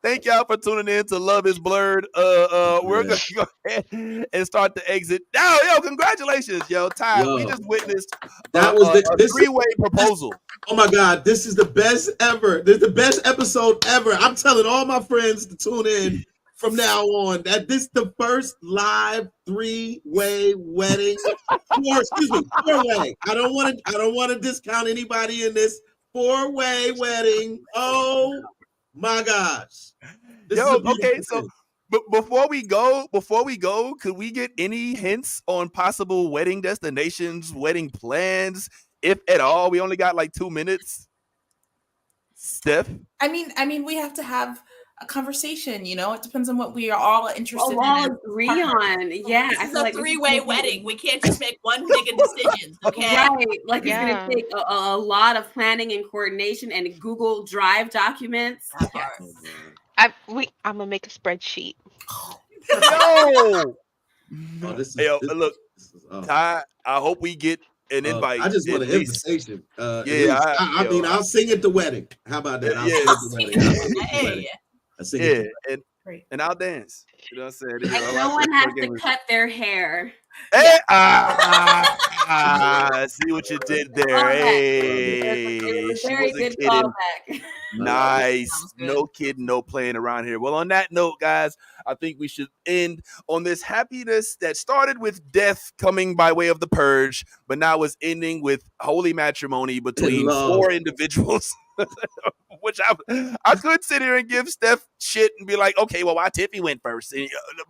thank y'all for tuning in to Love is Blurred. We're gonna go ahead and start the exit. Yo, congratulations, yo, Ty. Yo. We just witnessed That was a three-way proposal. Oh my God, this is the best ever. This is the best episode ever. I'm telling all my friends to tune in from now on. That this is the first live three-way wedding. Four-way. I don't want to discount anybody in this four-way wedding. Oh my gosh. Okay, so but before we go, could we get any hints on possible wedding destinations, wedding plans, if at all? We only got like 2 minutes. Steph? I mean, we have to have a conversation, It depends on what we are all interested in. All agree on. Yeah. This is a three-way wedding. We can't just make one nigga decision, okay? Right. Like it's gonna take a lot of planning and coordination and Google Drive documents. I'm gonna make a spreadsheet. Yo! Look, Ty, I hope we get an invite. I just want an invitation. I mean, I'll sing at the wedding. How about that? I'll sing at the wedding. I'll sing at the wedding. And I'll dance. You know what I'm saying? And no one has to cut their hair. Hey, see what you did there. Hey, it was a she very wasn't good callback. Nice. No kidding, no playing around here. Well, on that note, guys, I think we should end on this happiness that started with death coming by way of the purge, but now is ending with holy matrimony between 4 individuals. Which I could sit here and give Steph shit and be like, okay, well, why Tiffy went first?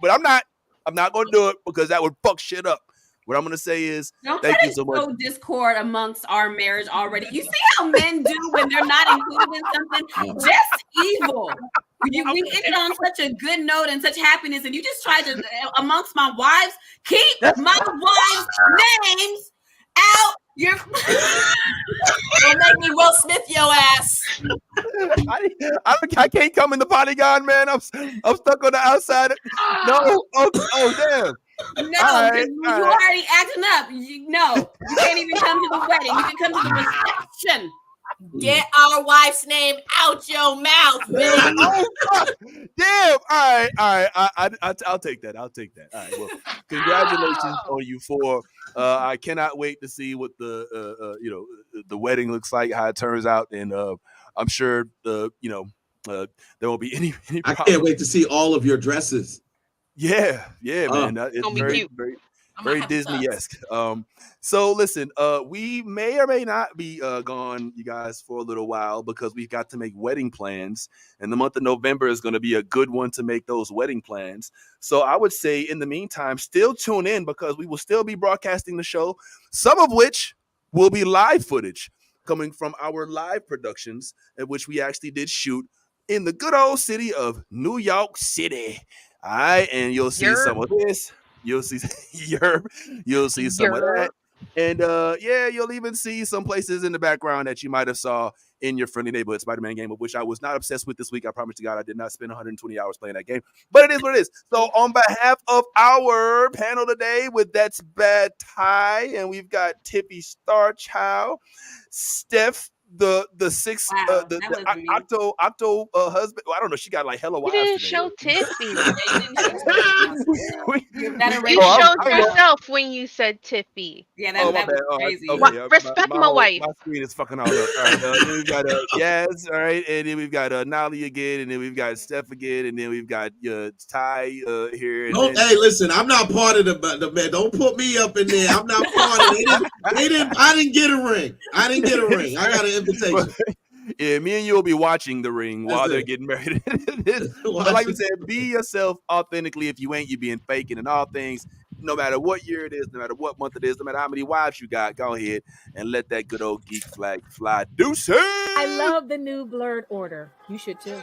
But I'm not going to do it because that would fuck shit up. What I'm going to say is, thank you so much. Don't discord amongst our marriage already. You see how men do when they're not included in something? Just evil. We ended on such a good note and such happiness, and you just tried to, amongst my wives, keep my wives' names out your. Don't make me Will Smith your ass. I can't come in the polygon, man. I'm stuck on the outside. No. Oh damn. No, you already acting up. You can't even come to the wedding. You can come to the reception. Get our wife's name out your mouth, baby. Damn. All right. I'll take that. All right. Well, congratulations on you 4. I cannot wait to see what the wedding looks like, how it turns out, and I'm sure there won't be any problem. I can't wait to see all of your dresses. Yeah, man. It's very Disney-esque. So listen, we may or may not be gone, you guys, for a little while because we've got to make wedding plans, and the month of November is going to be a good one to make those wedding plans. So I would say, in the meantime, still tune in because we will still be broadcasting the show, some of which will be live footage coming from our live productions, at which we actually did shoot in the good old city of New York City. All right, and you'll see some of this. You'll see you'll see some of that. And you'll even see some places in the background that you might have saw in your friendly neighborhood Spider-Man game, of which I was not obsessed with this week. I promise to God I did not spend 120 hours playing that game. But it is what it is. So on behalf of our panel today with That's Bad Ty, and we've got Tippy Starchild, Steph the six Wow, the, that the wasn't me. Octo husband. Well, I don't know. She got like hella You wives didn't today. show Tiffy. Yeah, you didn't show Tiffany. That You erased showed I'm yourself when you said Tiffy. Yeah, Oh, that, my that bad. was Oh, crazy. okay. Respect my wife. My screen is fucking all up. All right. Then we've got Yaz. All right. And then we've got Nolly again. And then we've got Steph again. And then we've got Ty here. And then, Hey, listen, I'm not part of the man. Don't put me up in there. I'm not part of it. I didn't get a ring. I didn't get a ring. I got an invitation. Yeah, me and you will be watching the ring while they're it. getting married. But like we said, be yourself authentically. If you ain't, you being faking and all things. No matter what year it is, no matter what month it is, no matter how many wives you got, go ahead and let that good old geek flag fly. Deuces! I love the new blurred order. You should too.